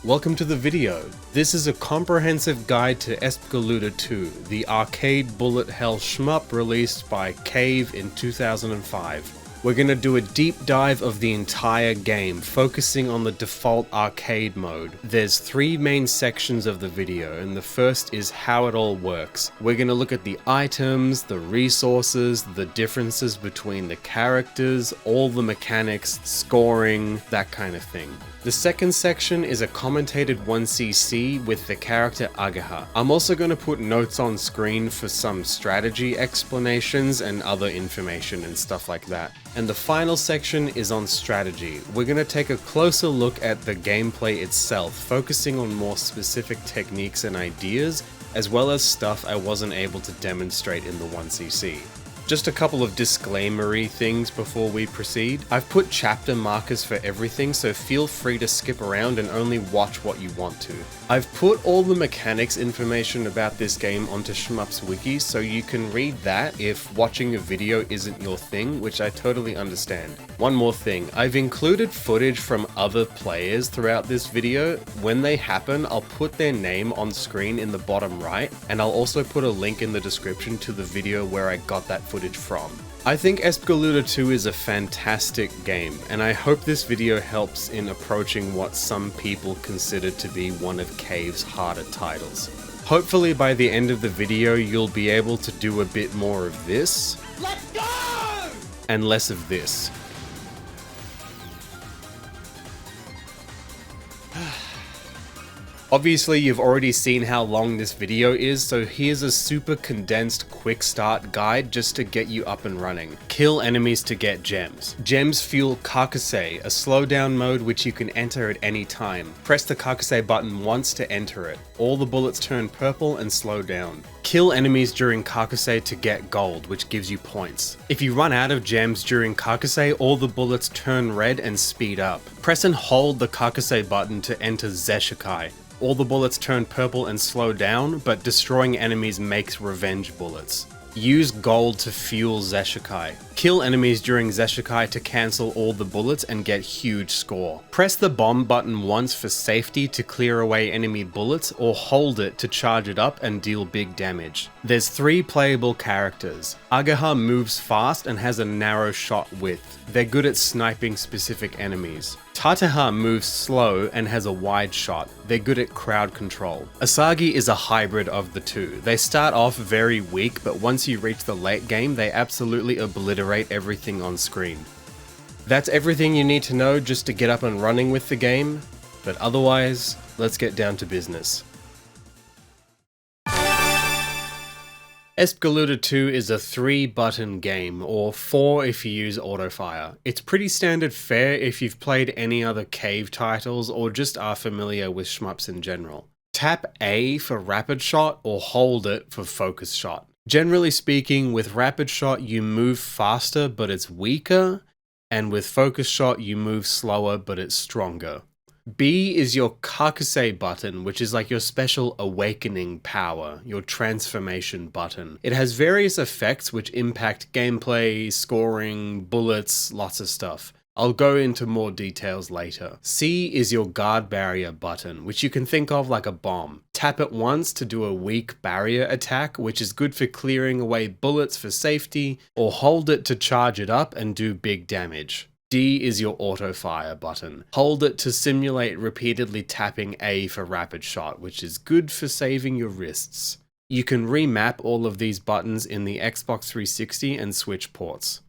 Welcome to the video. This is a comprehensive guide to Espgaluda II, the arcade bullet hell shmup released by Cave in 2005. We're gonna do a deep dive of the entire game, focusing on the default arcade mode. There's three main sections of the video, and the first is how it all works. We're gonna look at the items, the resources, the differences between the characters, all the mechanics, scoring, that kind of thing. The second section is a commentated 1cc with the character Ageha. I'm also going to put notes on screen for some strategy explanations and other information and stuff like that. And the final section is on strategy. We're going to take a closer look at the gameplay itself, focusing on more specific techniques and ideas, as well as stuff I wasn't able to demonstrate in the 1cc. Just a couple of disclaimer-y things before we proceed. I've put chapter markers for everything, so feel free to skip around and only watch what you want to. I've put all the mechanics information about this game onto shmups.wiki, so you can read that if watching a video isn't your thing, which I totally understand. One more thing, I've included footage from other players throughout this video. When they happen, I'll put their name on screen in the bottom right, and I'll also put a link in the description to the video where I got that footage from. I think Espgaluda II is a fantastic game, and I hope this video helps in approaching what some people consider to be one of Cave's harder titles. Hopefully by the end of the video you'll be able to do a bit more of this, let's go! And less of this. Obviously you've already seen how long this video is, so here's a super condensed quick start guide just to get you up and running. Kill enemies to get gems. Gems fuel Kakusei, a slowdown mode which you can enter at any time. Press the Kakusei button once to enter it. All the bullets turn purple and slow down. Kill enemies during Kakusei to get gold, which gives you points. If you run out of gems during Kakusei, all the bullets turn red and speed up. Press and hold the Kakusei button to enter Zesshikai. All the bullets turn purple and slow down, but destroying enemies makes revenge bullets. Use gold to fuel Zesshikai. Kill enemies during Zesshikai to cancel all the bullets and get huge score. Press the bomb button once for safety to clear away enemy bullets, or hold it to charge it up and deal big damage. There's three playable characters. Ageha moves fast and has a narrow shot width. They're good at sniping specific enemies. Tateha moves slow and has a wide shot. They're good at crowd control. Asagi is a hybrid of the two. They start off very weak, but once you reach the late game, they absolutely obliterate everything on screen. That's everything you need to know just to get up and running with the game, but otherwise, let's get down to business. Espgaluda II is a 3-button game, or 4 if you use autofire. It's pretty standard fare if you've played any other Cave titles or just are familiar with shmups in general. Tap A for rapid shot or hold it for focus shot. Generally speaking, with rapid shot you move faster but it's weaker, and with focus shot you move slower but it's stronger. B is your Kakusei button, which is like your special awakening power, your transformation button. It has various effects which impact gameplay, scoring, bullets, lots of stuff. I'll go into more details later. C is your guard barrier button, which you can think of like a bomb. Tap it once to do a weak barrier attack, which is good for clearing away bullets for safety, or hold it to charge it up and do big damage. D is your auto fire button. Hold it to simulate repeatedly tapping A for rapid shot, which is good for saving your wrists. You can remap all of these buttons in the Xbox 360 and Switch ports.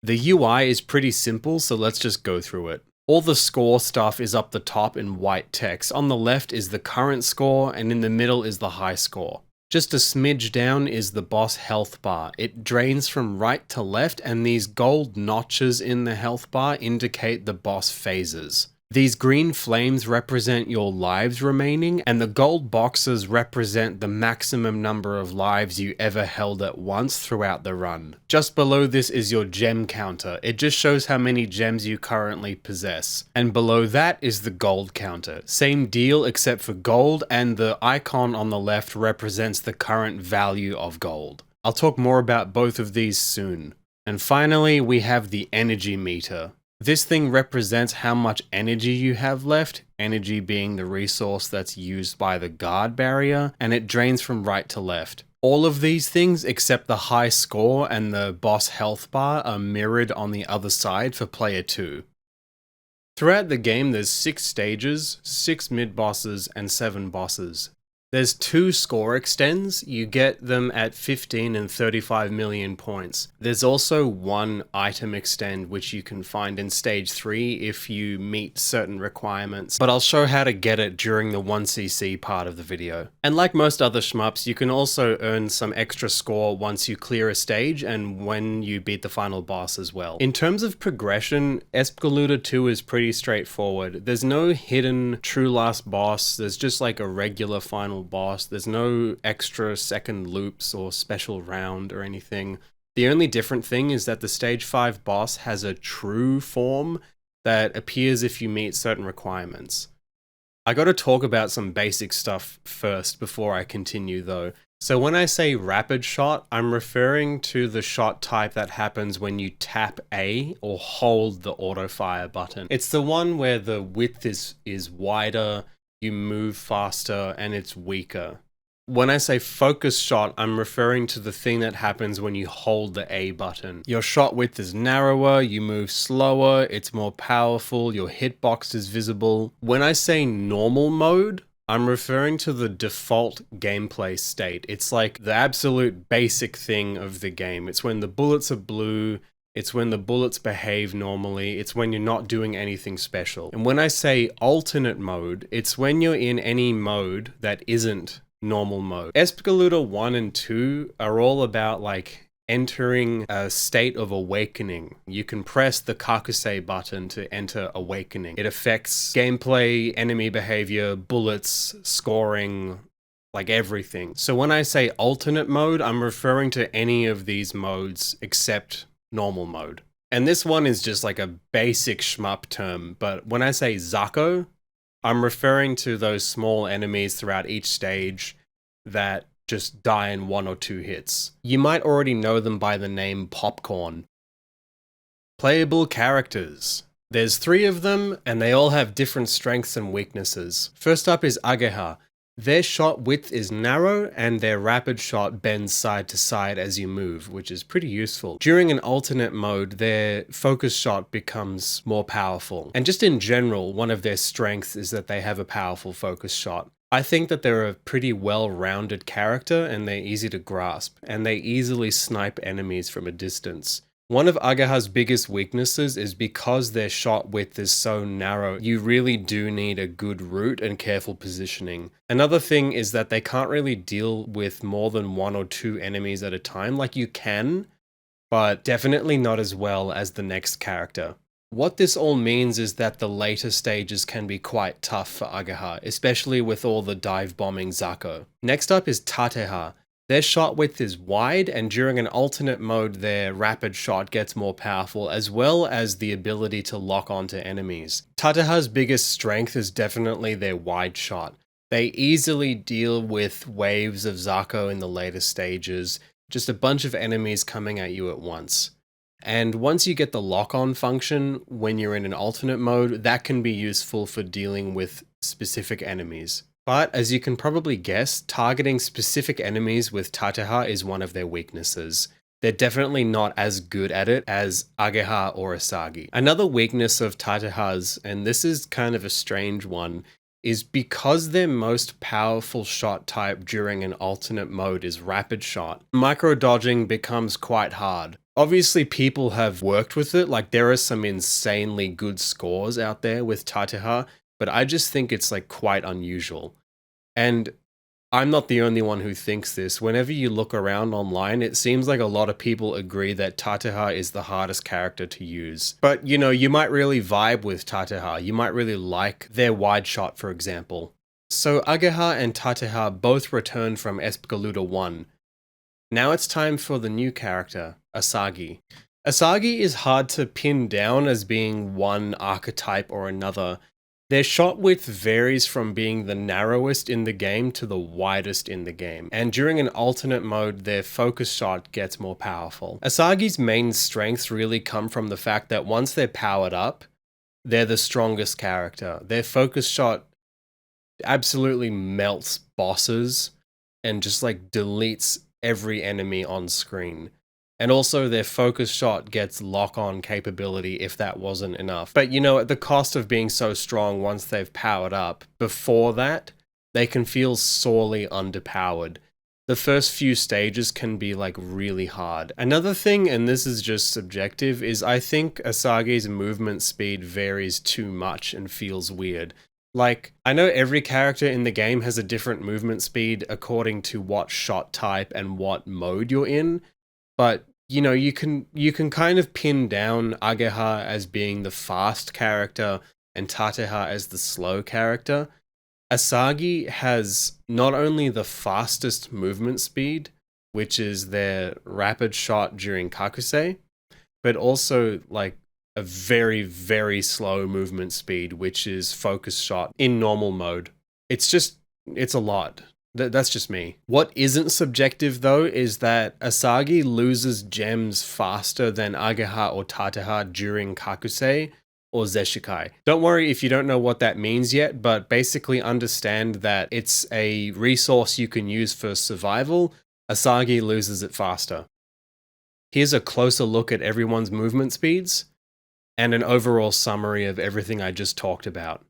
The UI is pretty simple, so let's just go through it. All the score stuff is up the top in white text. On the left is the current score, and in the middle is the high score. Just a smidge down is the boss health bar. It drains from right to left, and these gold notches in the health bar indicate the boss phases. These green flames represent your lives remaining, and the gold boxes represent the maximum number of lives you ever held at once throughout the run. Just below this is your gem counter. It just shows how many gems you currently possess. And below that is the gold counter. Same deal except for gold, and the icon on the left represents the current value of gold. I'll talk more about both of these soon. And finally, we have the energy meter. This thing represents how much energy you have left, energy being the resource that's used by the guard barrier, and it drains from right to left. All of these things, except the high score and the boss health bar, are mirrored on the other side for player 2. Throughout the game, there's 6 stages, 6 mid-bosses, and 7 bosses. There's 2 score extends, you get them at 15 and 35 million points. There's also 1 item extend which you can find in stage 3 if you meet certain requirements, but I'll show how to get it during the 1cc part of the video. And like most other shmups, you can also earn some extra score once you clear a stage and when you beat the final boss as well. In terms of progression, Espgaluda II is pretty straightforward. There's no hidden true last boss, there's just like a regular final boss. There's no extra second loops or special round or anything. The only different thing is that the stage 5 boss has a true form that appears if you meet certain requirements. I gotta talk about some basic stuff first before I continue though. So when I say rapid shot, I'm referring to the shot type that happens when you tap A or hold the auto fire button. It's the one where the width is wider, you move faster, and it's weaker. When I say focus shot, I'm referring to the thing that happens when you hold the A button. Your shot width is narrower, you move slower, it's more powerful, your hitbox is visible. When I say normal mode, I'm referring to the default gameplay state. It's like the absolute basic thing of the game. It's when the bullets are blue, it's when the bullets behave normally, it's when you're not doing anything special. And when I say alternate mode, it's when you're in any mode that isn't normal mode. Espgaluda 1 and 2 are all about like entering a state of awakening. You can press the Kakusei button to enter awakening. It affects gameplay, enemy behavior, bullets, scoring, like everything. So when I say alternate mode, I'm referring to any of these modes except normal mode. And this one is just like a basic shmup term, but when I say Zako, I'm referring to those small enemies throughout each stage that just die in 1 or 2 hits. You might already know them by the name Popcorn. Playable characters. There's 3 of them, and they all have different strengths and weaknesses. First up is Ageha. Their shot width is narrow, and their rapid shot bends side to side as you move, which is pretty useful. During an alternate mode, their focus shot becomes more powerful. And just in general, one of their strengths is that they have a powerful focus shot. I think that they're a pretty well-rounded character, and they're easy to grasp, and they easily snipe enemies from a distance. One of Ageha's biggest weaknesses is because their shot width is so narrow, you really do need a good route and careful positioning. Another thing is that they can't really deal with more than 1 or 2 enemies at a time. Like you can, but definitely not as well as the next character. What this all means is that the later stages can be quite tough for Ageha, especially with all the dive bombing Zako. Next up is Tateha. Their shot width is wide, and during an alternate mode, their rapid shot gets more powerful, as well as the ability to lock onto enemies. Tateha's biggest strength is definitely their wide shot. They easily deal with waves of Zako in the later stages, just a bunch of enemies coming at you at once. And once you get the lock-on function when you're in an alternate mode, that can be useful for dealing with specific enemies. But as you can probably guess, targeting specific enemies with Tateha is one of their weaknesses. They're definitely not as good at it as Ageha or Asagi. Another weakness of Tateha's, and this is kind of a strange one, is because their most powerful shot type during an alternate mode is rapid shot, micro-dodging becomes quite hard. Obviously people have worked with it, like there are some insanely good scores out there with Tateha, but I just think it's like quite unusual. And I'm not the only one who thinks this. Whenever you look around online, it seems like a lot of people agree that Tateha is the hardest character to use. But you know, you might really vibe with Tateha. You might really like their wide shot, for example. So Ageha and Tateha both returned from Espgaluda 1. Now it's time for the new character, Asagi. Asagi is hard to pin down as being one archetype or another. Their shot width varies from being the narrowest in the game to the widest in the game, and during an alternate mode, their focus shot gets more powerful. Asagi's main strengths really come from the fact that once they're powered up, they're the strongest character. Their focus shot absolutely melts bosses and just like deletes every enemy on screen. And also their focus shot gets lock-on capability if that wasn't enough. But you know, at the cost of being so strong once they've powered up, before that, they can feel sorely underpowered. The first few stages can be like really hard. Another thing, and this is just subjective, is I think Asagi's movement speed varies too much and feels weird. Like, I know every character in the game has a different movement speed according to what shot type and what mode you're in, but you know, you can kind of pin down Ageha as being the fast character and Tateha as the slow character. Asagi has not only the fastest movement speed, which is their rapid shot during Kakusei, but also like a very, very slow movement speed, which is focus shot in normal mode. It's a lot. That's just me. What isn't subjective though is that Asagi loses gems faster than Ageha or Tateha during Kakusei or Zesshikai. Don't worry if you don't know what that means yet, but basically understand that it's a resource you can use for survival. Asagi loses it faster. Here's a closer look at everyone's movement speeds and an overall summary of everything I just talked about.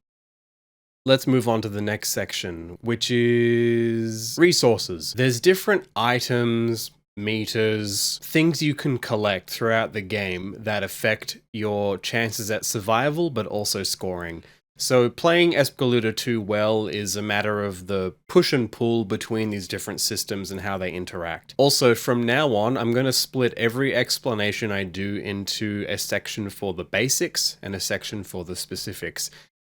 Let's move on to the next section, which is resources. There's different items, meters, things you can collect throughout the game that affect your chances at survival, but also scoring. So playing Espgaluda II well is a matter of the push and pull between these different systems and how they interact. Also, from now on, I'm going to split every explanation I do into a section for the basics and a section for the specifics.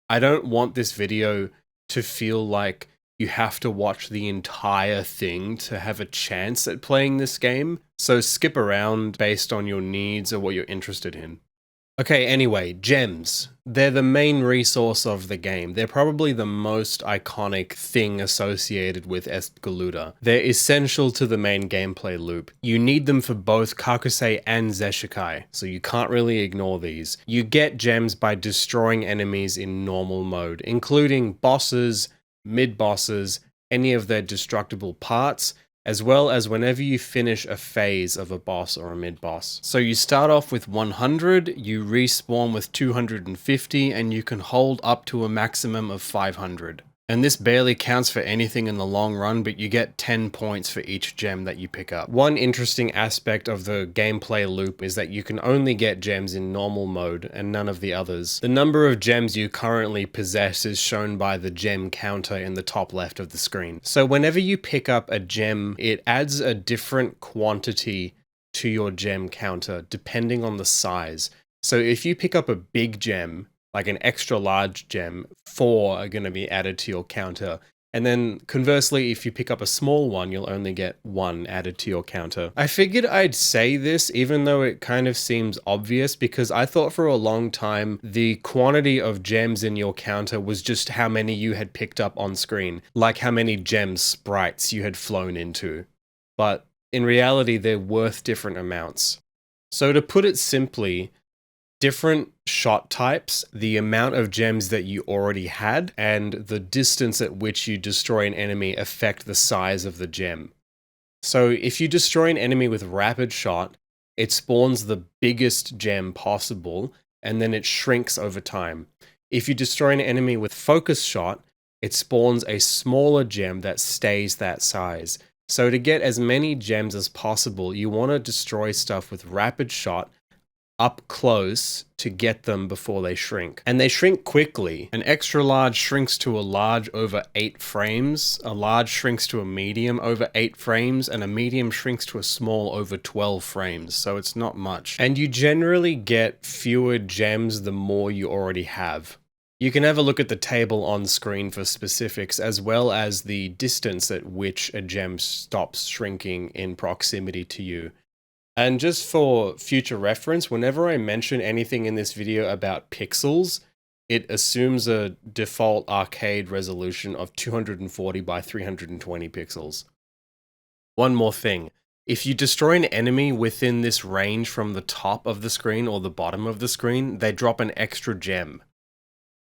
I don't want this video to feel like you have to watch the entire thing to have a chance at playing this game, so skip around based on your needs or what you're interested in. Okay, anyway, gems. They're the main resource of the game. They're probably the most iconic thing associated with Espgaluda. They're essential to the main gameplay loop. You need them for both Kakusei and Zesshikai, so you can't really ignore these. You get gems by destroying enemies in normal mode, including bosses, mid-bosses, any of their destructible parts, as well as whenever you finish a phase of a boss or a mid-boss. So you start off with 100, you respawn with 250, and you can hold up to a maximum of 500. And this barely counts for anything in the long run, but you get 10 points for each gem that you pick up. One interesting aspect of the gameplay loop is that you can only get gems in normal mode and none of the others. The number of gems you currently possess is shown by the gem counter in the top left of the screen. So whenever you pick up a gem, it adds a different quantity to your gem counter depending on the size. So if you pick up a big gem, like an extra large gem, 4 are going to be added to your counter. And then conversely, if you pick up a small one, you'll only get 1 added to your counter. I figured I'd say this even though it kind of seems obvious, because I thought for a long time the quantity of gems in your counter was just how many you had picked up on screen, like how many gem sprites you had flown into. But in reality, they're worth different amounts. So to put it simply, different shot types, the amount of gems that you already had, and the distance at which you destroy an enemy affect the size of the gem. So if you destroy an enemy with rapid shot, it spawns the biggest gem possible, and then it shrinks over time. If you destroy an enemy with focus shot, it spawns a smaller gem that stays that size. So to get as many gems as possible, you want to destroy stuff with rapid shot up close to get them before they shrink. And they shrink quickly. An extra large shrinks to a large over 8 frames, a large shrinks to a medium over 8 frames, and a medium shrinks to a small over 12 frames, so it's not much. And you generally get fewer gems the more you already have. You can have a look at the table on screen for specifics, as well as the distance at which a gem stops shrinking in proximity to you. And just for future reference, whenever I mention anything in this video about pixels, It assumes a default arcade resolution of 240 by 320 pixels. One more thing. If you destroy an enemy within this range from the top of the screen or the bottom of the screen, they drop an extra gem.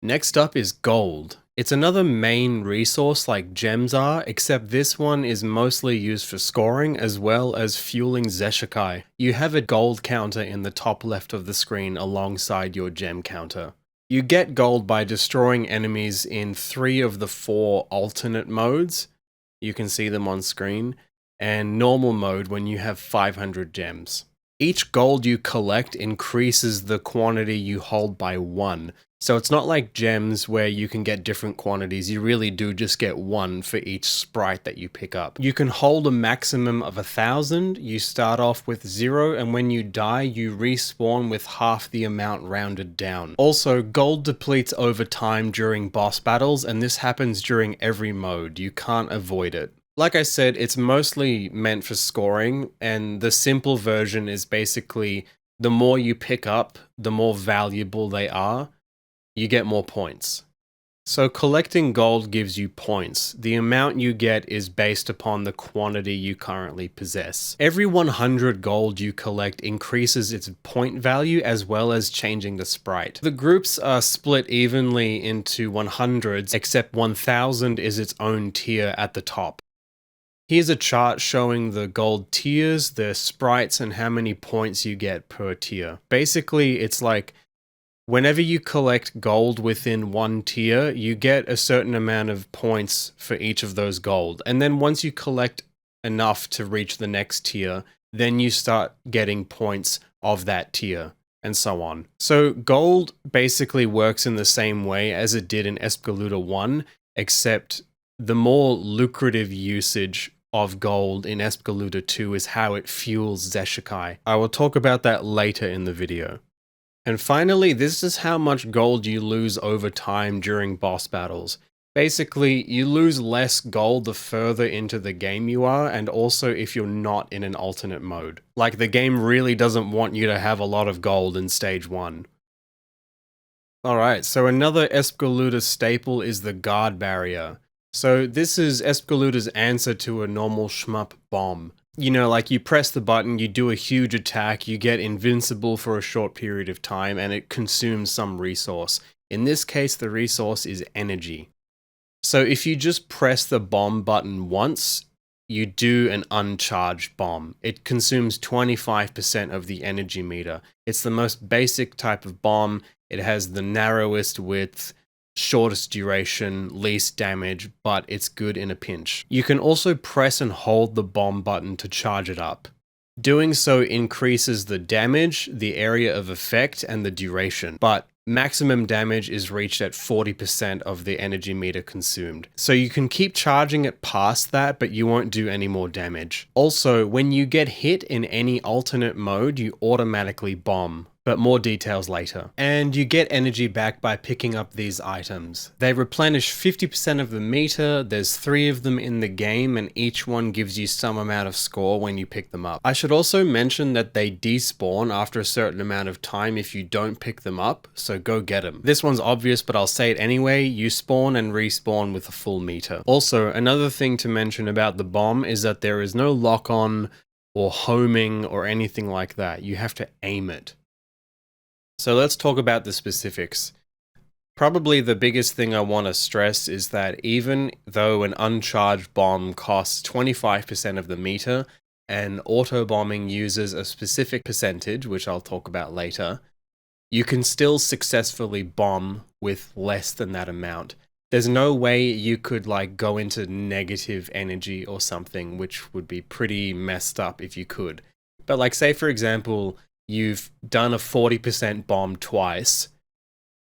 Next up is gold. It's another main resource like gems are, except this one is mostly used for scoring as well as fueling Zesshikai. You have a gold counter in the top left of the screen alongside your gem counter. You get gold by destroying enemies in 3 of the 4 alternate modes. You can see them on screen. And normal mode when you have 500 gems. Each gold you collect increases the quantity you hold by 1. So it's not like gems where you can get different quantities, you really do just get 1 for each sprite that you pick up. You can hold a maximum of 1,000, you start off with 0, and when you die, you respawn with half the amount rounded down. Also, gold depletes over time during boss battles, and this happens during every mode, you can't avoid it. Like I said, it's mostly meant for scoring, and the simple version is basically the more you pick up, the more valuable they are, you get more points. So collecting gold gives you points. The amount you get is based upon the quantity you currently possess. Every 100 gold you collect increases its point value as well as changing the sprite. The groups are split evenly into 100s, except 1000 is its own tier at the top. Here's a chart showing the gold tiers, their sprites, and how many points you get per tier. Basically, it's like whenever you collect gold within one tier, you get a certain amount of points for each of those gold. And then once you collect enough to reach the next tier, then you start getting points of that tier, and so on. So gold basically works in the same way as it did in Espgaluda I, except the more lucrative usage of gold in Espgaluda II is how it fuels Zesshikai. I will talk about that later in the video. And finally, this is how much gold you lose over time during boss battles. Basically, you lose less gold the further into the game you are, and also if you're not in an alternate mode. Like, the game really doesn't want you to have a lot of gold in stage 1. Alright, so another Espgaluda staple is the guard barrier. So this is Espgaluda's answer to a normal shmup bomb. You know, like you press the button, you do a huge attack, you get invincible for a short period of time, and it consumes some resource. In this case, the resource is energy. So if you just press the bomb button once, you do an uncharged bomb. It consumes 25% of the energy meter. It's the most basic type of bomb. It has the narrowest width, shortest duration, least damage, but it's good in a pinch. You can also press and hold the bomb button to charge it up. Doing so increases the damage, the area of effect, and the duration, but maximum damage is reached at 40% of the energy meter consumed. So you can keep charging it past that, but you won't do any more damage. Also, when you get hit in any alternate mode, you automatically bomb. But more details later. And you get energy back by picking up these items. They replenish 50% of the meter, there's 3 of them in the game, and each one gives you some amount of score when you pick them up. I should also mention that they despawn after a certain amount of time if you don't pick them up, so go get them. This one's obvious, but I'll say it anyway, you spawn and respawn with a full meter. Also, another thing to mention about the bomb is that there is no lock-on or homing or anything like that. You have to aim it. So let's talk about the specifics. Probably the biggest thing I want to stress is that even though an uncharged bomb costs 25% of the meter, and autobombing uses a specific percentage, which I'll talk about later, you can still successfully bomb with less than that amount. There's no way you could like go into negative energy or something, which would be pretty messed up if you could. But like say for example, you've done a 40% bomb twice,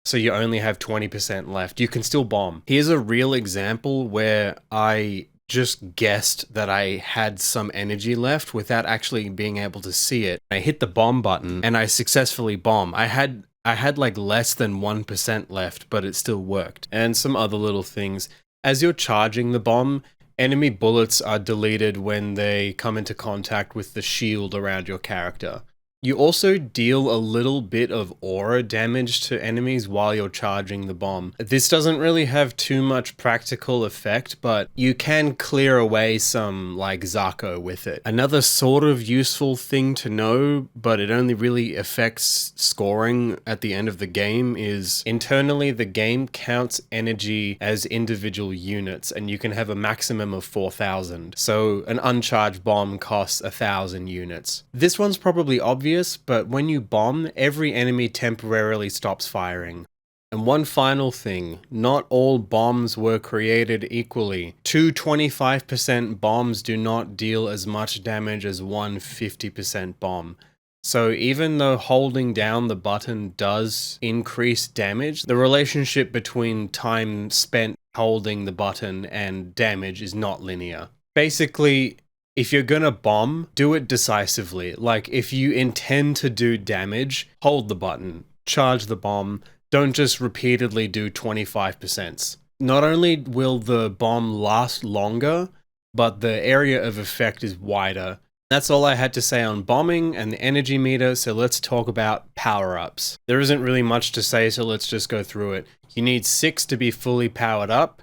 so you only have 20% left. You can still bomb. Here's a real example where I just guessed that I had some energy left without actually being able to see it. I hit the bomb button and I successfully bomb. I had like less than 1% left, but it still worked. And some other little things. As you're charging the bomb, enemy bullets are deleted when they come into contact with the shield around your character. You also deal a little bit of aura damage to enemies while you're charging the bomb. This doesn't really have too much practical effect, but you can clear away some like Zako with it. Another sort of useful thing to know, but it only really affects scoring at the end of the game, is internally the game counts energy as individual units, and you can have a maximum of 4,000. So an uncharged bomb costs 1,000 units. This one's probably obvious, but when you bomb, every enemy temporarily stops firing. And one final thing, not all bombs were created equally. Two 25% bombs do not deal as much damage as one 50% bomb. So even though holding down the button does increase damage, the relationship between time spent holding the button and damage is not linear. Basically, if you're gonna bomb, do it decisively. Like, if you intend to do damage, hold the button, charge the bomb, don't just repeatedly do 25%. Not only will the bomb last longer, but the area of effect is wider. That's all I had to say on bombing and the energy meter, so let's talk about power-ups. There isn't really much to say, so let's just go through it. You need 6 to be fully powered up.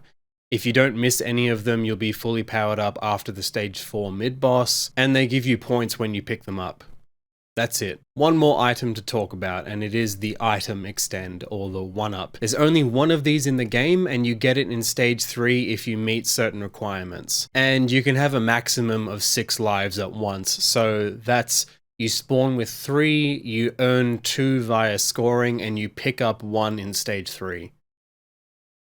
If you don't miss any of them, you'll be fully powered up after the stage 4 mid-boss, and they give you points when you pick them up. That's it. One more item to talk about, and it is the item extend, or the 1-up. There's only one of these in the game, and you get it in stage 3 if you meet certain requirements. And you can have a maximum of 6 lives at once, so that's you spawn with 3, you earn 2 via scoring, and you pick up 1 in stage 3.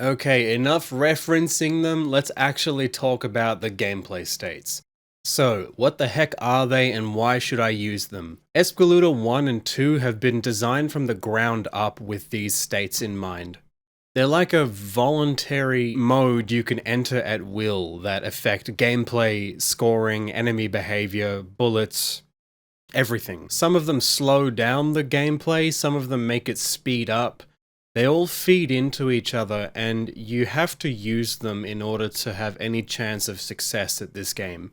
Okay, enough referencing them, let's actually talk about the gameplay states. So, what the heck are they and why should I use them? Espgaluda 1 and 2 have been designed from the ground up with these states in mind. They're like a voluntary mode you can enter at will that affect gameplay, scoring, enemy behavior, bullets, everything. Some of them slow down the gameplay, some of them make it speed up. They all feed into each other, and you have to use them in order to have any chance of success at this game.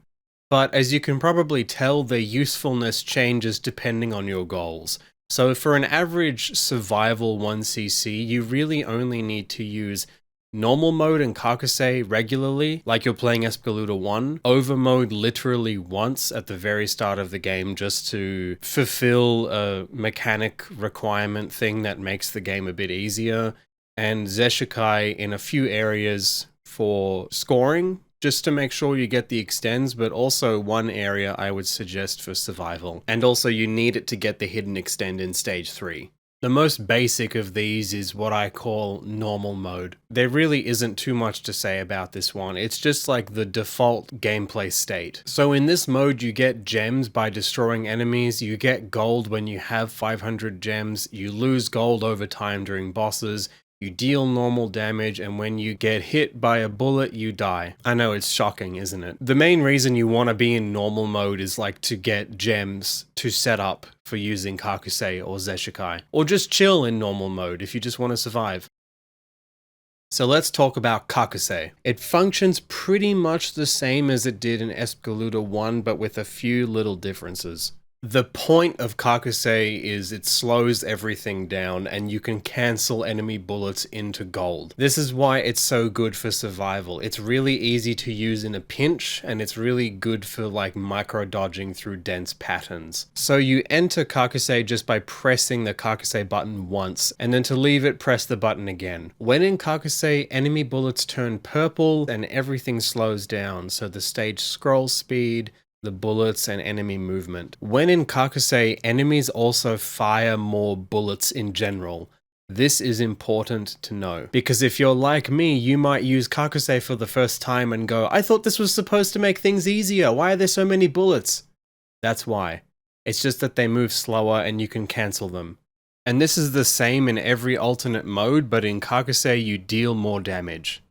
But as you can probably tell, their usefulness changes depending on your goals. So for an average survival 1cc, you really only need to use normal mode and Kakusei regularly, like you're playing Espgaluda 1, Overmode literally once at the very start of the game just to fulfill a mechanic requirement thing that makes the game a bit easier, and Zesshikai in a few areas for scoring, just to make sure you get the extends, but also one area I would suggest for survival. And also you need it to get the hidden extend in stage 3. The most basic of these is what I call normal mode. There really isn't too much to say about this one, it's just like the default gameplay state. So in this mode you get gems by destroying enemies, you get gold when you have 500 gems, you lose gold over time during bosses, you deal normal damage, and when you get hit by a bullet, you die. I know, it's shocking, isn't it? The main reason you want to be in normal mode is like to get gems to set up for using Kakusei or Zesshikai. Or just chill in normal mode if you just want to survive. So let's talk about Kakusei. It functions pretty much the same as it did in Espgaluda 1, but with a few little differences. The point of Kakusei is it slows everything down and you can cancel enemy bullets into gold. This is why it's so good for survival. It's really easy to use in a pinch, and it's really good for like micro dodging through dense patterns. So you enter Kakusei just by pressing the Kakusei button once, and then to leave it, press the button again. When in Kakusei, enemy bullets turn purple and everything slows down, so the stage scroll speed, the bullets, and enemy movement. When in Kakusei, enemies also fire more bullets in general. This is important to know, because if you're like me, you might use Kakusei for the first time and go, I thought this was supposed to make things easier, why are there so many bullets? That's why. It's just that they move slower and you can cancel them. And this is the same in every alternate mode, but in Kakusei you deal more damage.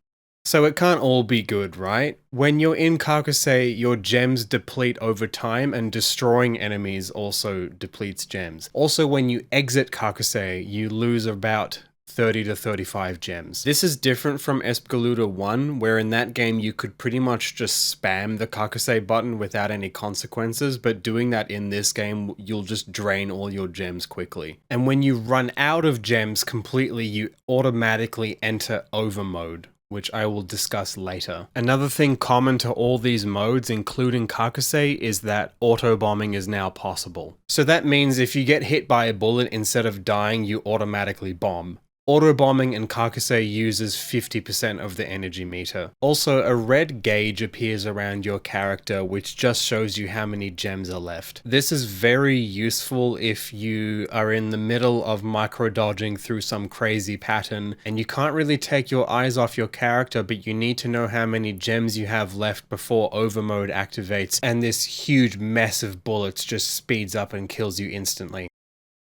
So it can't all be good, right? When you're in Kakusei, your gems deplete over time, and destroying enemies also depletes gems. Also, when you exit Kakusei, you lose about 30 to 35 gems. This is different from Espgaluda I, where in that game you could pretty much just spam the Kakusei button without any consequences, but doing that in this game, you'll just drain all your gems quickly. And when you run out of gems completely, you automatically enter Overmode, which I will discuss later. Another thing common to all these modes, including Kakusei, is that autobombing is now possible. So that means if you get hit by a bullet, instead of dying, you automatically bomb. Autobombing in Kakusei uses 50% of the energy meter. Also, a red gauge appears around your character, which just shows you how many gems are left. This is very useful if you are in the middle of micro-dodging through some crazy pattern, and you can't really take your eyes off your character, but you need to know how many gems you have left before Overmode activates, and this huge mess of bullets just speeds up and kills you instantly.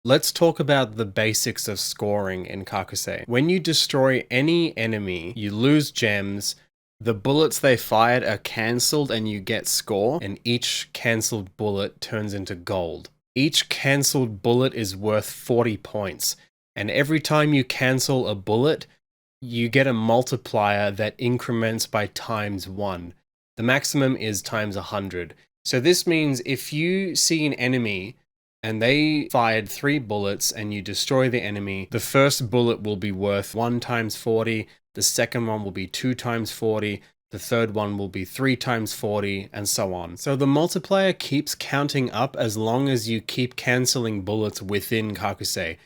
Let's talk about the basics of scoring in Kakusei. When you destroy any enemy, you lose gems, the bullets they fired are cancelled and you get score, and each cancelled bullet turns into gold. Each cancelled bullet is worth 40 points, and every time you cancel a bullet, you get a multiplier that increments by ×1. The maximum is ×100. So this means if you see an enemy and they fired 3 bullets and you destroy the enemy, the first bullet will be worth 1 × 40, the second one will be 2 × 40, the third one will be 3 × 40, and so on. So the multiplier keeps counting up as long as you keep cancelling bullets within Kakusei.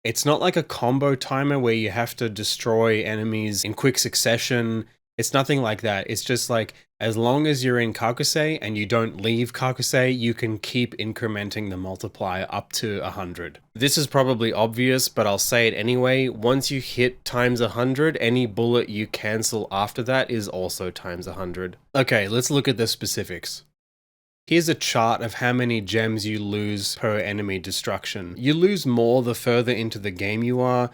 It's not like a combo timer where you have to destroy enemies in quick succession. It's nothing like that. It's just like, as long as you're in Kakusei and you don't leave Kakusei, you can keep incrementing the multiplier up to 100. This is probably obvious, but I'll say it anyway. Once you hit ×100, any bullet you cancel after that is also ×100. Okay, let's look at the specifics. Here's a chart of how many gems you lose per enemy destruction. You lose more the further into the game you are,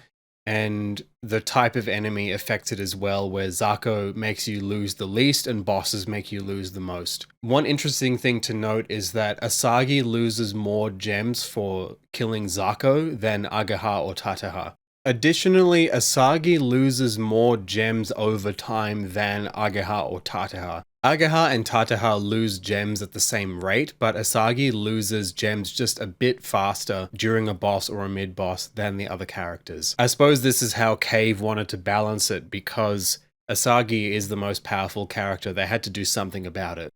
and the type of enemy affected as well, where Zako makes you lose the least and bosses make you lose the most. One interesting thing to note is that Asagi loses more gems for killing Zako than Ageha or Tateha. Additionally, Asagi loses more gems over time than Ageha or Tateha. Ageha and Tateha lose gems at the same rate, but Asagi loses gems just a bit faster during a boss or a mid-boss than the other characters. I suppose this is how Cave wanted to balance it, because Asagi is the most powerful character. They had to do something about it.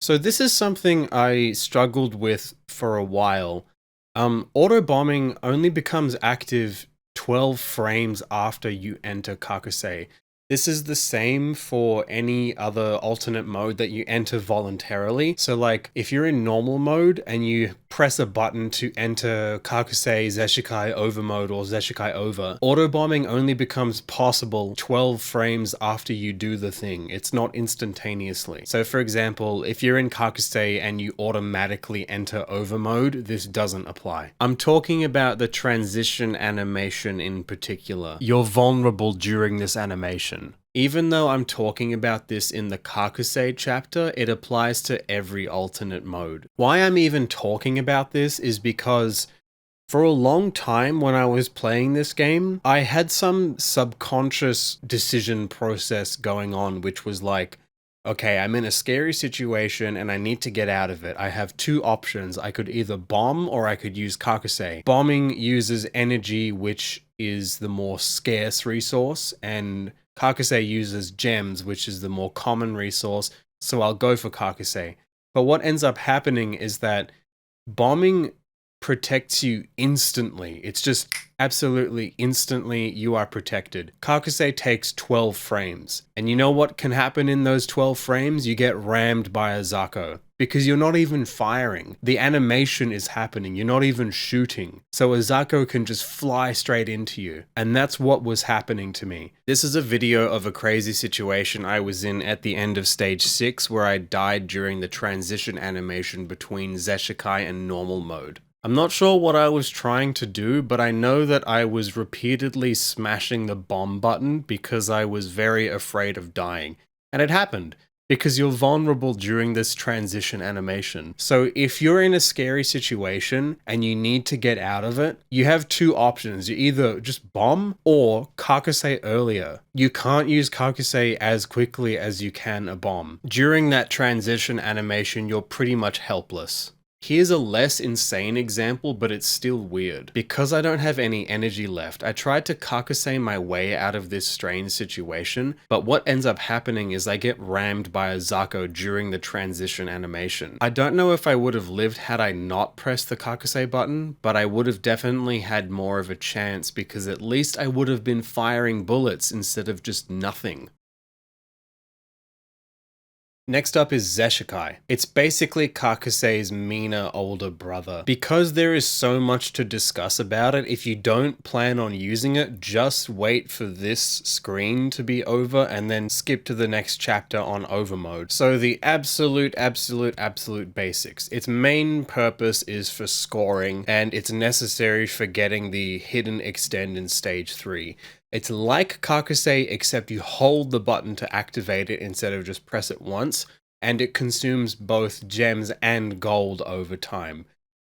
So this is something I struggled with for a while. Autobombing only becomes active 12 frames after you enter Kakusei. This is the same for any other alternate mode that you enter voluntarily. So like, if you're in normal mode and you press a button to enter Kakusei, Zesshikai Overmode, or Zesshikai Over, autobombing only becomes possible 12 frames after you do the thing. It's not instantaneously. So for example, if you're in Kakusei and you automatically enter Overmode, this doesn't apply. I'm talking about the transition animation in particular. You're vulnerable during this animation. Even though I'm talking about this in the Kakusei chapter, it applies to every alternate mode. Why I'm even talking about this is because for a long time when I was playing this game, I had some subconscious decision process going on, which was like, okay, I'm in a scary situation and I need to get out of it. I have 2 options. I could either bomb or I could use Kakusei. Bombing uses energy, which is the more scarce resource, and Kakusei uses gems, which is the more common resource, so I'll go for Kakusei. But what ends up happening is that bombing protects you instantly. It's just absolutely instantly you are protected. Kakusei takes 12 frames. And you know what can happen in those 12 frames? You get rammed by a Zako. Because you're not even firing. The animation is happening. You're not even shooting. So a Zako can just fly straight into you. And that's what was happening to me. This is a video of a crazy situation I was in at the end of stage 6, where I died during the transition animation between Zesshikai and normal mode. I'm not sure what I was trying to do, but I know that I was repeatedly smashing the bomb button because I was very afraid of dying. And it happened. because you're vulnerable during this transition animation. So if you're in a scary situation and you need to get out of it, you have two options. You either just bomb or Kakusei earlier. You can't use Kakusei as quickly as you can a bomb. During that transition animation, you're pretty much helpless. Here's a less insane example, but it's still weird. Because I don't have any energy left, I tried to Kakusei my way out of this strange situation, but what ends up happening is I get rammed by a Zako during the transition animation. I don't know if I would have lived had I not pressed the Kakusei button, but I would have definitely had more of a chance because at least I would have been firing bullets instead of just nothing. Next up is Zesshikai. It's basically Kakusei's meaner older brother. Because there is so much to discuss about it, if you don't plan on using it, just wait for this screen to be over and then skip to the next chapter on Overmode. So the absolute basics. Its main purpose is for scoring, and it's necessary for getting the hidden extend in stage 3. It's like Kakusei, except you hold the button to activate it instead of just press it once, and it consumes both gems and gold over time.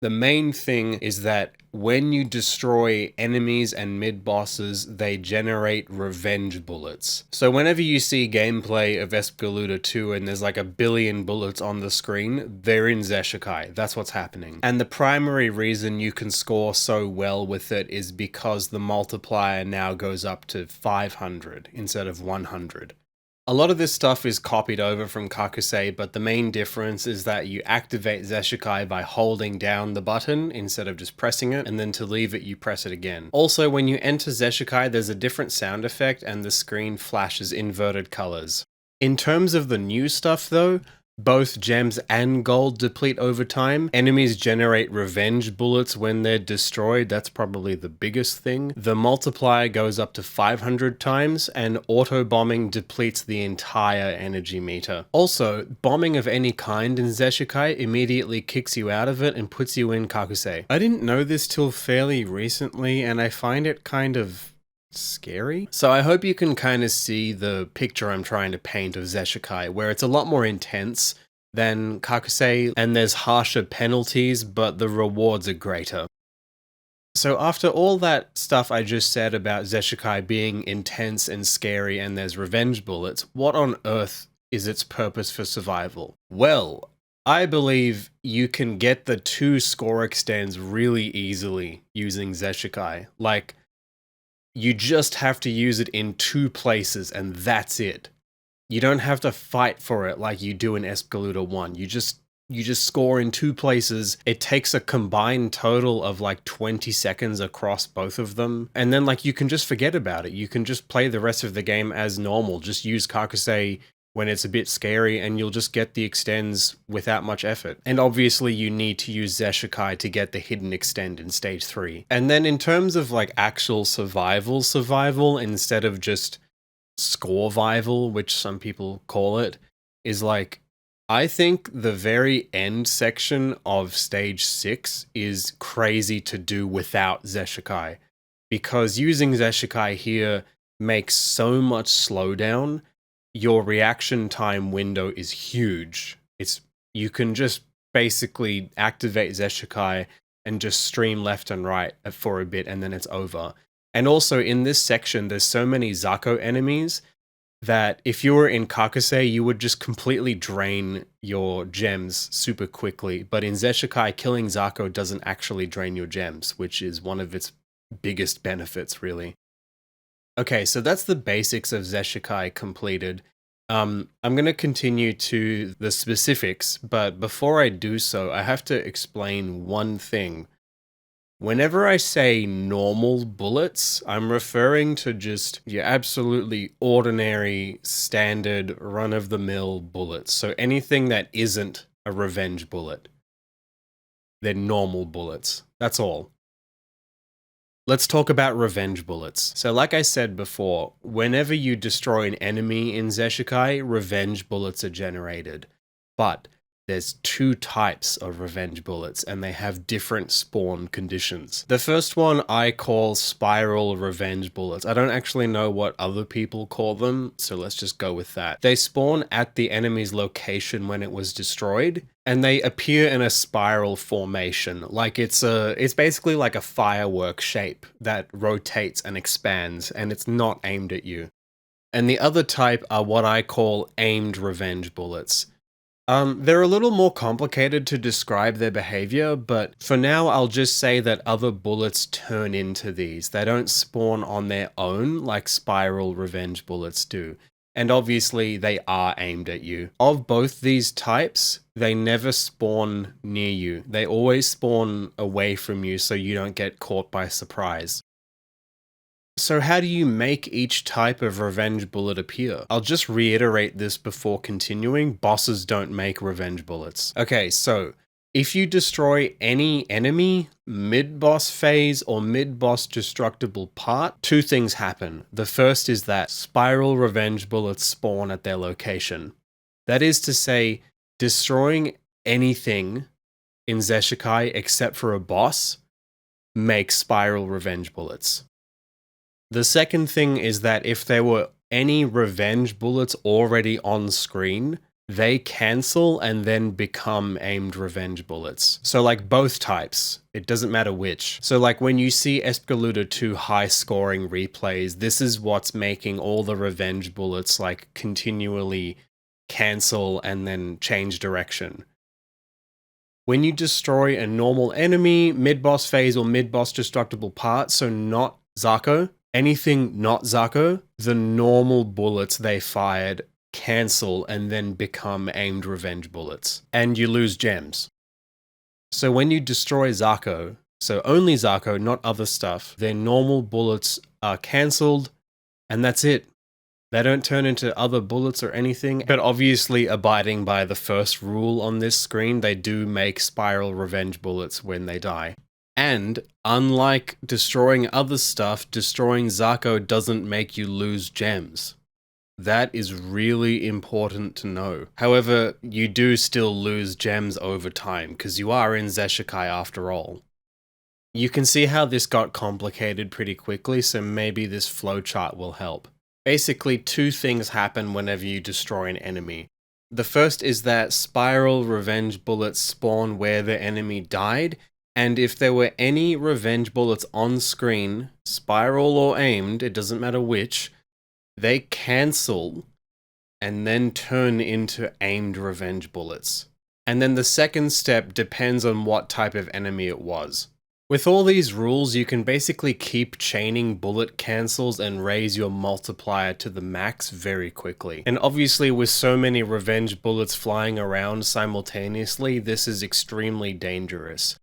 The main thing is that when you destroy enemies and mid-bosses, they generate revenge bullets. So whenever you see gameplay of Espgaluda II and there's like a billion bullets on the screen, they're in Zesshikai. That's what's happening. And the primary reason you can score so well with it is because the multiplier now goes up to 500 instead of 100. A lot of this stuff is copied over from Kakusei, but the main difference is that you activate Zesshikai by holding down the button instead of just pressing it, and then to leave it you press it again. Also, when you enter Zesshikai, there's a different sound effect and the screen flashes inverted colors. In terms of the new stuff though, both gems and gold deplete over time. Enemies generate revenge bullets when they're destroyed. That's probably the biggest thing. The multiplier goes up to 500 times, and autobombing depletes the entire energy meter. Also, bombing of any kind in Zesshikai immediately kicks you out of it and puts you in Kakusei. I didn't know this till fairly recently, and I find it kind of scary. So I hope you can kind of see the picture I'm trying to paint of Zesshikai, where it's a lot more intense than Kakusei, and there's harsher penalties, but the rewards are greater. So after all that stuff I just said about Zesshikai being intense and scary and there's revenge bullets, what on earth is its purpose for survival? Well, I believe you can get the 2 score extends really easily using Zesshikai. Like, you just have to use it in 2 places and that's it. You don't have to fight for it like you do in Espgaluda I. You just score in 2 places. It takes a combined total of like 20 seconds across both of them. And then like you can just forget about it. You can just play the rest of the game as normal. Just use Kakusei when it's a bit scary and you'll just get the extends without much effort. And obviously you need to use Zesshikai to get the hidden extend in stage 3. And then in terms of like actual survival instead of just scorevival, which some people call it, is like, I think the very end section of stage 6 is crazy to do without Zesshikai, because using Zesshikai here makes so much slowdown. Your reaction time window is huge. You can just basically activate Zesshikai and just stream left and right for a bit and then it's over. And also in this section, there's so many Zako enemies that if you were in Kakusei, you would just completely drain your gems super quickly. But in Zesshikai, killing Zako doesn't actually drain your gems, which is one of its biggest benefits, really. Okay, so that's the basics of Zesshikai completed. I'm going to continue to the specifics, but before I do so, I have to explain one thing. Whenever I say normal bullets, I'm referring to just your absolutely ordinary, standard, run-of-the-mill bullets. So anything that isn't a revenge bullet. They're normal bullets. That's all. Let's talk about revenge bullets. So like I said before, whenever you destroy an enemy in Zesshikai, revenge bullets are generated. But There's two types of revenge bullets, and they have different spawn conditions. The first one I call spiral revenge bullets. I don't actually know what other people call them, so let's just go with that. They spawn at the enemy's location when it was destroyed, and they appear in a spiral formation. Like it's basically like a firework shape that rotates and expands, and it's not aimed at you. And the other type are what I call aimed revenge bullets. They're a little more complicated to describe their behavior, but for now I'll just say that other bullets turn into these. They don't spawn on their own like spiral revenge bullets do. And obviously they are aimed at you. Of both these types, they never spawn near you. They always spawn away from you so you don't get caught by surprise. So how do you make each type of revenge bullet appear? I'll just reiterate this before continuing. Bosses don't make revenge bullets. Okay, so if you destroy any enemy, mid-boss phase, or mid-boss destructible part, two things happen. The first is that spiral revenge bullets spawn at their location. That is to say, destroying anything in Zesshikai except for a boss makes spiral revenge bullets. The second thing is that if there were any revenge bullets already on screen, they cancel and then become aimed revenge bullets. So like both types, it doesn't matter which. So like when you see Espgaluda II high scoring replays, this is what's making all the revenge bullets like continually cancel and then change direction. When you destroy a normal enemy, mid-boss phase or mid-boss destructible part, so not Zako, anything not Zako, the normal bullets they fired cancel and then become aimed revenge bullets. And you lose gems. So when you destroy Zako, so only Zako, not other stuff, their normal bullets are cancelled, and that's it. They don't turn into other bullets or anything, but obviously abiding by the first rule on this screen, they do make spiral revenge bullets when they die. And unlike destroying other stuff, destroying Zako doesn't make you lose gems. That is really important to know. However, you do still lose gems over time, because you are in Zesshikai after all. You can see how this got complicated pretty quickly, so maybe this flowchart will help. Basically, two things happen whenever you destroy an enemy. The first is that spiral revenge bullets spawn where the enemy died, and if there were any revenge bullets on screen, spiral or aimed, it doesn't matter which, they cancel and then turn into aimed revenge bullets. And then the second step depends on what type of enemy it was. With all these rules, you can basically keep chaining bullet cancels and raise your multiplier to the max very quickly. And obviously with so many revenge bullets flying around simultaneously, this is extremely dangerous.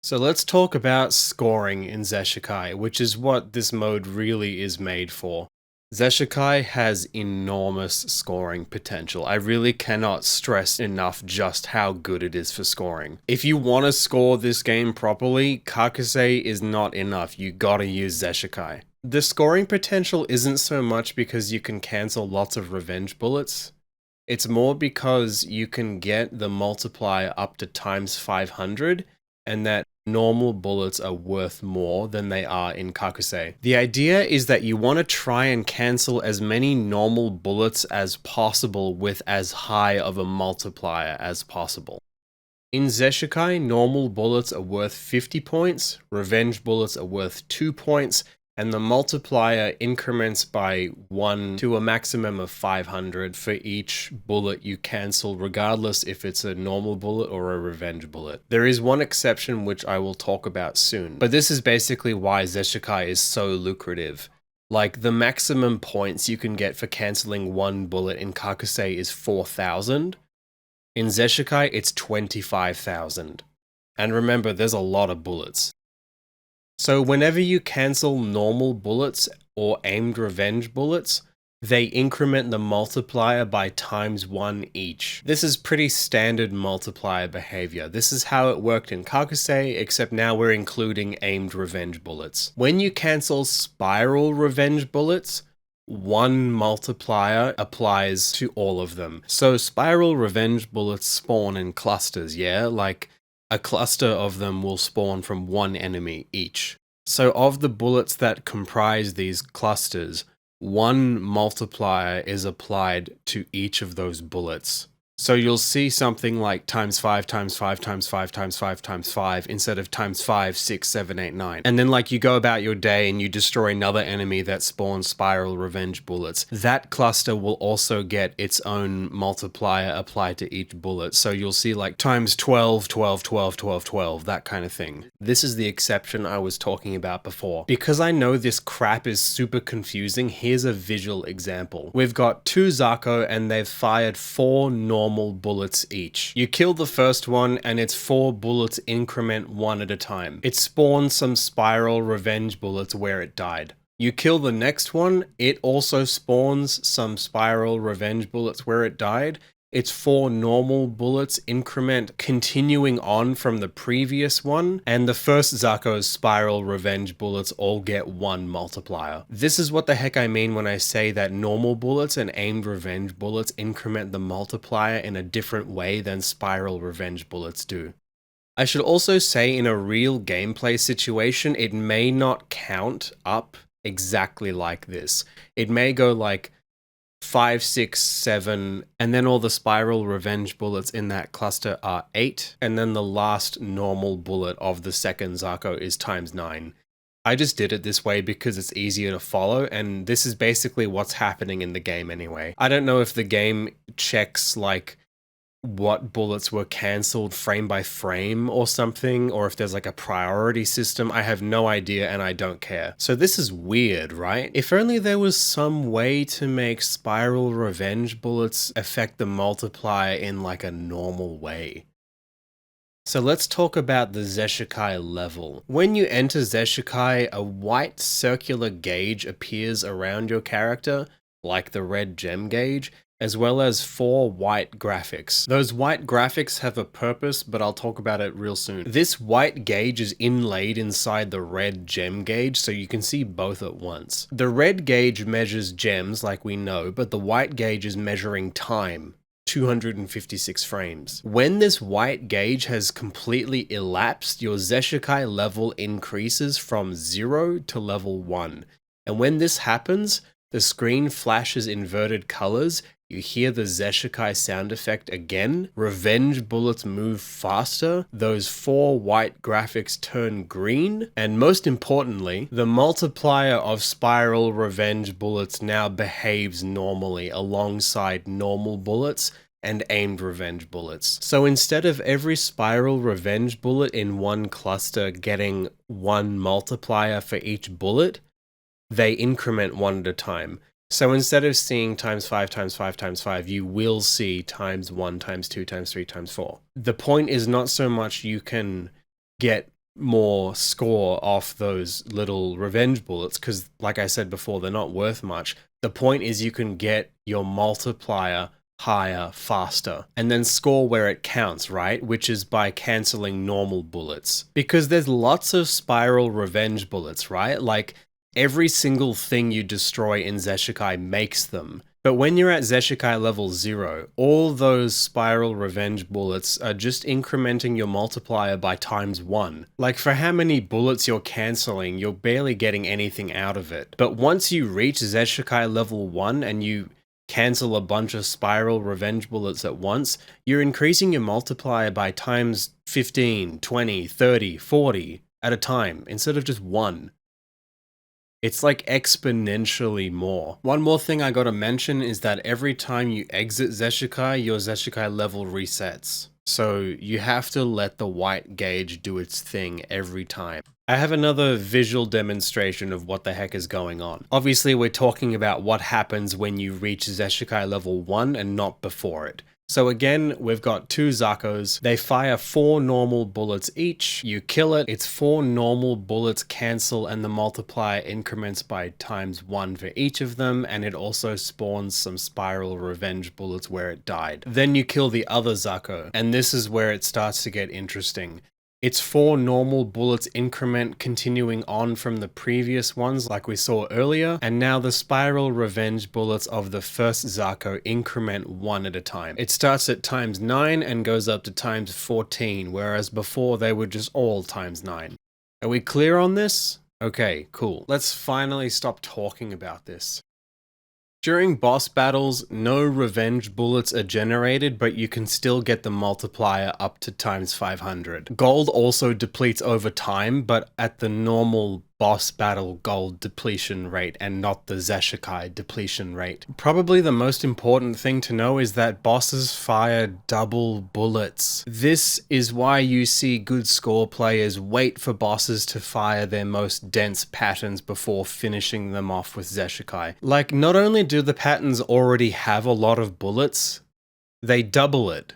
So let's talk about scoring in Zesshikai, which is what this mode really is made for. Zesshikai has enormous scoring potential. I really cannot stress enough just how good it is for scoring. If you want to score this game properly, Kakusei is not enough. You gotta use Zesshikai. The scoring potential isn't so much because you can cancel lots of revenge bullets. It's more because you can get the multiplier up to times 500, and that normal bullets are worth more than they are in Kakusei. The idea is that you want to try and cancel as many normal bullets as possible with as high of a multiplier as possible. In Zesshikai, normal bullets are worth 50 points, revenge bullets are worth 2 points, and the multiplier increments by 1 to a maximum of 500 for each bullet you cancel, regardless if it's a normal bullet or a revenge bullet. There is one exception which I will talk about soon, but this is basically why Zesshikai is so lucrative. Like, the maximum points you can get for cancelling one bullet in Kakusei is 4,000. In Zesshikai, it's 25,000. And remember, there's a lot of bullets. So whenever you cancel normal bullets or aimed revenge bullets, they increment the multiplier by ×1 each. This is pretty standard multiplier behavior. This is how it worked in Kakusei, except now we're including aimed revenge bullets. When you cancel spiral revenge bullets, one multiplier applies to all of them. So spiral revenge bullets spawn in clusters, yeah? Like a cluster of them will spawn from one enemy each. So of the bullets that comprise these clusters, one multiplier is applied to each of those bullets. So you'll see something like times 5 times 5 times 5 times 5 times 5 instead of times 5, 6, 7, 8, 9. And then like you go about your day and you destroy another enemy that spawns spiral revenge bullets. That cluster will also get its own multiplier applied to each bullet. So you'll see like times 12, 12, 12, 12, 12, that kind of thing. This is the exception I was talking about before. Because I know this crap is super confusing, here's a visual example. We've got two Zako and they've fired 4 normal bullets each. You kill the first one and it's 4 bullets increment one at a time. It spawns some spiral revenge bullets where it died. You kill the next one, it also spawns some spiral revenge bullets where it died. It's 4 normal bullets increment continuing on from the previous one, and the first Zako's spiral revenge bullets all get 1 multiplier. This is what the heck I mean when I say that normal bullets and aimed revenge bullets increment the multiplier in a different way than spiral revenge bullets do. I should also say in a real gameplay situation, it may not count up exactly like this. It may go like 5, 6, 7, and then all the spiral revenge bullets in that cluster are 8, and then the last normal bullet of the second Zako is times 9. I just did it this way because it's easier to follow, and this is basically what's happening in the game anyway. I don't know if the game checks like what bullets were cancelled frame by frame or something, or if there's like a priority system. I have no idea and I don't care. So this is weird, right? If only there was some way to make spiral revenge bullets affect the multiplier in like a normal way. So let's talk about the Zesshikai level. When you enter Zesshikai, a white circular gauge appears around your character, like the red gem gauge, as well as 4 white graphics. Those white graphics have a purpose, but I'll talk about it real soon. This white gauge is inlaid inside the red gem gauge, so you can see both at once. The red gauge measures gems, like we know, but the white gauge is measuring time. 256 frames. When this white gauge has completely elapsed, your Zesshikai level increases from 0 to level 1. And when this happens, the screen flashes inverted colors, you hear the Zesshikai sound effect again, revenge bullets move faster, those 4 white graphics turn green, and most importantly, the multiplier of spiral revenge bullets now behaves normally alongside normal bullets and aimed revenge bullets. So instead of every spiral revenge bullet in one cluster getting 1 multiplier for each bullet, they increment one at a time. So instead of seeing times 5 times 5 times 5, you will see times 1 times 2 times 3 times 4. The point is not so much you can get more score off those little revenge bullets, because like I said before, they're not worth much. The point is you can get your multiplier higher faster and then score where it counts, right? Which is by cancelling normal bullets. Because there's lots of spiral revenge bullets, right? Like every single thing you destroy in Zesshikai makes them. But when you're at Zesshikai level 0, all those spiral revenge bullets are just incrementing your multiplier by times 1. Like for how many bullets you're cancelling, you're barely getting anything out of it. But once you reach Zesshikai level 1 and you cancel a bunch of spiral revenge bullets at once, you're increasing your multiplier by times 15, 20, 30, 40 at a time, instead of just 1. It's like exponentially more. One more thing I gotta mention is that every time you exit Zesshikai, your Zesshikai level resets. So you have to let the white gauge do its thing every time. I have another visual demonstration of what the heck is going on. Obviously, we're talking about what happens when you reach Zesshikai level 1 and not before it. So again, we've got 2 Zakos. They fire 4 normal bullets each. You kill it, its 4 normal bullets cancel and the multiplier increments by times 1 for each of them, and it also spawns some spiral revenge bullets where it died. Then you kill the other Zako, and this is where it starts to get interesting. It's 4 normal bullets increment continuing on from the previous ones like we saw earlier, and now the spiral revenge bullets of the first Zako increment 1 at a time. It starts at ×9 and goes up to ×14, whereas before they were just all ×9. Are we clear on this? Okay, cool. Let's finally stop talking about this. During boss battles, no revenge bullets are generated, but you can still get the multiplier up to ×500. Gold also depletes over time, but at the normal boss battle gold depletion rate and not the Zesshikai depletion rate. Probably the most important thing to know is that bosses fire double bullets. This is why you see good score players wait for bosses to fire their most dense patterns before finishing them off with Zesshikai. Like, not only do the patterns already have a lot of bullets, they double it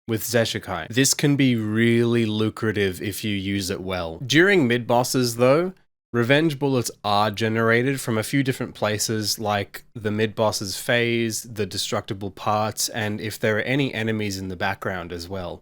with Zesshikai. This can be really lucrative if you use it well. During mid-bosses though, revenge bullets are generated from a few different places, like the mid-boss's phase, the destructible parts, and if there are any enemies in the background as well.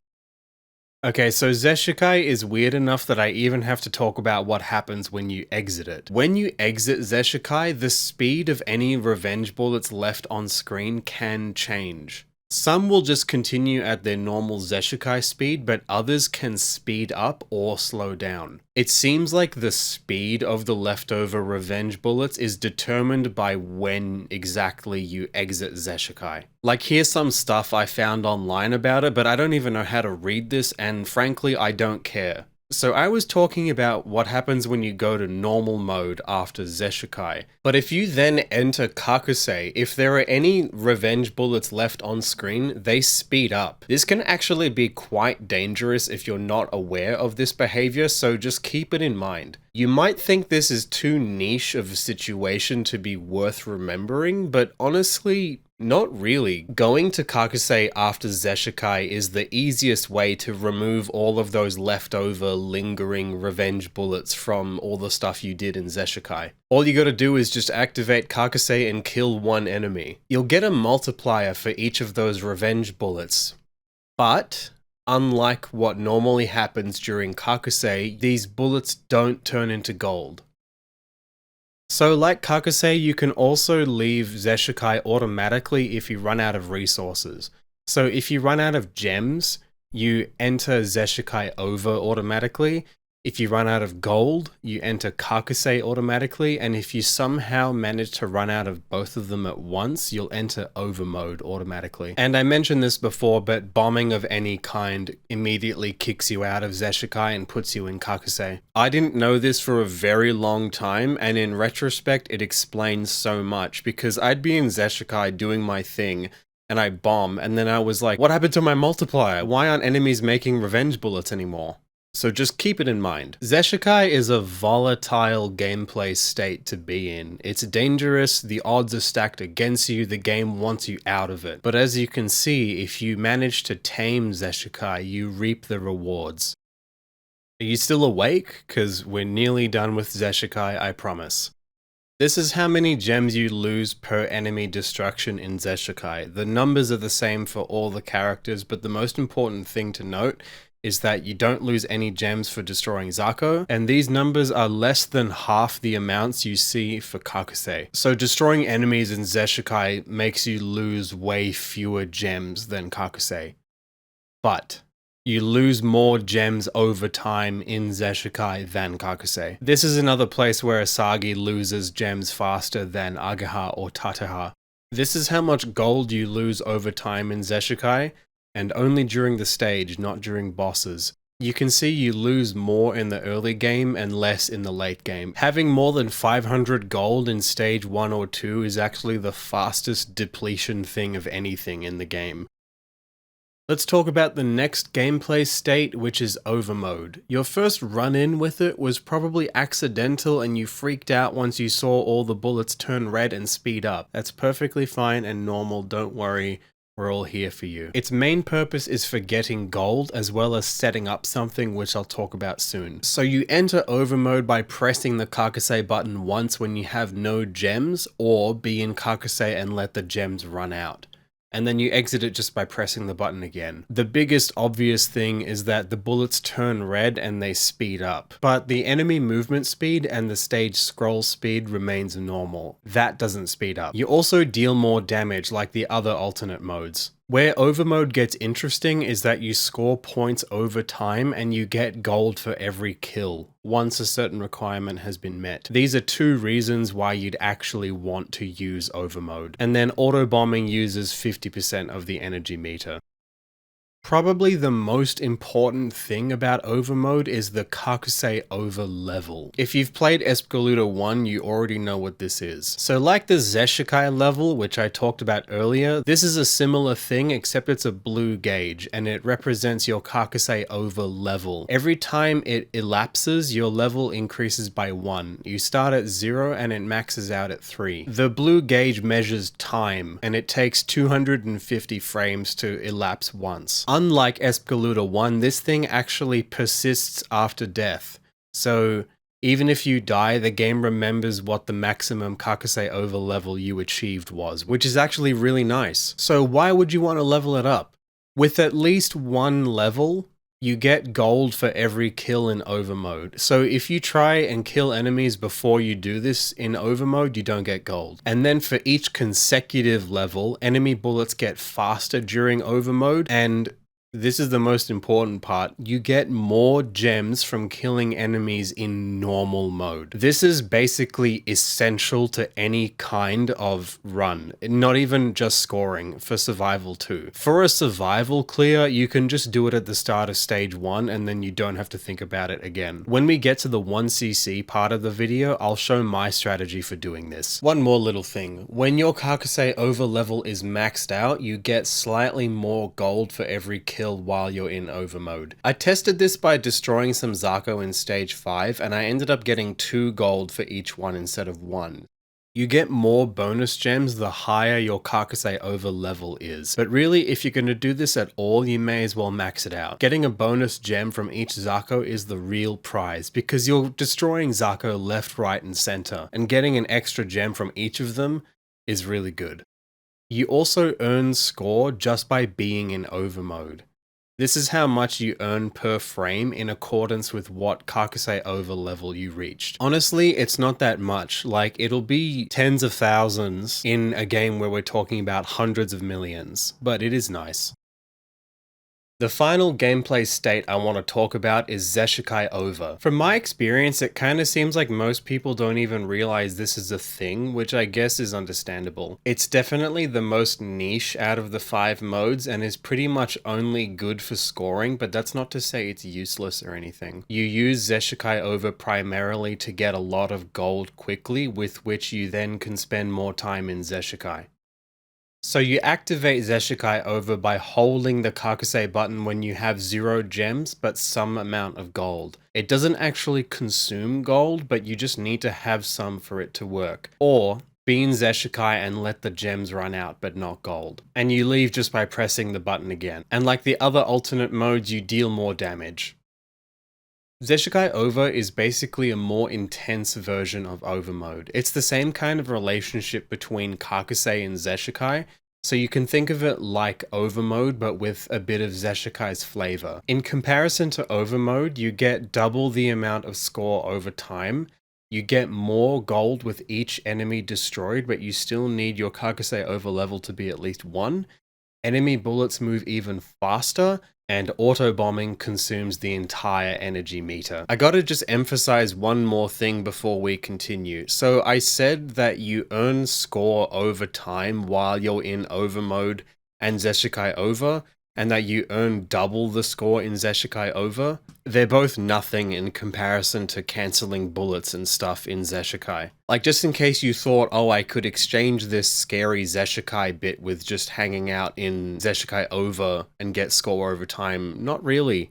Okay, so Zesshikai is weird enough that I even have to talk about what happens when you exit it. When you exit Zesshikai, the speed of any revenge bullets left on screen can change. Some will just continue at their normal Zesshikai speed, but others can speed up or slow down. It seems like the speed of the leftover revenge bullets is determined by when exactly you exit Zesshikai. Like, here's some stuff I found online about it, but I don't even know how to read this, and frankly, I don't care. So I was talking about what happens when you go to normal mode after Zesshikai. But if you then enter Kakusei, if there are any revenge bullets left on screen, they speed up. This can actually be quite dangerous if you're not aware of this behavior, so just keep it in mind. You might think this is too niche of a situation to be worth remembering, but honestly, not really. Going to Kakusei after Zesshikai is the easiest way to remove all of those leftover lingering revenge bullets from all the stuff you did in Zesshikai. All you gotta do is just activate Kakusei and kill one enemy. You'll get a multiplier for each of those revenge bullets. But unlike what normally happens during Kakusei, these bullets don't turn into gold. So like Kakusei, you can also leave Zesshikai automatically if you run out of resources. So if you run out of gems, you enter Zesshikai Over automatically. If you run out of gold, you enter Kakusei automatically, and if you somehow manage to run out of both of them at once, you'll enter Overmode automatically. And I mentioned this before, but bombing of any kind immediately kicks you out of Zesshikai and puts you in Kakusei. I didn't know this for a very long time, and in retrospect, it explains so much, because I'd be in Zesshikai doing my thing, and I bomb, and then I was like, what happened to my multiplier? Why aren't enemies making revenge bullets anymore? So just keep it in mind. Zesshikai is a volatile gameplay state to be in. It's dangerous, the odds are stacked against you, the game wants you out of it. But as you can see, if you manage to tame Zesshikai, you reap the rewards. Are you still awake? Because we're nearly done with Zesshikai, I promise. This is how many gems you lose per enemy destruction in Zesshikai. The numbers are the same for all the characters, but the most important thing to note is that you don't lose any gems for destroying Zako, and these numbers are less than half the amounts you see for Kakusei. So destroying enemies in Zesshikai makes you lose way fewer gems than Kakusei. But you lose more gems over time in Zesshikai than Kakusei. This is another place where Asagi loses gems faster than Ageha or Tateha. This is how much gold you lose over time in Zesshikai, and only during the stage, not during bosses. You can see you lose more in the early game and less in the late game. Having more than 500 gold in stage 1 or 2 is actually the fastest depletion thing of anything in the game. Let's talk about the next gameplay state, which is Overmode. Your first run-in with it was probably accidental and you freaked out once you saw all the bullets turn red and speed up. That's perfectly fine and normal, don't worry. We're all here for you. Its main purpose is for getting gold as well as setting up something which I'll talk about soon. So you enter Overmode by pressing the Kakusei button once when you have no gems, or be in Kakusei and let the gems run out. and then you exit it just by pressing the button again. The biggest obvious thing is that the bullets turn red and they speed up, but the enemy movement speed and the stage scroll speed remains normal. That doesn't speed up. You also deal more damage like the other alternate modes. Where Overmode gets interesting is that you score points over time and you get gold for every kill, once a certain requirement has been met. These are two reasons why you'd actually want to use Overmode. And then Autobombing uses 50% of the energy meter. Probably the most important thing about Overmode is the Kakusei Over level. If you've played Espgaluda I, you already know what this is. So like the Zesshikai level, which I talked about earlier, this is a similar thing except it's a blue gauge and it represents your Kakusei Over level. Every time it elapses, your level increases by 1. You start at 0 and it maxes out at 3. The blue gauge measures time and it takes 250 frames to elapse once. Unlike Espgaluda I, this thing actually persists after death. So even if you die, the game remembers what the maximum Kakusei Over level you achieved was, which is actually really nice. So why would you want to level it up? With at least one level, you get gold for every kill in Overmode. So if you try and kill enemies before you do this in Overmode, you don't get gold. And then for each consecutive level, enemy bullets get faster during Overmode, and this is the most important part, you get more gems from killing enemies in normal mode. This is basically essential to any kind of run, not even just scoring, for survival too. For a survival clear, you can just do it at the start of stage 1 and then you don't have to think about it again. When we get to the 1cc part of the video, I'll show my strategy for doing this. One more little thing, when your Kakusei Over level is maxed out, you get slightly more gold for every kill while you're in Overmode. I tested this by destroying some Zako in stage 5 and I ended up getting 2 gold for each one instead of 1. You get more bonus gems the higher your Kakusei Over level is, but really if you're going to do this at all, you may as well max it out. Getting a bonus gem from each Zako is the real prize because you're destroying Zako left, right and center, and getting an extra gem from each of them is really good. You also earn score just by being in Overmode. This is how much you earn per frame in accordance with what Kakusei Over level you reached. Honestly, it's not that much, like it'll be tens of thousands in a game where we're talking about hundreds of millions, but it is nice. The final gameplay state I want to talk about is Zesshikai Over. From my experience, it kind of seems like most people don't even realize this is a thing, which I guess is understandable. It's definitely the most niche out of the 5 modes and is pretty much only good for scoring, but that's not to say it's useless or anything. You use Zesshikai Over primarily to get a lot of gold quickly, with which you then can spend more time in Zesshikai. So you activate Zesshikai Over by holding the Kakusei button when you have 0 gems but some amount of gold. It doesn't actually consume gold, but you just need to have some for it to work. Or be in Zesshikai and let the gems run out but not gold. And you leave just by pressing the button again. And like the other alternate modes, you deal more damage. Zesshikai Over is basically a more intense version of Overmode. It's the same kind of relationship between Kakusei and Zesshikai, so you can think of it like Overmode but with a bit of Zeshikai's flavor. In comparison to Overmode, you get double the amount of score over time, you get more gold with each enemy destroyed, but you still need your Kakusei Over level to be at least 1. Enemy bullets move even faster, and autobombing consumes the entire energy meter. I gotta just emphasize one more thing before we continue. So I said that you earn score over time while you're in Overmode and Zesshikai Over, and that you earn double the score in Zesshikai Over. They're both nothing in comparison to cancelling bullets and stuff in Zesshikai. Like, just in case you thought, oh, I could exchange this scary Zesshikai bit with just hanging out in Zesshikai Over and get score over time. Not really.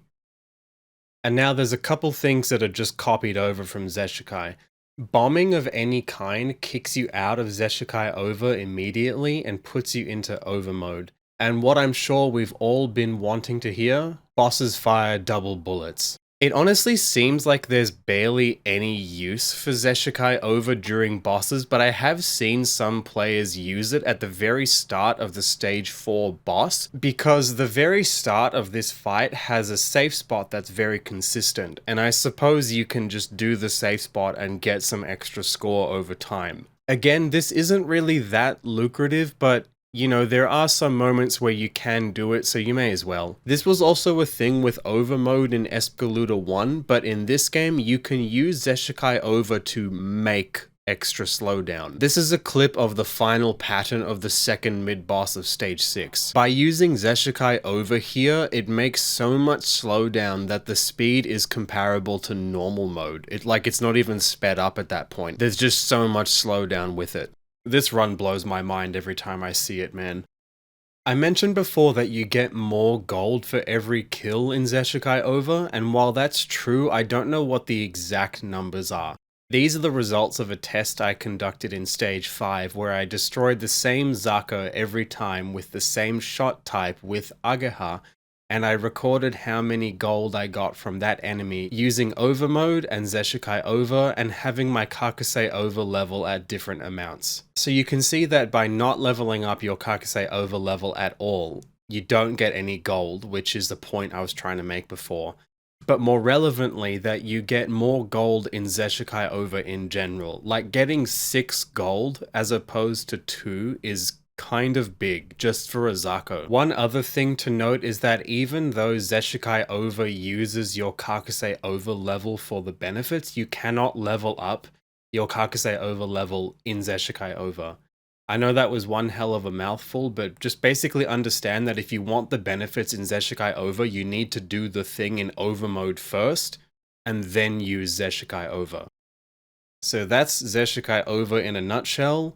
And now there's a couple things that are just copied over from Zesshikai. Bombing of any kind kicks you out of Zesshikai Over immediately and puts you into Overmode. And what I'm sure we've all been wanting to hear, bosses fire double bullets. It honestly seems like there's barely any use for Zesshikai Over during bosses, but I have seen some players use it at the very start of the stage 4 boss, because the very start of this fight has a safe spot that's very consistent, and I suppose you can just do the safe spot and get some extra score over time. Again, this isn't really that lucrative, but you know, there are some moments where you can do it, so you may as well. This was also a thing with Overmode in Espgaluda II, but in this game, you can use Zesshikai Over to make extra slowdown. This is a clip of the final pattern of the second mid-boss of stage 6. By using Zesshikai Over here, it makes so much slowdown that the speed is comparable to normal mode. It's not even sped up at that point. There's just so much slowdown with it. This run blows my mind every time I see it, man. I mentioned before that you get more gold for every kill in Zesshikai Over, and while that's true, I don't know what the exact numbers are. These are the results of a test I conducted in stage 5 where I destroyed the same Zaka every time with the same shot type with Ageha, and I recorded how many gold I got from that enemy using Overmode and Zesshikai Over and having my Kakusei Over level at different amounts. So you can see that by not leveling up your Kakusei Over level at all, you don't get any gold, which is the point I was trying to make before. But more relevantly, that you get more gold in Zesshikai Over in general. Like getting 6 gold as opposed to 2 is kind of big, just for a Zako. One other thing to note is that even though Zesshikai Over uses your Kakusei Over level for the benefits, you cannot level up your Kakusei Over level in Zesshikai Over. I know that was one hell of a mouthful, but just basically understand that if you want the benefits in Zesshikai Over, you need to do the thing in Overmode first, and then use Zesshikai Over. So that's Zesshikai Over in a nutshell.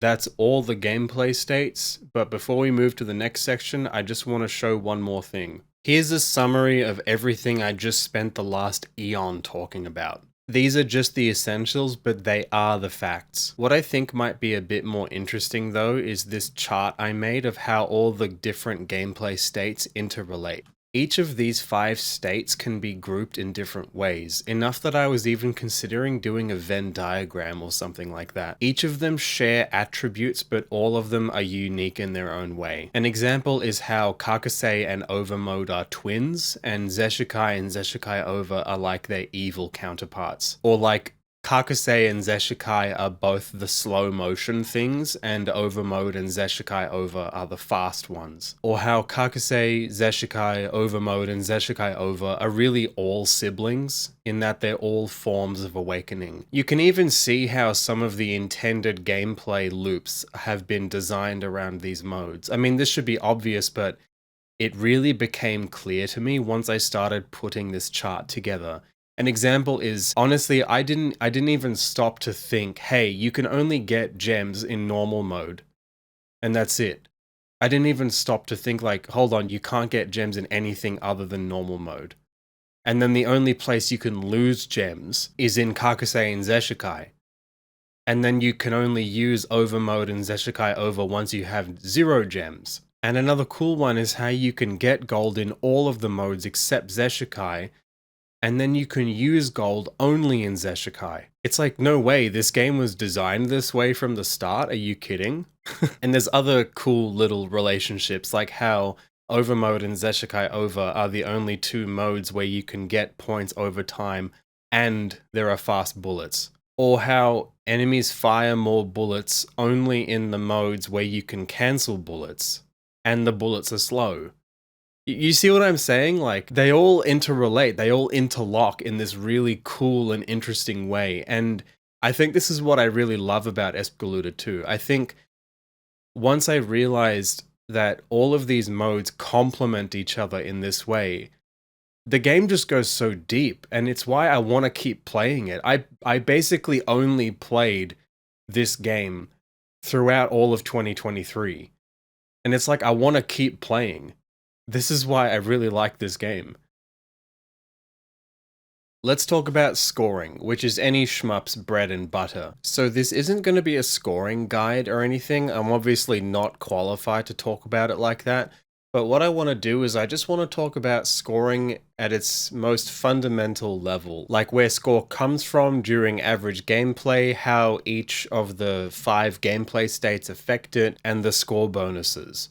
That's all the gameplay states, but before we move to the next section, I just want to show one more thing. Here's a summary of everything I just spent the last eon talking about. These are just the essentials, but they are the facts. What I think might be a bit more interesting though is this chart I made of how all the different gameplay states interrelate. Each of these 5 states can be grouped in different ways, enough that I was even considering doing a Venn diagram or something like that. Each of them share attributes, but all of them are unique in their own way. An example is how Kakusei and Overmode are twins, and Zesshikai and Zesshikai Over are like their evil counterparts. Or like Kakusei and Zesshikai are both the slow motion things, and Overmode and Zesshikai Over are the fast ones. Or how Kakusei, Zesshikai, Overmode, and Zesshikai Over are really all siblings, in that they're all forms of awakening. You can even see how some of the intended gameplay loops have been designed around these modes. I mean, this should be obvious, but it really became clear to me once I started putting this chart together. An example is, honestly, I didn't even stop to think, hey, you can only get gems in normal mode. And that's it. I didn't even stop to think like, hold on, you can't get gems in anything other than normal mode. And then the only place you can lose gems is in Kakusei and Zesshikai. And then you can only use Overmode and Zesshikai Over once you have 0 gems. And another cool one is how you can get gold in all of the modes except Zesshikai, and then you can use gold only in Zesshikai. It's like, no way, this game was designed this way from the start, are you kidding? And there's other cool little relationships, like how Overmode and Zesshikai Over are the only 2 modes where you can get points over time, and there are fast bullets. Or how enemies fire more bullets only in the modes where you can cancel bullets, and the bullets are slow. You see what I'm saying? Like, they all interrelate, they all interlock in this really cool and interesting way, and I think this is what I really love about Espgaluda II. I think once I realized that all of these modes complement each other in this way, the game just goes so deep, and it's why I want to keep playing it. I basically only played this game throughout all of 2023, and it's like I want to keep playing. This is why I really like this game. Let's talk about scoring, which is any shmup's bread and butter. So this isn't going to be a scoring guide or anything. I'm obviously not qualified to talk about it like that, But what I want to do is I just want to talk about scoring at its most fundamental level, like where score comes from during average gameplay, how each of the 5 gameplay states affect it, and the score bonuses.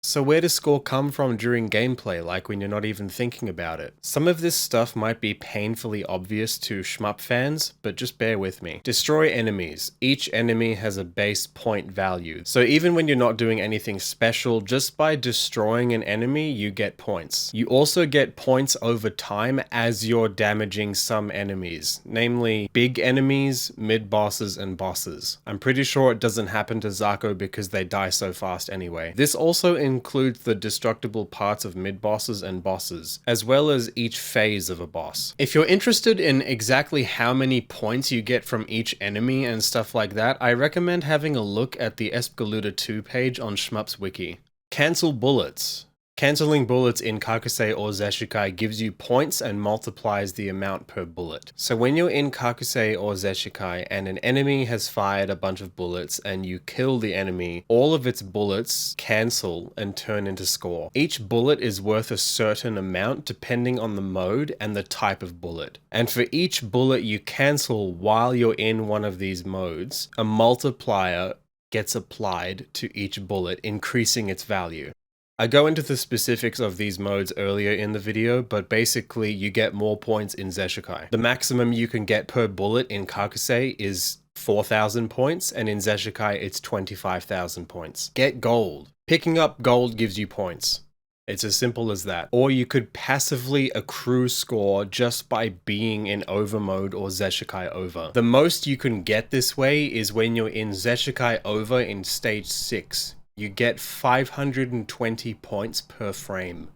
So where does score come from during gameplay, like when you're not even thinking about it? Some of this stuff might be painfully obvious to shmup fans, but just bear with me. Destroy enemies. Each enemy has a base point value. So even when you're not doing anything special, just by destroying an enemy, you get points. You also get points over time as you're damaging some enemies, namely big enemies, mid-bosses, and bosses. I'm pretty sure it doesn't happen to Zako because they die so fast anyway. This also includes the destructible parts of mid-bosses and bosses, as well as each phase of a boss. If you're interested in exactly how many points you get from each enemy and stuff like that, I recommend having a look at the Espgaluda II page on shmups.wiki. Cancel bullets. Cancelling bullets in Kakusei or Zesshikai gives you points and multiplies the amount per bullet. So when you're in Kakusei or Zesshikai and an enemy has fired a bunch of bullets and you kill the enemy, all of its bullets cancel and turn into score. Each bullet is worth a certain amount depending on the mode and the type of bullet. And for each bullet you cancel while you're in one of these modes, a multiplier gets applied to each bullet, increasing its value. I go into the specifics of these modes earlier in the video, but basically you get more points in Zesshikai. The maximum you can get per bullet in Kakusei is 4,000 points, and in Zesshikai it's 25,000 points. Get gold. Picking up gold gives you points. It's as simple as that. Or you could passively accrue score just by being in Overmode or Zesshikai Over. The most you can get this way is when you're in Zesshikai Over in stage 6. You get 520 points per frame.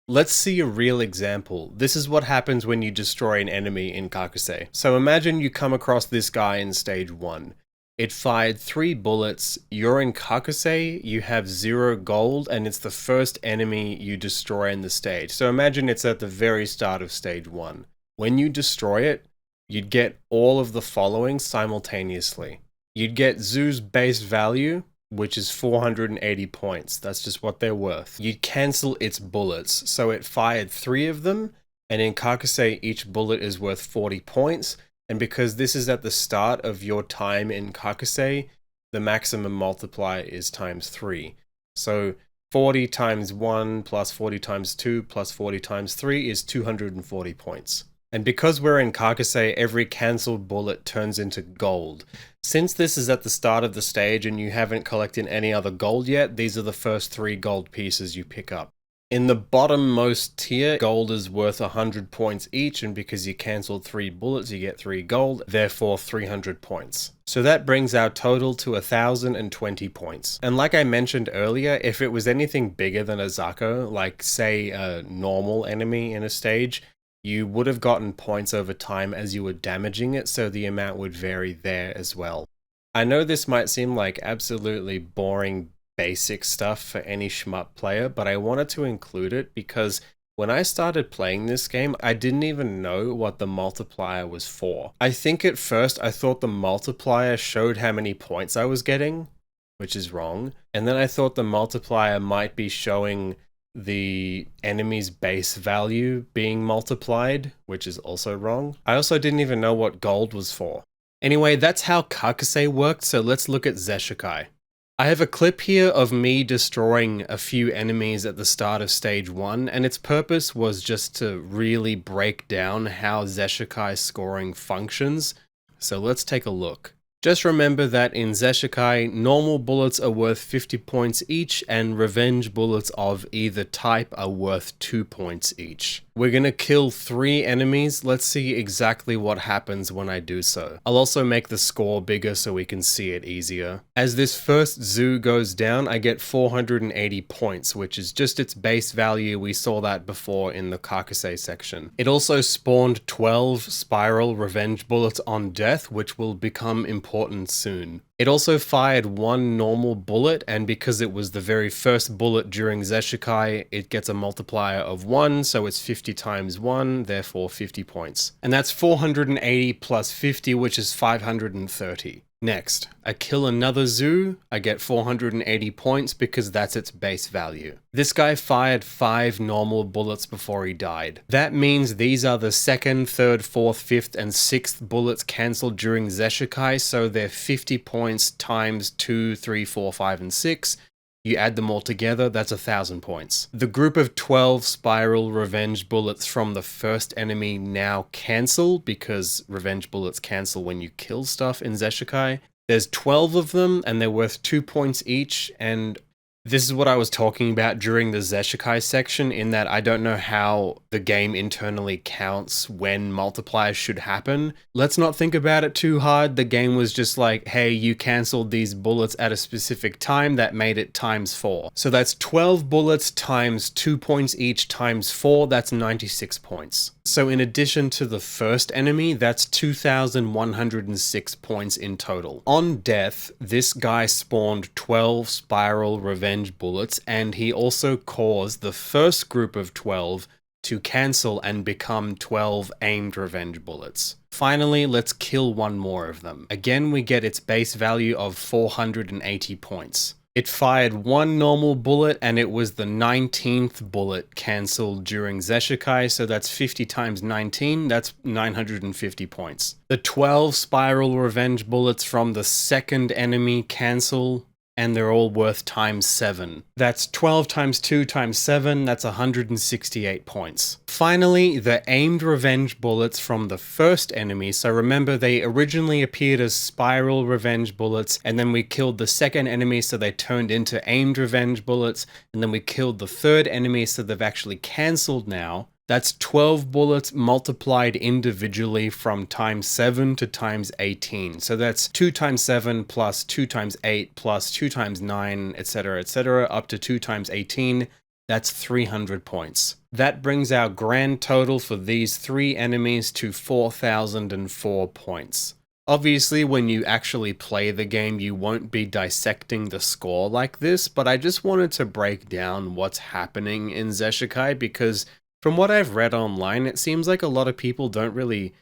Let's see a real example. This is what happens when you destroy an enemy in Kakusei. So imagine you come across this guy in stage 1. It fired 3 bullets, you're in Kakusei, you have 0 gold, and it's the first enemy you destroy in the stage. So imagine it's at the very start of stage 1. When you destroy it, you'd get all of the following simultaneously. You'd get Zoo's base value, which is 480 points. That's just what they're worth. You'd cancel its bullets. So it fired 3 of them, and in Kakusei, each bullet is worth 40 points. And because this is at the start of your time in Kakusei, the maximum multiplier is times 3. So 40 times 1 plus 40 times 2 plus 40 times 3 is 240 points. And because we're in Kakusei, every cancelled bullet turns into gold. Since this is at the start of the stage and you haven't collected any other gold yet, these are the first 3 gold pieces you pick up. In the bottommost tier, gold is worth 100 points each, and because you cancelled 3 bullets, you get 3 gold, therefore 300 points. So that brings our total to 1,020 points. And like I mentioned earlier, if it was anything bigger than a Zako, like say a normal enemy in a stage, you would have gotten points over time as you were damaging it, so the amount would vary there as well. I know this might seem like absolutely boring basic stuff for any shmup player, but I wanted to include it because when I started playing this game, I didn't even know what the multiplier was for. I think at first I thought the multiplier showed how many points I was getting, which is wrong, and then I thought the multiplier might be showing the enemy's base value being multiplied, which is also wrong. I also didn't even know what gold was for. Anyway, that's how Kakusei worked, so let's look at Zesshikai. I have a clip here of me destroying a few enemies at the start of stage 1, and its purpose was just to really break down how Zesshikai scoring functions, so let's take a look. Just remember that in Zesshikai, normal bullets are worth 50 points each, and revenge bullets of either type are worth 2 points each. We're gonna kill 3 enemies. Let's see exactly what happens when I do so. I'll also make the score bigger so we can see it easier. As this first zoo goes down, I get 480 points, which is just its base value. We saw that before in the Kakusei section. It also spawned 12 spiral revenge bullets on death, which will become important soon. It also fired one normal bullet, and because it was the very first bullet during Zesshikai, it gets a multiplier of 1, so it's 50 times 1, therefore 50 points. And that's 480 plus 50, which is 530. Next, I kill another zoo, I get 480 points because that's its base value. This guy fired 5 normal bullets before he died. That means these are the 2nd, 3rd, 4th, 5th, and 6th bullets cancelled during Zesshikai, so they're 50 points times 2, 3, 4, 5, and 6. You add them all together, that's 1,000 points. The group of 12 spiral revenge bullets from the first enemy now cancel, because revenge bullets cancel when you kill stuff in Zesshikai. There's 12 of them, and they're worth 2 points each, and this is what I was talking about during the Zesshikai section, in that I don't know how the game internally counts when multipliers should happen. Let's not think about it too hard. The game was just like, hey, you cancelled these bullets at a specific time, that made it times 4. So that's 12 bullets times 2 points each times 4, that's 96 points. So in addition to the first enemy, that's 2,106 points in total. On death, this guy spawned 12 spiral revenge bullets, and he also caused the first group of 12 to cancel and become 12 aimed revenge bullets. Finally, let's kill one more of them. Again, we get its base value of 480 points. It fired one normal bullet, and it was the 19th bullet cancelled during Zesshikai, so that's 50 times 19, that's 950 points. The 12 spiral revenge bullets from the second enemy cancel, and they're all worth times 7. That's 12 times 2 times 7, that's 168 points. Finally, the aimed revenge bullets from the first enemy, so remember they originally appeared as spiral revenge bullets, and then we killed the second enemy so they turned into aimed revenge bullets, and then we killed the third enemy so they've actually cancelled now. That's 12 bullets multiplied individually from times 7 to times 18. So that's 2 times 7 plus 2 times 8 plus 2 times 9, etc., up to 2 times 18. That's 300 points. That brings our grand total for these 3 enemies to 4,004 points. Obviously, when you actually play the game, you won't be dissecting the score like this, but I just wanted to break down what's happening in Zesshikai, because from what I've read online, it seems like a lot of people don't really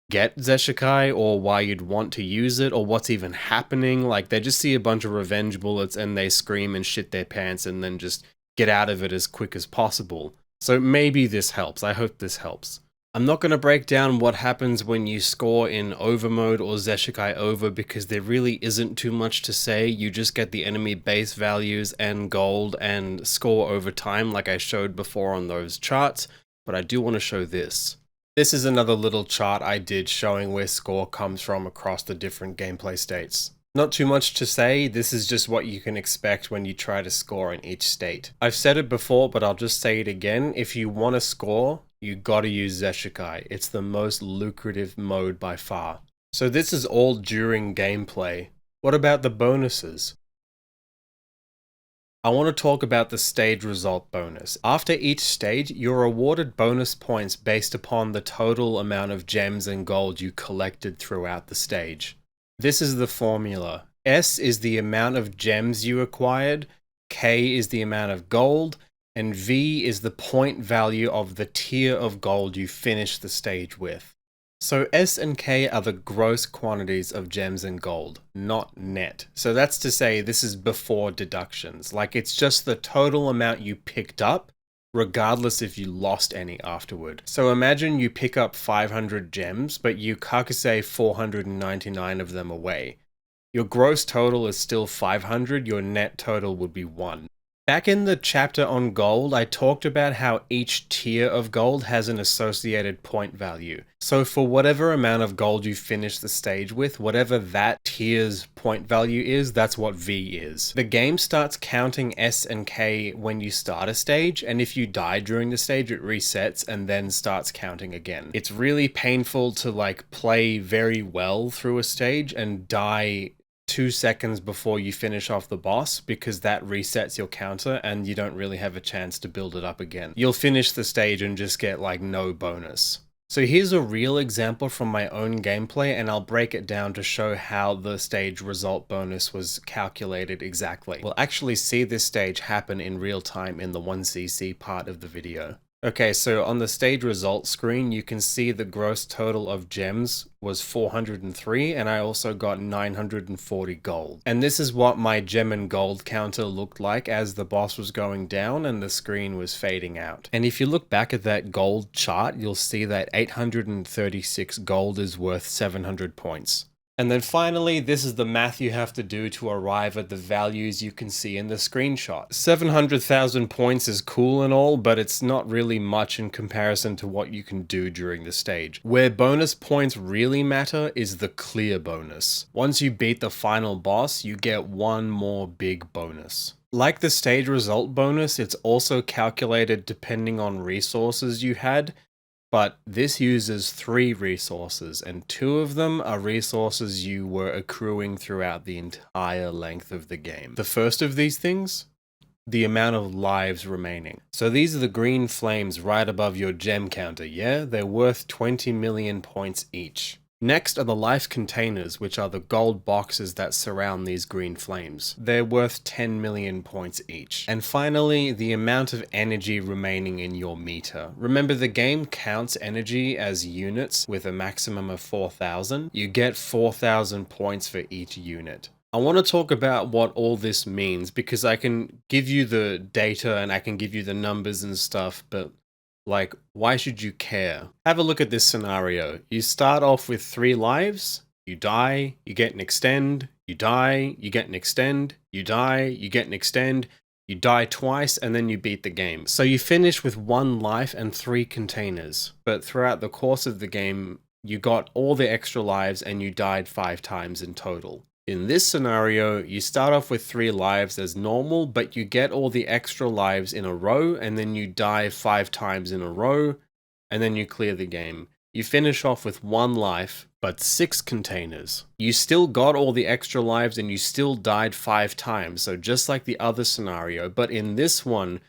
get Zesshikai or why you'd want to use it or what's even happening. Like, they just see a bunch of revenge bullets and they scream and shit their pants and then just get out of it as quick as possible. So maybe this helps. I hope this helps. I'm not going to break down what happens when you score in Overmode or Zesshikai Over, because there really isn't too much to say. You just get the enemy base values and gold and score over time like I showed before on those charts, but I do want to show this. This is another little chart I did showing where score comes from across the different gameplay states. Not too much to say, this is just what you can expect when you try to score in each state. I've said it before, but I'll just say it again. If you want to score, you gotta use Zesshikai. It's the most lucrative mode by far. So this is all during gameplay. What about the bonuses? I want to talk about the stage result bonus. After each stage, you're awarded bonus points based upon the total amount of gems and gold you collected throughout the stage. This is the formula. S is the amount of gems you acquired, K is the amount of gold, and V is the point value of the tier of gold you finish the stage with. So S and K are the gross quantities of gems and gold, not net. So that's to say this is before deductions. Like, it's just the total amount you picked up, regardless if you lost any afterward. So imagine you pick up 500 gems, but you Kakusei 499 of them away. Your gross total is still 500, your net total would be 1. Back in the chapter on gold, I talked about how each tier of gold has an associated point value. So for whatever amount of gold you finish the stage with, whatever that tier's point value is, that's what V is. The game starts counting S and K when you start a stage, and if you die during the stage, it resets and then starts counting again. It's really painful to play very well through a stage and die 2 seconds before you finish off the boss, because that resets your counter and you don't really have a chance to build it up again. You'll finish the stage and just get no bonus. So here's a real example from my own gameplay, and I'll break it down to show how the stage result bonus was calculated exactly. We'll actually see this stage happen in real time in the 1cc part of the video. Okay, so on the stage results screen, you can see the gross total of gems was 403, and I also got 940 gold. And this is what my gem and gold counter looked like as the boss was going down and the screen was fading out. And if you look back at that gold chart, you'll see that 836 gold is worth 700 points. And then finally, this is the math you have to do to arrive at the values you can see in the screenshot. 700,000 points is cool and all, but it's not really much in comparison to what you can do during the stage. Where bonus points really matter is the clear bonus. Once you beat the final boss, you get one more big bonus. Like the stage result bonus, it's also calculated depending on resources you had, but this uses 3 resources, and 2 of them are resources you were accruing throughout the entire length of the game. The first of these things? The amount of lives remaining. So these are the green flames right above your gem counter, yeah? They're worth 20 million points each. Next are the life containers, which are the gold boxes that surround these green flames. They're worth 10 million points each. And finally, the amount of energy remaining in your meter. Remember, the game counts energy as units with a maximum of 4,000. You get 4,000 points for each unit. I want to talk about what all this means because I can give you the data and I can give you the numbers and stuff, but like, why should you care? Have a look at this scenario. You start off with 3 lives, you die, you get an extend, you die, you get an extend, you die, you get an extend, you die twice, and then you beat the game. So you finish with 1 life and 3 containers. But throughout the course of the game, you got all the extra lives and you died 5 times in total. In this scenario, you start off with 3 lives as normal, but you get all the extra lives in a row, and then you die 5 times in a row, and then you clear the game. You finish off with 1 life, but 6 containers. You still got all the extra lives and you still died 5 times, so just like the other scenario, but in this one,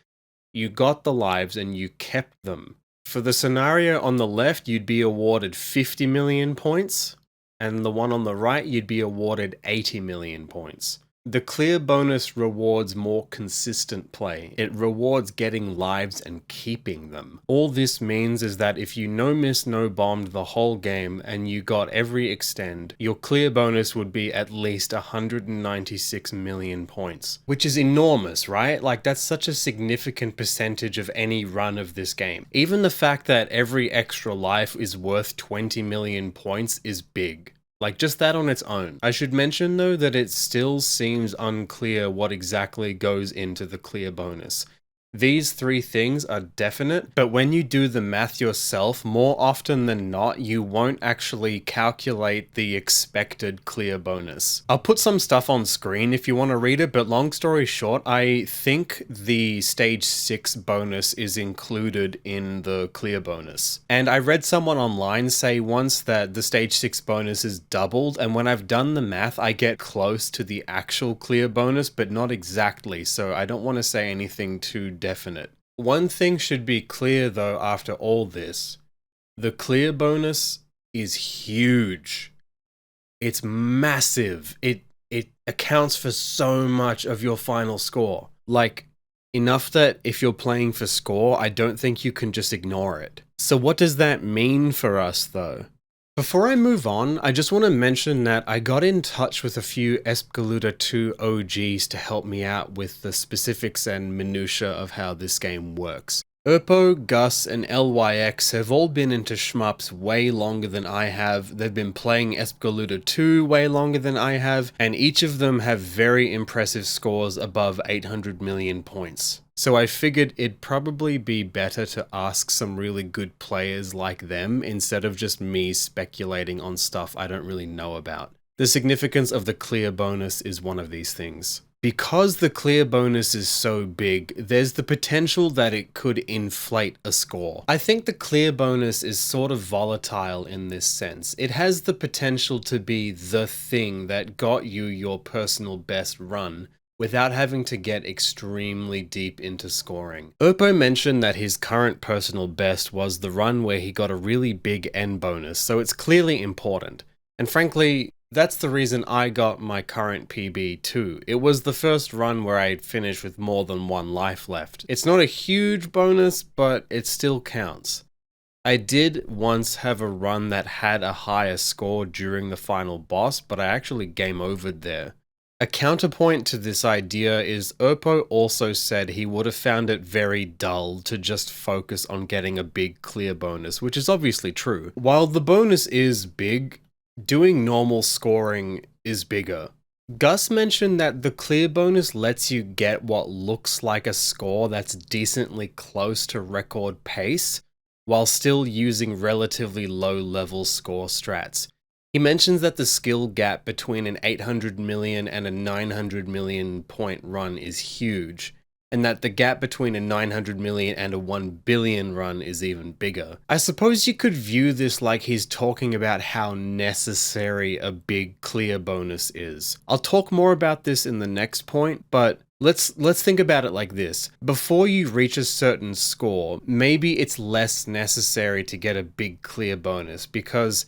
you got the lives and you kept them. For the scenario on the left, you'd be awarded 50 million points. And the one on the right, you'd be awarded 80 million points. The clear bonus rewards more consistent play. It rewards getting lives and keeping them. All this means is that if you no miss no bombed the whole game and you got every extend, your clear bonus would be at least 196 million points. Which is enormous, right? Like, that's such a significant percentage of any run of this game. Even the fact that every extra life is worth 20 million points is big. Like, just that on its own. I should mention though that it still seems unclear what exactly goes into the clear bonus. These 3 things are definite, but when you do the math yourself, more often than not, you won't actually calculate the expected clear bonus. I'll put some stuff on screen if you want to read it, but long story short, I think the stage 6 bonus is included in the clear bonus. And I read someone online say once that the stage 6 bonus is doubled, and when I've done the math, I get close to the actual clear bonus, but not exactly, so I don't want to say anything too definite. One thing should be clear though after all this. The clear bonus is huge. It's massive. It accounts for so much of your final score. Like, enough that if you're playing for score, I don't think you can just ignore it. So what does that mean for us though? Before I move on, I just want to mention that I got in touch with a few Espgaluda II OGs to help me out with the specifics and minutiae of how this game works. Urpo, Gus, and LYX have all been into shmups way longer than I have. They've been playing Espgaluda II way longer than I have, and each of them have very impressive scores above 800 million points. So I figured it'd probably be better to ask some really good players like them instead of just me speculating on stuff I don't really know about. The significance of the clear bonus is one of these things. Because the clear bonus is so big, there's the potential that it could inflate a score. I think the clear bonus is sort of volatile in this sense. It has the potential to be the thing that got you your personal best run, without having to get extremely deep into scoring. Oppo mentioned that his current personal best was the run where he got a really big N bonus, so it's clearly important. And frankly, that's the reason I got my current PB too. It was the first run where I finished with more than 1 life left. It's not a huge bonus, but it still counts. I did once have a run that had a higher score during the final boss, but I actually game overed there. A counterpoint to this idea is Oppo also said he would have found it very dull to just focus on getting a big clear bonus, which is obviously true. While the bonus is big, doing normal scoring is bigger. Gus mentioned that the clear bonus lets you get what looks like a score that's decently close to record pace, while still using relatively low-level score strats. He mentions that the skill gap between an 800 million and a 900 million point run is huge, and that the gap between a 900 million and a 1 billion run is even bigger. I suppose you could view this like he's talking about how necessary a big clear bonus is. I'll talk more about this in the next point, but let's think about it like this. Before you reach a certain score, maybe it's less necessary to get a big clear bonus because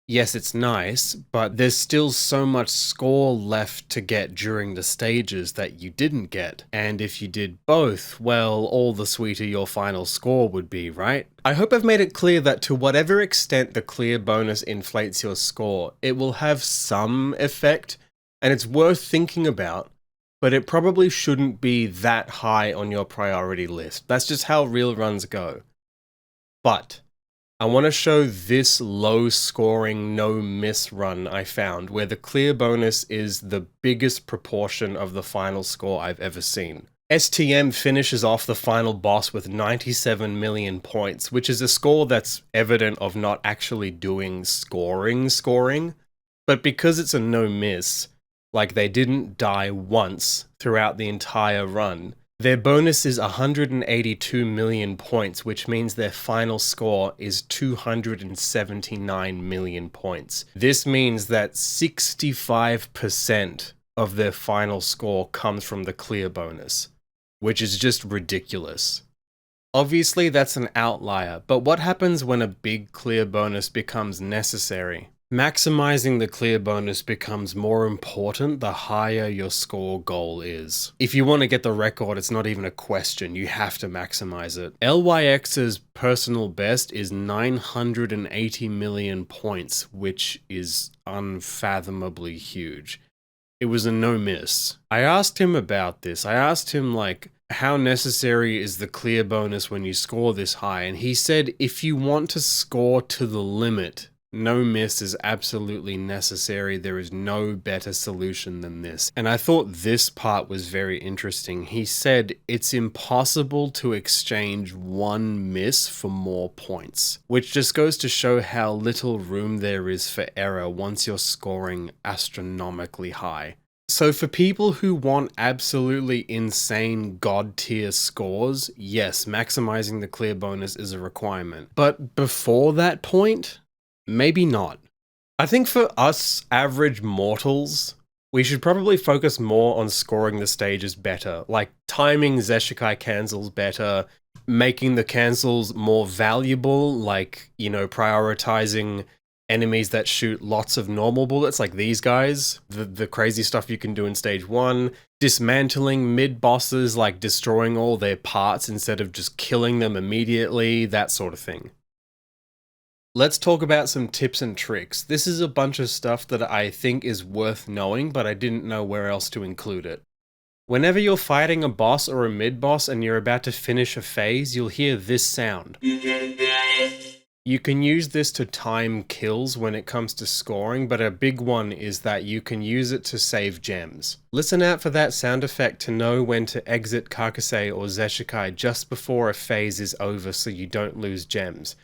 yes, it's nice, but there's still so much score left to get during the stages that you didn't get. And if you did both, well, all the sweeter your final score would be, right? I hope I've made it clear that to whatever extent the clear bonus inflates your score, it will have some effect, and it's worth thinking about, but it probably shouldn't be that high on your priority list. That's just how real runs go. But I want to show this low scoring no miss run I found, where the clear bonus is the biggest proportion of the final score I've ever seen. STM finishes off the final boss with 97 million points, which is a score that's evident of not actually doing scoring, but because it's a no miss, like they didn't die once throughout the entire run, their bonus is 182 million points, which means their final score is 279 million points. This means that 65% of their final score comes from the clear bonus, which is just ridiculous. Obviously, that's an outlier, but what happens when a big clear bonus becomes necessary? Maximizing the clear bonus becomes more important the higher your score goal is. If you want to get the record, it's not even a question, you have to maximize it. LYX's personal best is 980 million points, which is unfathomably huge. It was a no miss. I asked him about this. I asked him like, how necessary is the clear bonus when you score this high? And he said if you want to score to the limit, no miss is absolutely necessary. There is no better solution than this. And I thought this part was very interesting. He said it's impossible to exchange 1 miss for more points, which just goes to show how little room there is for error once you're scoring astronomically high. So for people who want absolutely insane god tier scores, yes, maximizing the clear bonus is a requirement. But before that point, maybe not. I think for us average mortals, we should probably focus more on scoring the stages better, like timing Zesshikai cancels better, making the cancels more valuable, like, you know, prioritizing enemies that shoot lots of normal bullets, like these guys, the crazy stuff you can do in stage 1, dismantling mid-bosses, like destroying all their parts instead of just killing them immediately, that sort of thing. Let's talk about some tips and tricks. This is a bunch of stuff that I think is worth knowing, but I didn't know where else to include it. Whenever you're fighting a boss or a mid-boss and you're about to finish a phase, you'll hear this sound. You can use this to time kills when it comes to scoring, but a big one is that you can use it to save gems. Listen out for that sound effect to know when to exit Kakusei or Zesshikai just before a phase is over so you don't lose gems.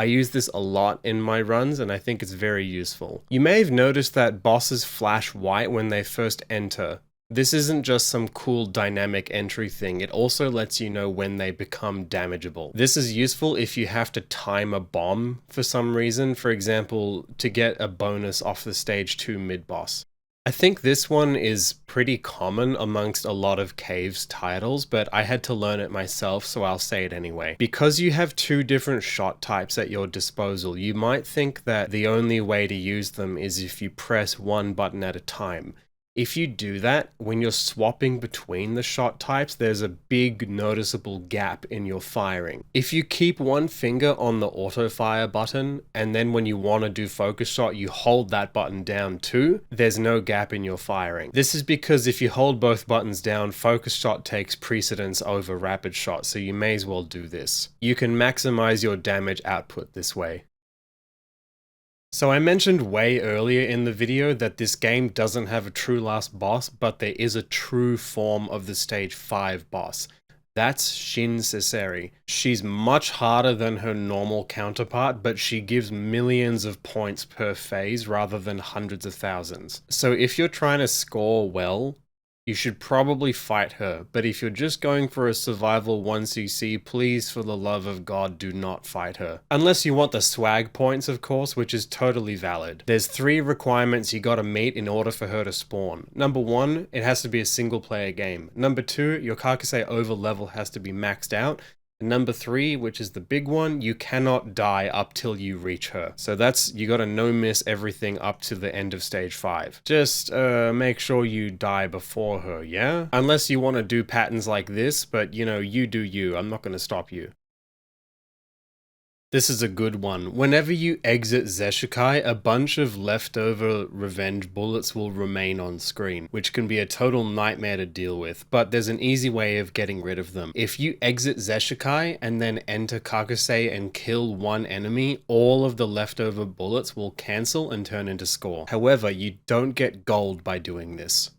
I use this a lot in my runs and I think it's very useful. You may have noticed that bosses flash white when they first enter. This isn't just some cool dynamic entry thing, it also lets you know when they become damageable. This is useful if you have to time a bomb for some reason, for example, to get a bonus off the stage 2 mid-boss. I think this one is pretty common amongst a lot of Caves titles, but I had to learn it myself, so I'll say it anyway. Because you have two different shot types at your disposal, you might think that the only way to use them is if you press one button at a time. If you do that, when you're swapping between the shot types, there's a big noticeable gap in your firing. If you keep one finger on the auto fire button, and then when you want to do focus shot, you hold that button down too, there's no gap in your firing. This is because if you hold both buttons down, focus shot takes precedence over rapid shot, so you may as well do this. You can maximize your damage output this way. So I mentioned way earlier in the video that this game doesn't have a true last boss, but there is a true form of the stage 5 boss. That's Shin Seseri. She's much harder than her normal counterpart, but she gives millions of points per phase rather than hundreds of thousands. So if you're trying to score well, you should probably fight her, but if you're just going for a survival 1cc, please for the love of God do not fight her. Unless you want the swag points, of course, which is totally valid. There's 3 requirements you gotta meet in order for her to spawn. Number 1, it has to be a single player game. Number 2, your Kakusei Over level has to be maxed out. And number 3, which is the big one, you cannot die up till you reach her. So that's, you gotta no miss everything up to the end of stage 5. Just make sure you die before her, yeah? Unless you want to do patterns like this, but you know, you do you, I'm not gonna stop you. This is a good one. Whenever you exit Zesshikai, a bunch of leftover revenge bullets will remain on screen, which can be a total nightmare to deal with, but there's an easy way of getting rid of them. If you exit Zesshikai and then enter Kakusei and kill one enemy, all of the leftover bullets will cancel and turn into score. However, you don't get gold by doing this.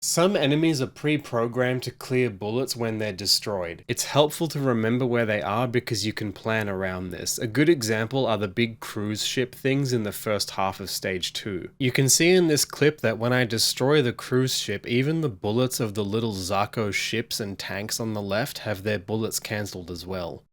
Some enemies are pre-programmed to clear bullets when they're destroyed. It's helpful to remember where they are because you can plan around this. A good example are the big cruise ship things in the first half of stage 2. You can see in this clip that when I destroy the cruise ship, even the bullets of the little Zako ships and tanks on the left have their bullets cancelled as well.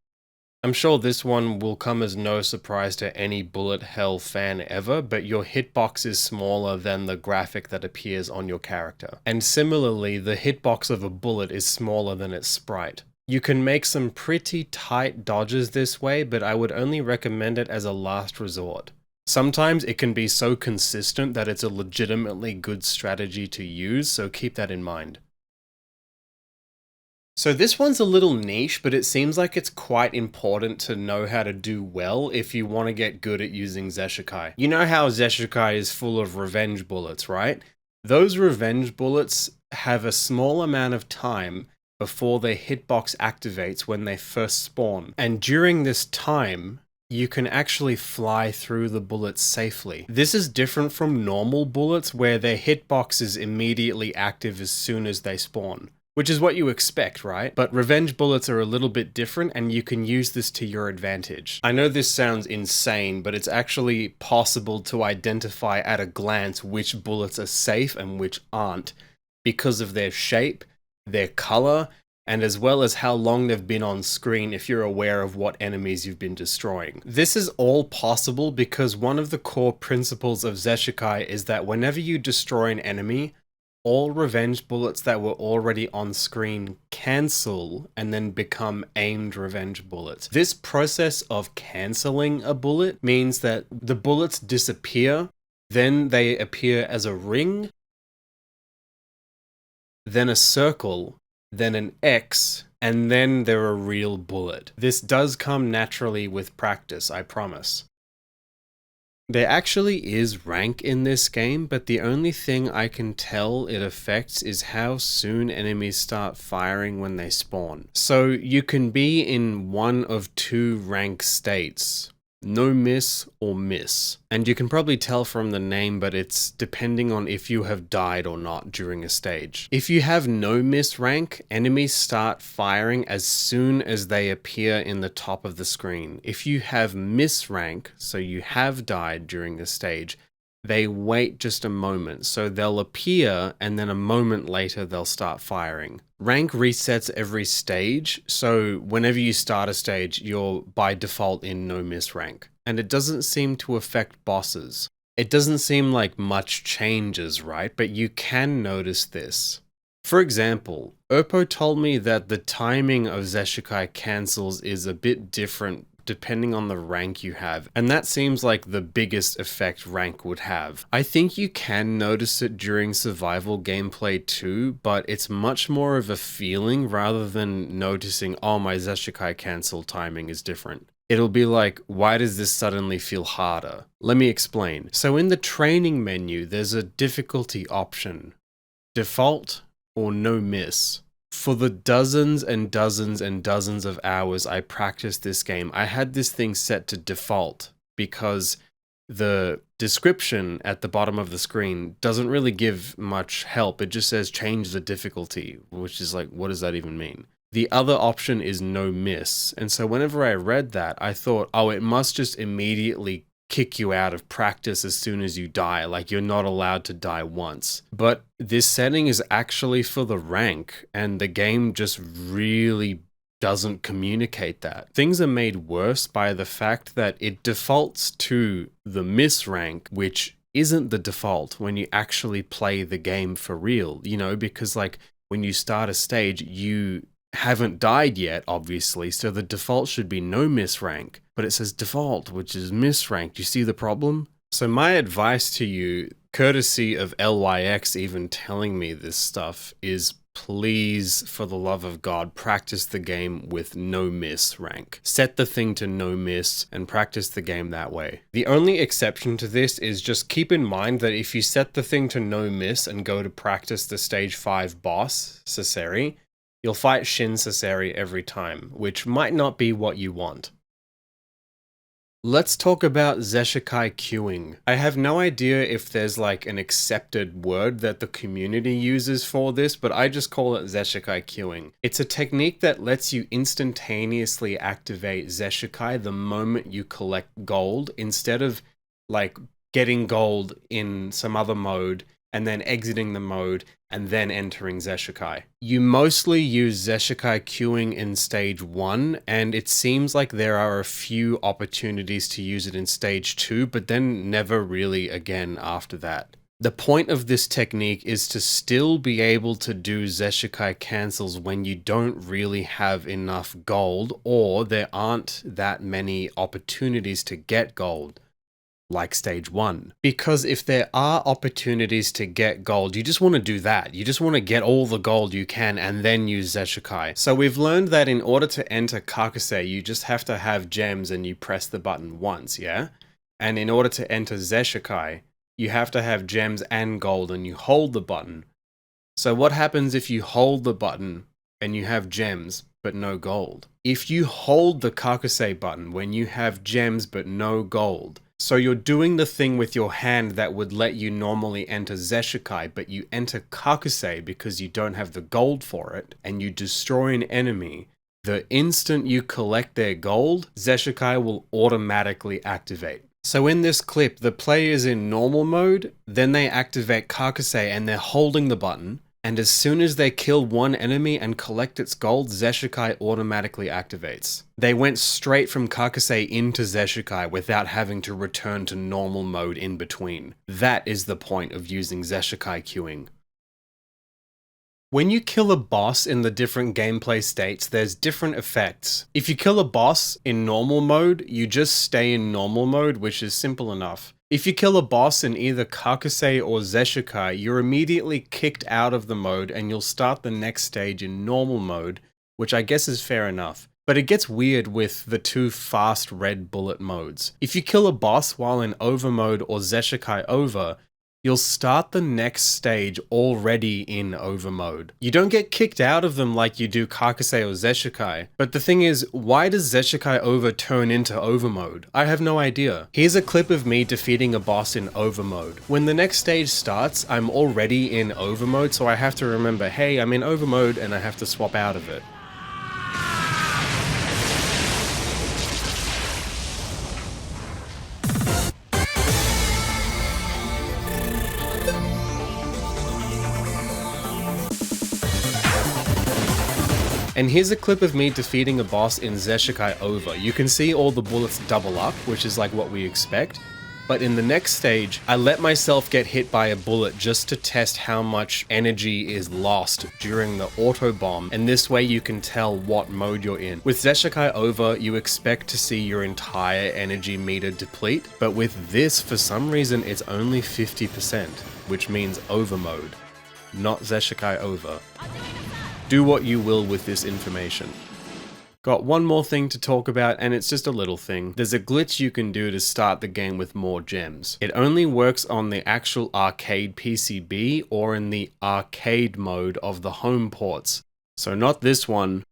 I'm sure this one will come as no surprise to any bullet hell fan ever, but your hitbox is smaller than the graphic that appears on your character. And similarly, the hitbox of a bullet is smaller than its sprite. You can make some pretty tight dodges this way, but I would only recommend it as a last resort. Sometimes it can be so consistent that it's a legitimately good strategy to use, so keep that in mind. So this one's a little niche, but it seems like it's quite important to know how to do well if you want to get good at using Zesshikai. You know how Zesshikai is full of revenge bullets, right? Those revenge bullets have a small amount of time before their hitbox activates when they first spawn. And during this time, you can actually fly through the bullets safely. This is different from normal bullets where their hitbox is immediately active as soon as they spawn. Which is what you expect, right? But revenge bullets are a little bit different and you can use this to your advantage. I know this sounds insane, but it's actually possible to identify at a glance which bullets are safe and which aren't because of their shape, their color, and as well as how long they've been on screen if you're aware of what enemies you've been destroying. This is all possible because one of the core principles of Zesshikai is that whenever you destroy an enemy, all revenge bullets that were already on screen cancel and then become aimed revenge bullets. This process of cancelling a bullet means that the bullets disappear, then they appear as a ring, then a circle, then an X, and then they're a real bullet. This does come naturally with practice, I promise. There actually is rank in this game, but the only thing I can tell it affects is how soon enemies start firing when they spawn. So you can be in one of 2 rank states. No miss or miss. And you can probably tell from the name, but it's depending on if you have died or not during a stage. If you have no miss rank, enemies start firing as soon as they appear in the top of the screen. If you have miss rank, so you have died during the stage, they wait just a moment, so they'll appear and then a moment later they'll start firing. Rank resets every stage, so whenever you start a stage, you're by default in no miss rank. And it doesn't seem to affect bosses. It doesn't seem like much changes, right? But you can notice this. For example, Oppo told me that the timing of Zesshikai cancels is a bit different depending on the rank you have, and that seems like the biggest effect rank would have. I think you can notice it during survival gameplay too, but it's much more of a feeling rather than noticing, oh, my Zesshikai cancel timing is different. It'll be like, why does this suddenly feel harder? Let me explain. So in the training menu, there's a difficulty option. Default or no miss. For the dozens and dozens and dozens of hours I practiced this game, I had this thing set to default because the description at the bottom of the screen doesn't really give much help. It just says change the difficulty, which is like, what does that even mean? The other option is no miss. And so whenever I read that, I thought, oh, it must just immediately kick you out of practice as soon as you die, like you're not allowed to die once. But this setting is actually for the rank, and the game just really doesn't communicate that. Things are made worse by the fact that it defaults to the miss rank, which isn't the default when you actually play the game for real, you know, because like when you start a stage, you haven't died yet, obviously, so the default should be no miss rank, but it says default, which is miss rank. Do you see the problem? So my advice to you, courtesy of LYX even telling me this stuff, is please, for the love of God, practice the game with no miss rank. Set the thing to no miss and practice the game that way. The only exception to this is just keep in mind that if you set the thing to no miss and go to practice the stage 5 boss, Seseri, you'll fight Shin Seseri every time, which might not be what you want. Let's talk about Zesshikai queuing. I have no idea if there's like an accepted word that the community uses for this, but I just call it Zesshikai queuing. It's a technique that lets you instantaneously activate Zesshikai the moment you collect gold, instead of like getting gold in some other mode and then exiting the mode, and then entering Zesshikai. You mostly use Zesshikai queuing in stage 1, and it seems like there are a few opportunities to use it in stage 2, but then never really again after that. The point of this technique is to still be able to do Zesshikai cancels when you don't really have enough gold, or there aren't that many opportunities to get gold, like stage 1. Because if there are opportunities to get gold, you just want to do that. You just want to get all the gold you can and then use Zesshikai. So we've learned that in order to enter Kakusei, you just have to have gems and you press the button once, yeah? And in order to enter Zesshikai, you have to have gems and gold and you hold the button. So what happens if you hold the button and you have gems but no gold? If you hold the Kakusei button when you have gems but no gold, so you're doing the thing with your hand that would let you normally enter Zesshikai, but you enter Kakusei because you don't have the gold for it, and you destroy an enemy, the instant you collect their gold, Zesshikai will automatically activate. So in this clip, the player is in normal mode, then they activate Kakusei and they're holding the button, and as soon as they kill one enemy and collect its gold, Zesshikai automatically activates. They went straight from Kakusei into Zesshikai without having to return to normal mode in between. That is the point of using Zesshikai queuing. When you kill a boss in the different gameplay states, there's different effects. If you kill a boss in normal mode, you just stay in normal mode, which is simple enough. If you kill a boss in either Kakusei or Zesshikai, you're immediately kicked out of the mode and you'll start the next stage in normal mode, which I guess is fair enough. But it gets weird with the two fast red bullet modes. If you kill a boss while in Overmode or Zesshikai Over, you'll start the next stage already in Overmode. You don't get kicked out of them like you do Kakusei or Zesshikai, but the thing is, why does Zesshikai Over turn into Overmode? I have no idea. Here's a clip of me defeating a boss in Overmode. When the next stage starts, I'm already in Overmode, so I have to remember, hey, I'm in Overmode and I have to swap out of it. And here's a clip of me defeating a boss in Zesshikai Over. You can see all the bullets double up, which is like what we expect. But in the next stage, I let myself get hit by a bullet just to test how much energy is lost during the Autobomb, and this way you can tell what mode you're in. With Zesshikai Over, you expect to see your entire energy meter deplete, but with this, for some reason, it's only 50%, which means Overmode, not Zesshikai Over. Do what you will with this information. Got one more thing to talk about, and it's just a little thing. There's a glitch you can do to start the game with more gems. It only works on the actual arcade PCB or in the arcade mode of the home ports. So not this one,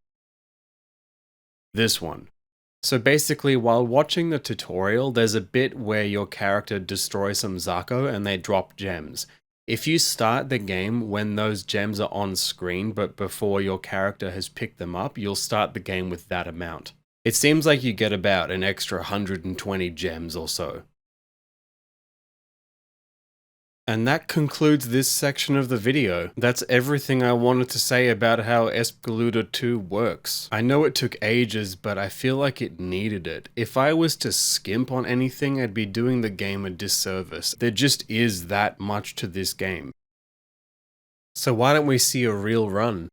this one. So basically, while watching the tutorial, there's a bit where your character destroys some Zako and they drop gems. If you start the game when those gems are on screen, but before your character has picked them up, you'll start the game with that amount. It seems like you get about an extra 120 gems or so. And that concludes this section of the video. That's everything I wanted to say about how Espgaluda II works. I know it took ages, but I feel like it needed it. If I was to skimp on anything, I'd be doing the game a disservice. There just is that much to this game. So why don't we see a real run?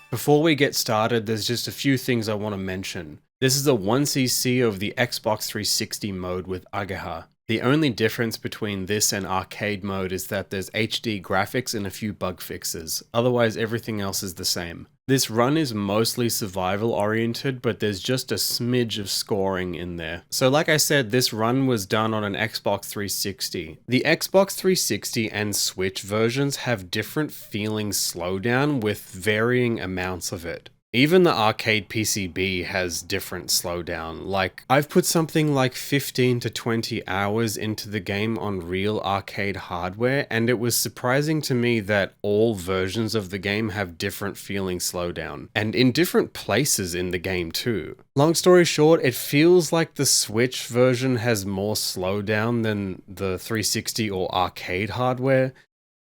Before we get started, there's just a few things I want to mention. This is a 1cc of the Xbox 360 mode with Ageha. The only difference between this and arcade mode is that there's HD graphics and a few bug fixes. Otherwise, everything else is the same. This run is mostly survival oriented, but there's just a smidge of scoring in there. So like I said, this run was done on an Xbox 360. The Xbox 360 and Switch versions have different feeling slowdown with varying amounts of it. Even the arcade PCB has different slowdown. Like, I've put something like 15 to 20 hours into the game on real arcade hardware, and it was surprising to me that all versions of the game have different feeling slowdown, and in different places in the game too. Long story short, it feels like the Switch version has more slowdown than the 360 or arcade hardware,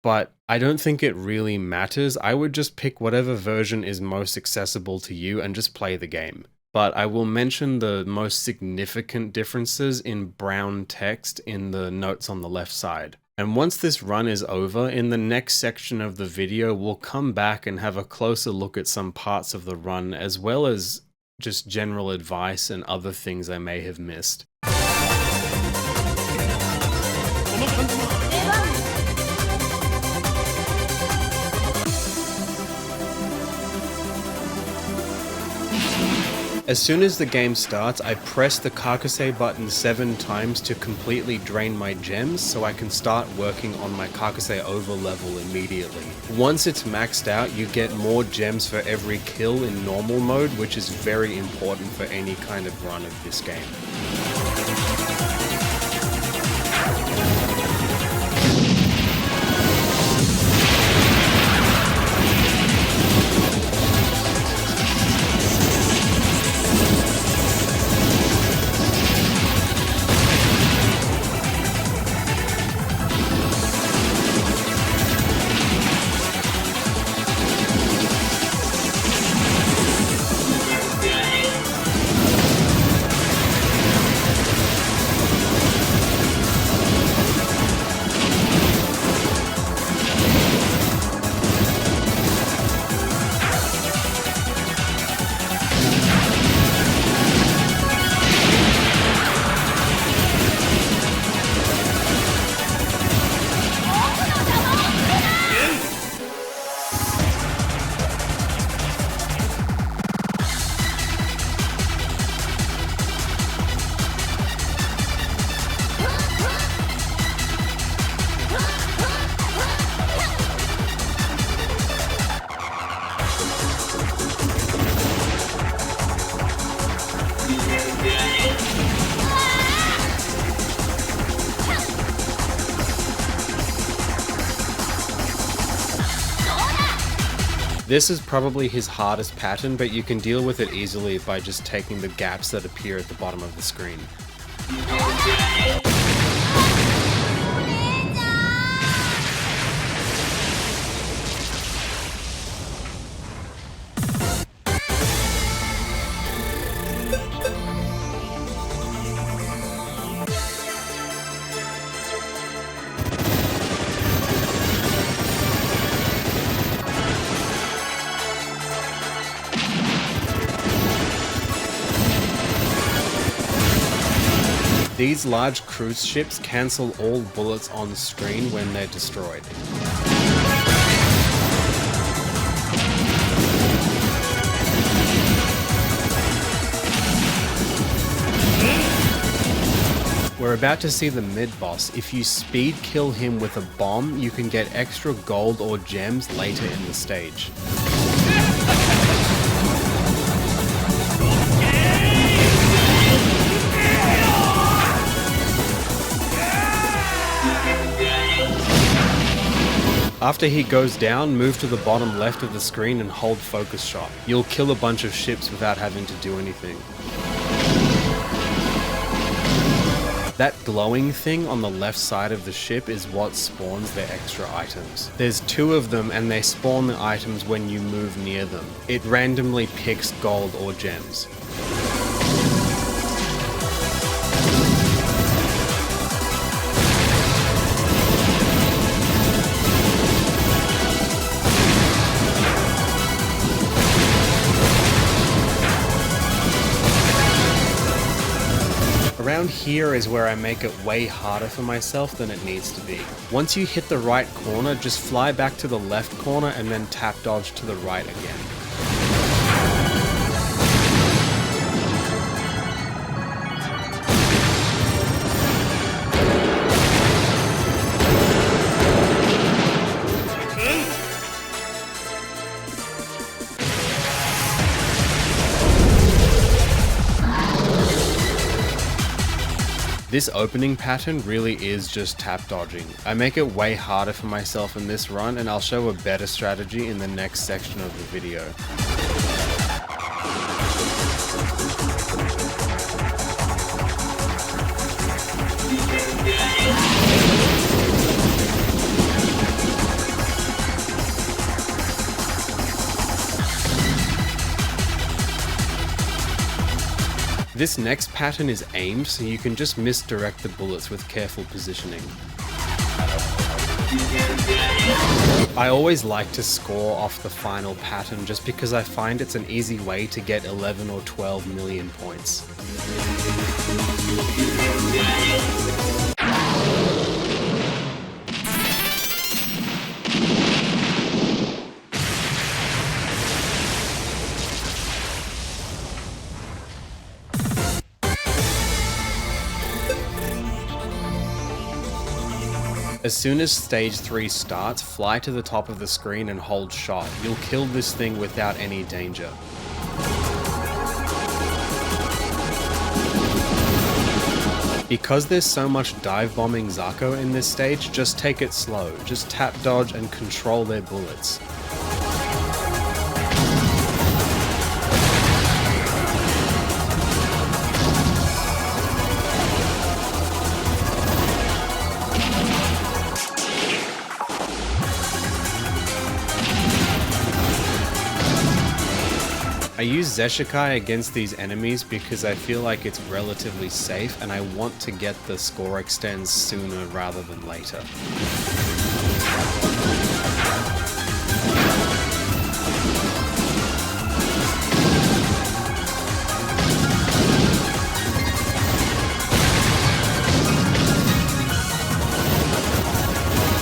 but I don't think it really matters. I would just pick whatever version is most accessible to you and just play the game. But I will mention the most significant differences in brown text in the notes on the left side. And once this run is over, in the next section of the video, we'll come back and have a closer look at some parts of the run, as well as just general advice and other things I may have missed. As soon as the game starts, I press the Kakusei button 7 times to completely drain my gems so I can start working on my Kakusei Over level immediately. Once it's maxed out, you get more gems for every kill in normal mode, which is very important for any kind of run of this game. This is probably his hardest pattern, but you can deal with it easily by just taking the gaps that appear at the bottom of the screen. These large cruise ships cancel all bullets on the screen when they're destroyed. We're about to see the mid-boss. If you speed kill him with a bomb, you can get extra gold or gems later in the stage. After he goes down, move to the bottom left of the screen and hold focus shot. You'll kill a bunch of ships without having to do anything. That glowing thing on the left side of the ship is what spawns their extra items. There's 2 of them and they spawn the items when you move near them. It randomly picks gold or gems. Around here is where I make it way harder for myself than it needs to be. Once you hit the right corner, just fly back to the left corner and then tap dodge to the right again. This opening pattern really is just tap dodging. I make it way harder for myself in this run, and I'll show a better strategy in the next section of the video. This next pattern is aimed, so you can just misdirect the bullets with careful positioning. I always like to score off the final pattern just because I find it's an easy way to get 11 or 12 million points. As soon as stage 3 starts, fly to the top of the screen and hold shot. You'll kill this thing without any danger. Because there's so much dive bombing Zako in this stage, just take it slow. Just tap dodge and control their bullets. I use Zesshikai against these enemies because I feel like it's relatively safe and I want to get the score extends sooner rather than later.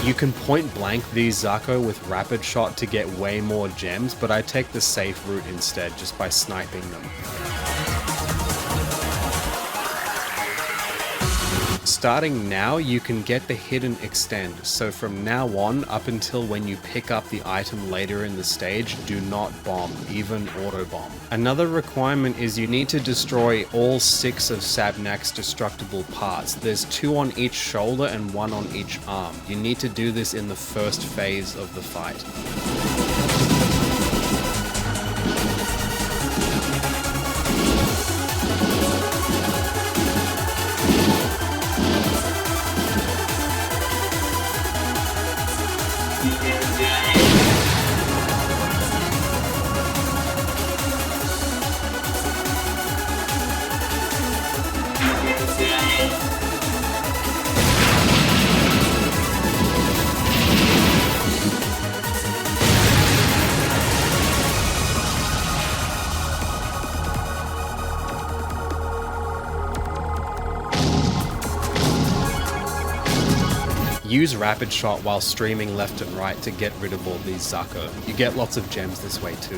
You can point blank these Zako with rapid shot to get way more gems, but I take the safe route instead just by sniping them. Starting now, you can get the hidden extend, so from now on, up until when you pick up the item later in the stage, do not bomb, even autobomb. Another requirement is you need to destroy all 6 of Sabnac's destructible parts. There's 2 on each shoulder and 1 on each arm. You need to do this in the first phase of the fight. Use rapid shot while streaming left and right to get rid of all these Zako. You get lots of gems this way too.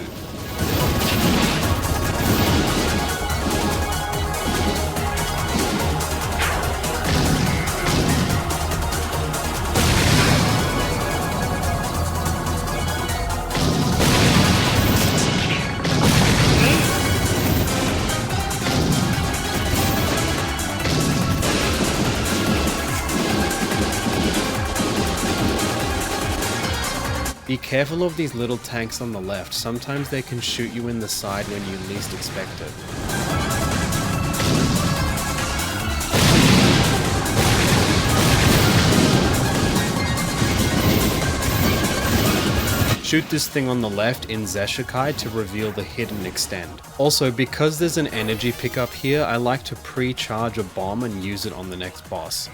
Be careful of these little tanks on the left, sometimes they can shoot you in the side when you least expect it. Shoot this thing on the left in Zesshikai to reveal the hidden extend. Also, because there's an energy pickup here, I like to pre-charge a bomb and use it on the next boss.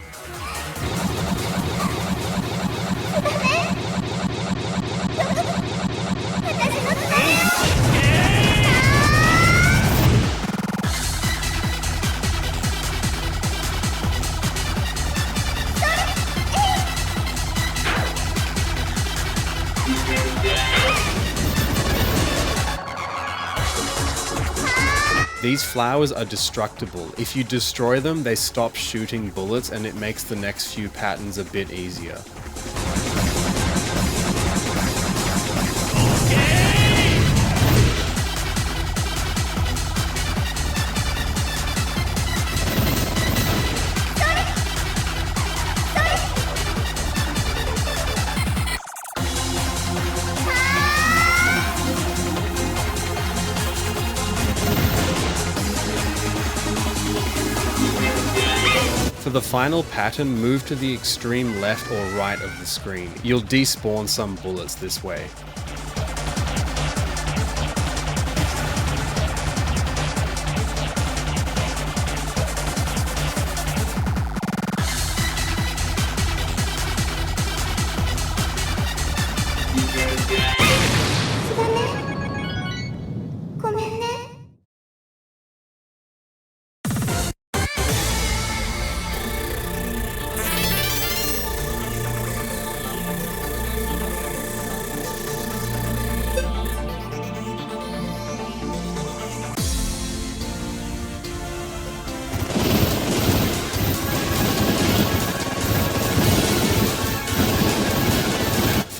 These flowers are destructible. If you destroy them, they stop shooting bullets and it makes the next few patterns a bit easier. For the final pattern, move to the extreme left or right of the screen. You'll despawn some bullets this way.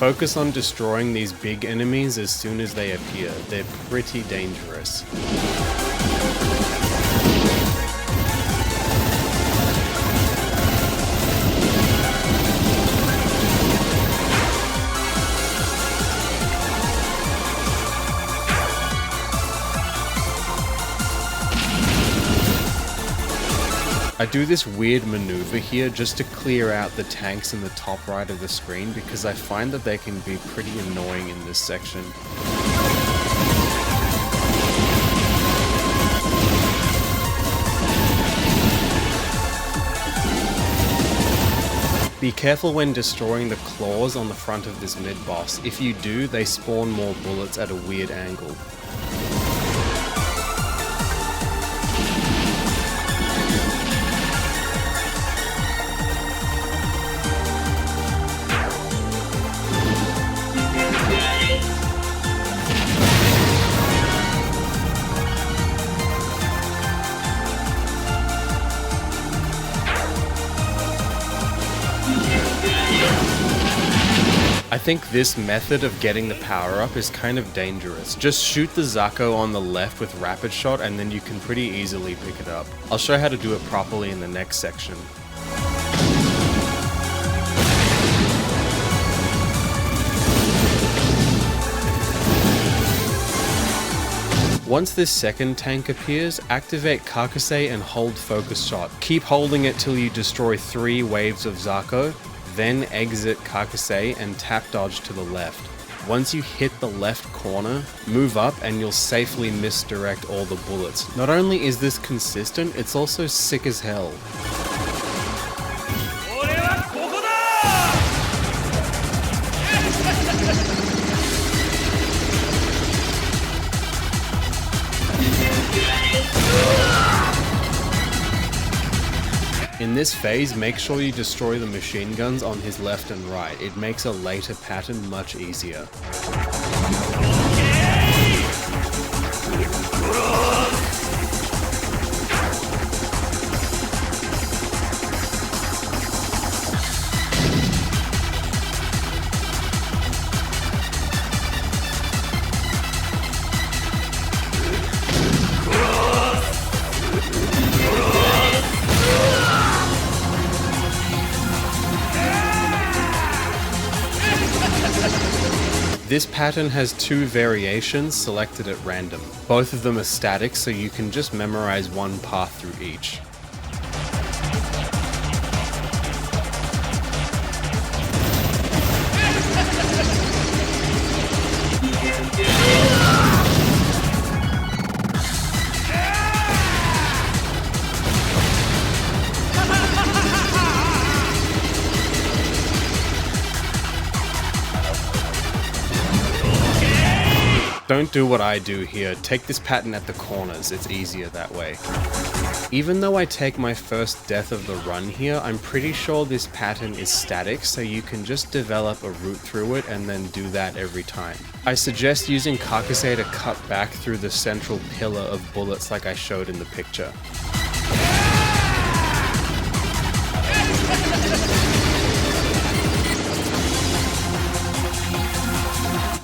Focus on destroying these big enemies as soon as they appear. They're pretty dangerous. I do this weird maneuver here just to clear out the tanks in the top right of the screen because I find that they can be pretty annoying in this section. Be careful when destroying the claws on the front of this mid-boss. If you do, they spawn more bullets at a weird angle. I think this method of getting the power up is kind of dangerous. Just shoot the Zako on the left with rapid shot and then you can pretty easily pick it up. I'll show how to do it properly in the next section. Once this second tank appears, activate Kakusei and hold focus shot. Keep holding it till you destroy 3 waves of Zako, then exit Kakusei and tap dodge to the left. Once you hit the left corner, move up and you'll safely misdirect all the bullets. Not only is this consistent, it's also sick as hell. In In this phase, make sure you destroy the machine guns on his left and right. It makes a later pattern much easier. This pattern has two variations selected at random. Both of them are static, so you can just memorize one path through each. Don't do what I do here, take this pattern at the corners, it's easier that way. Even though I take my first death of the run here, I'm pretty sure this pattern is static, so you can just develop a route through it and then do that every time. I suggest using Kakusei to cut back through the central pillar of bullets like I showed in the picture.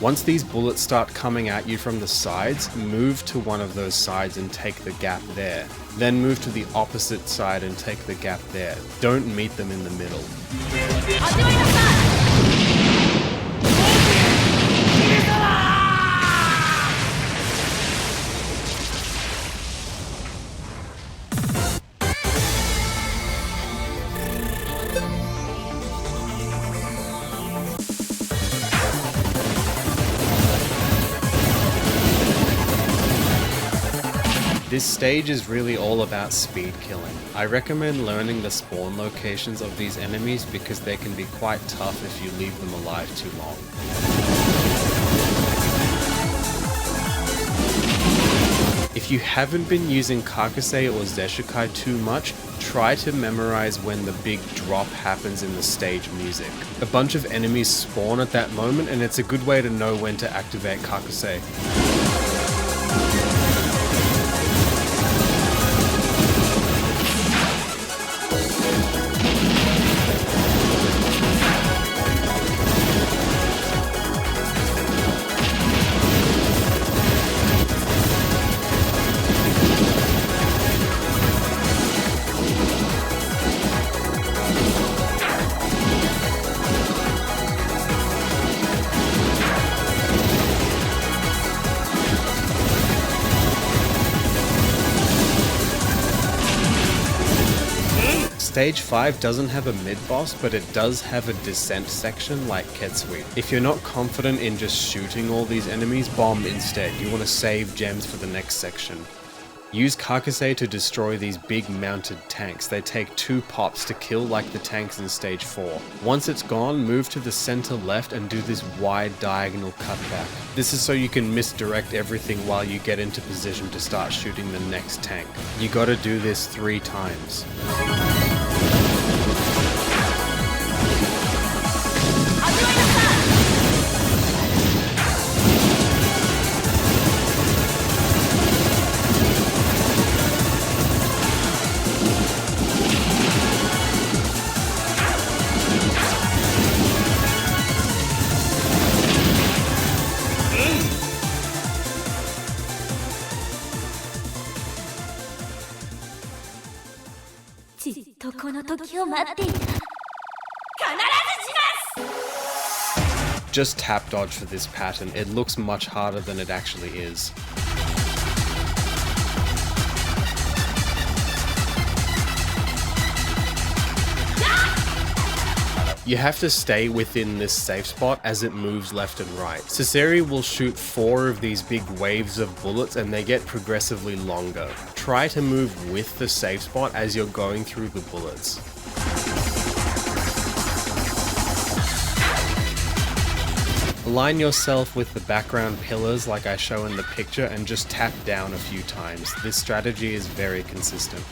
Once these bullets start coming at you from the sides, move to one of those sides and take the gap there. Then move to the opposite side and take the gap there. Don't meet them in the middle. This stage is really all about speed killing. I recommend learning the spawn locations of these enemies because they can be quite tough if you leave them alive too long. If you haven't been using Kakusei or Zesshikai too much, try to memorize when the big drop happens in the stage music. A bunch of enemies spawn at that moment and it's a good way to know when to activate Kakusei. Stage 5 doesn't have a mid-boss, but it does have a descent section like Ketsui. If you're not confident in just shooting all these enemies, bomb instead. You want to save gems for the next section. Use Kakusei to destroy these big mounted tanks. They take 2 pops to kill like the tanks in stage 4. Once it's gone, move to the center left and do this wide diagonal cutback. This is so you can misdirect everything while you get into position to start shooting the next tank. You gotta do this 3 times. Just tap dodge for this pattern, it looks much harder than it actually is. You have to stay within this safe spot as it moves left and right. Seseri will shoot 4 of these big waves of bullets and they get progressively longer. Try to move with the safe spot as you're going through the bullets. Align yourself with the background pillars like I show in the picture and just tap down a few times. This strategy is very consistent.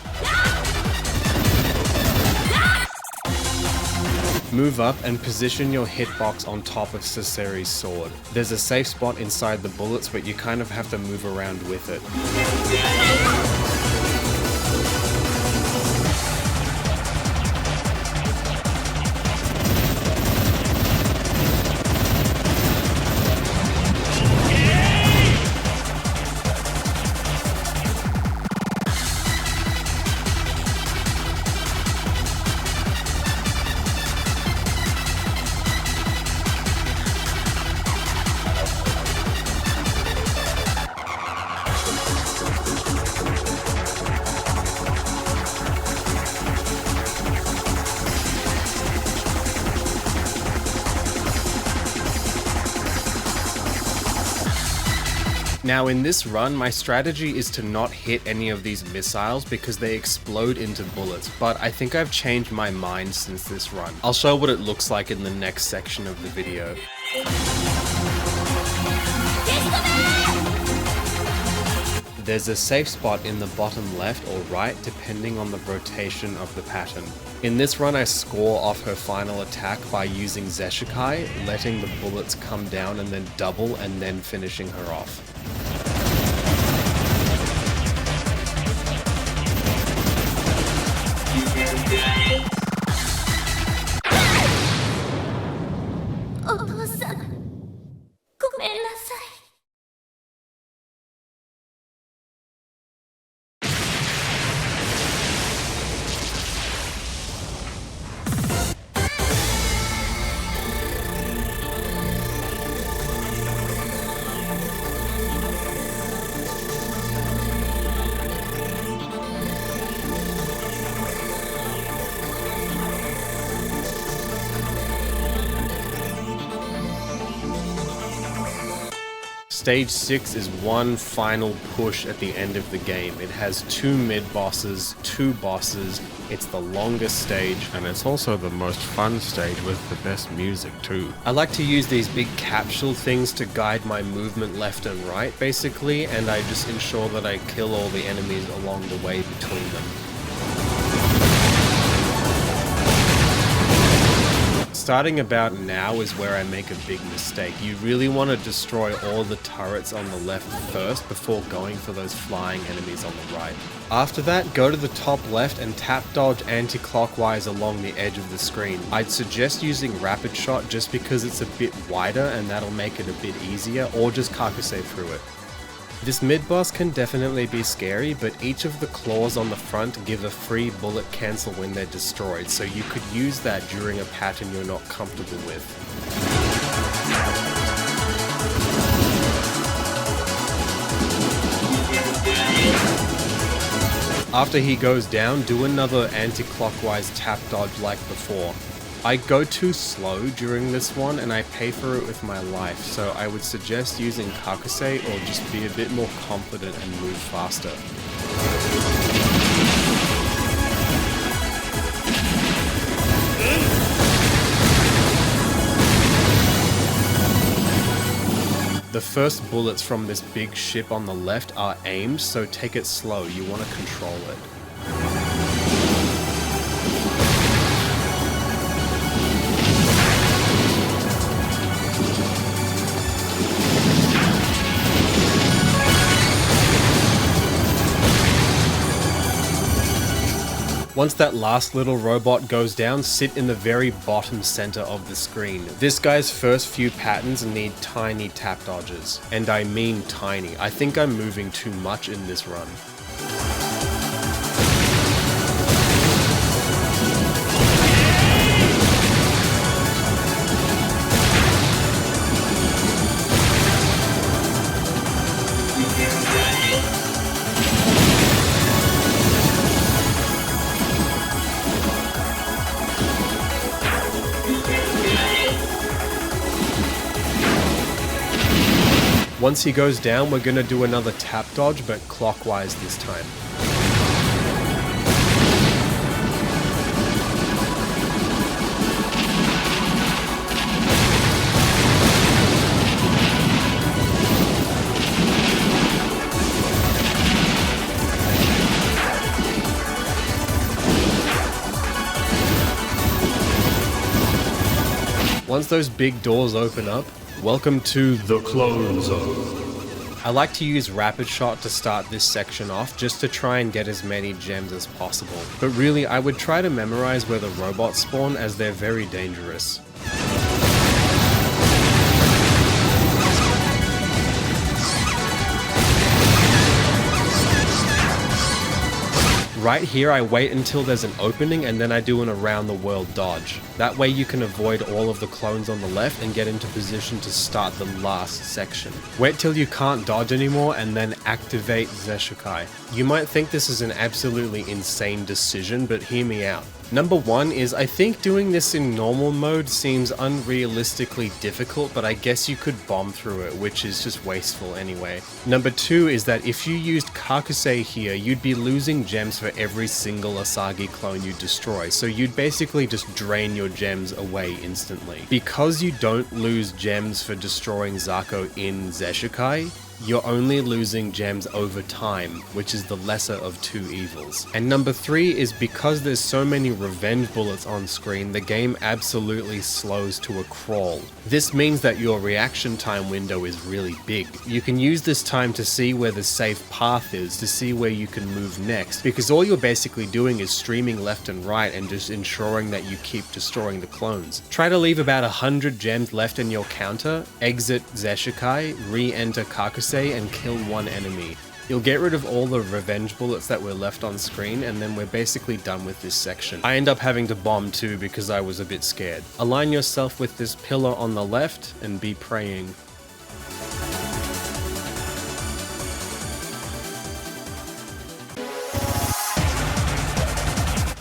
Move up and position your hitbox on top of Seseri's sword. There's a safe spot inside the bullets, but you kind of have to move around with it. Now in this run, my strategy is to not hit any of these missiles because they explode into bullets, but I think I've changed my mind since this run. I'll show what it looks like in the next section of the video. There's a safe spot in the bottom left or right depending on the rotation of the pattern. In this run I score off her final attack by using Zesshikai, letting the bullets come down and then double and then finishing her off. Stage 6 is one final push at the end of the game. It has 2 mid-bosses, 2 bosses, it's the longest stage, and it's also the most fun stage with the best music too. I like to use these big capsule things to guide my movement left and right basically, and I just ensure that I kill all the enemies along the way between them. Starting about now is where I make a big mistake. You really want to destroy all the turrets on the left first before going for those flying enemies on the right. After that, go to the top left and tap dodge anti-clockwise along the edge of the screen. I'd suggest using rapid shot just because it's a bit wider and that'll make it a bit easier, or just Kakusei through it. This mid-boss can definitely be scary, but each of the claws on the front give a free bullet cancel when they're destroyed, so you could use that during a pattern you're not comfortable with. After he goes down, do another anti-clockwise tap dodge like before. I go too slow during this one and I pay for it with my life, so I would suggest using Kakusei or just be a bit more confident and move faster. The first bullets from this big ship on the left are aimed, so take it slow, you want to control it. Once that last little robot goes down, sit in the very bottom center of the screen. This guy's first few patterns need tiny tap dodges. And I mean tiny. I think I'm moving too much in this run. Once he goes down, we're gonna do another tap dodge, but clockwise this time. Once those big doors open up, welcome to the clone zone. I like to use Rapid Shot to start this section off just to try and get as many gems as possible. But really, I would try to memorize where the robots spawn as they're very dangerous. Right here I wait until there's an opening and then I do an around the world dodge. That way you can avoid all of the clones on the left and get into position to start the last section. Wait till you can't dodge anymore and then activate Zesshikai. You might think this is an absolutely insane decision, but hear me out. Number one is I think doing this in normal mode seems unrealistically difficult, but I guess you could bomb through it, which is just wasteful anyway. Number two is that if you used Kakusei here, you'd be losing gems for every single Asagi clone you destroy, so you'd basically just drain your gems away instantly. Because you don't lose gems for destroying Zako in Zesshikai, you're only losing gems over time, which is the lesser of two evils. And number three is because there's so many revenge bullets on screen, the game absolutely slows to a crawl. This means that your reaction time window is really big. You can use this time to see where the safe path is, to see where you can move next, because all you're basically doing is streaming left and right and just ensuring that you keep destroying the clones. Try to leave about 100 gems left in your counter, exit Zesshikai, re-enter Kakusei, and kill one enemy. You'll get rid of all the revenge bullets that were left on screen, and then we're basically done with this section. I end up having to bomb too because I was a bit scared. Align yourself with this pillar on the left and be praying.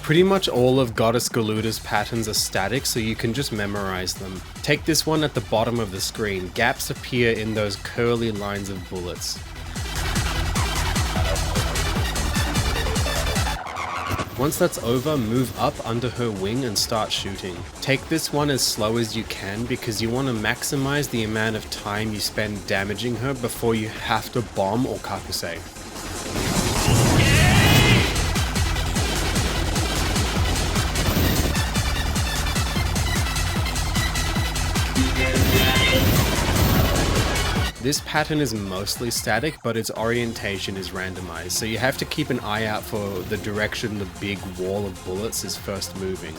Pretty much all of Espgaluda's patterns are static, so you can just memorize them. Take this one at the bottom of the screen. Gaps appear in those curly lines of bullets. Once that's over, move up under her wing and start shooting. Take this one as slow as you can because you want to maximize the amount of time you spend damaging her before you have to bomb or Kakusei. This pattern is mostly static, but its orientation is randomized, so you have to keep an eye out for the direction the big wall of bullets is first moving.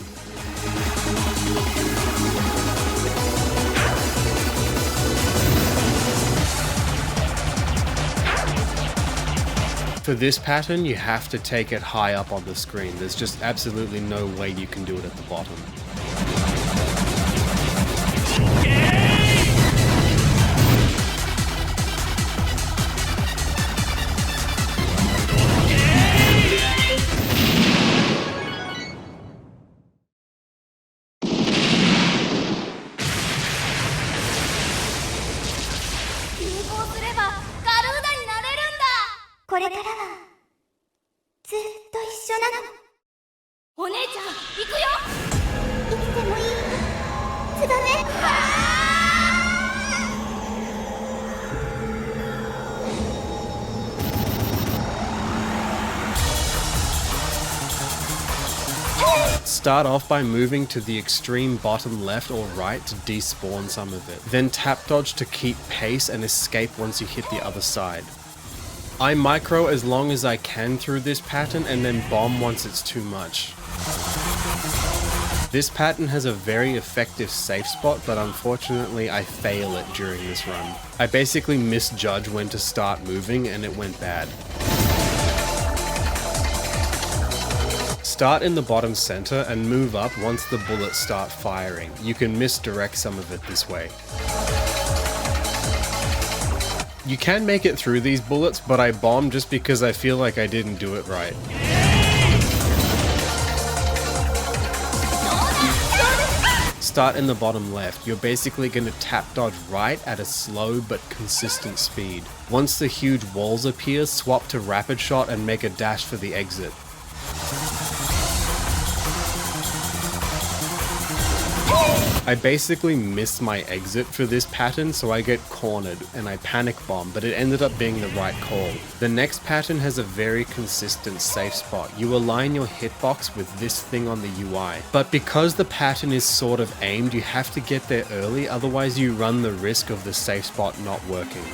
For this pattern, you have to take it high up on the screen. There's just absolutely no way you can do it at the bottom. Start off by moving to the extreme bottom left or right to despawn some of it. Then tap dodge to keep pace and escape once you hit the other side. I micro as long as I can through this pattern and then bomb once it's too much. This pattern has a very effective safe spot, but unfortunately I fail it during this run. I basically misjudge when to start moving and it went bad. Start in the bottom center and move up once the bullets start firing. You can misdirect some of it this way. You can make it through these bullets, but I bombed just because I feel like I didn't do it right. Start in the bottom left. You're basically going to tap dodge right at a slow but consistent speed. Once the huge walls appear, swap to rapid shot and make a dash for the exit. I basically missed my exit for this pattern, so I get cornered and I panic bomb, but it ended up being the right call. The next pattern has a very consistent safe spot. You align your hitbox with this thing on the UI, but because the pattern is sort of aimed, you have to get there early, otherwise you run the risk of the safe spot not working.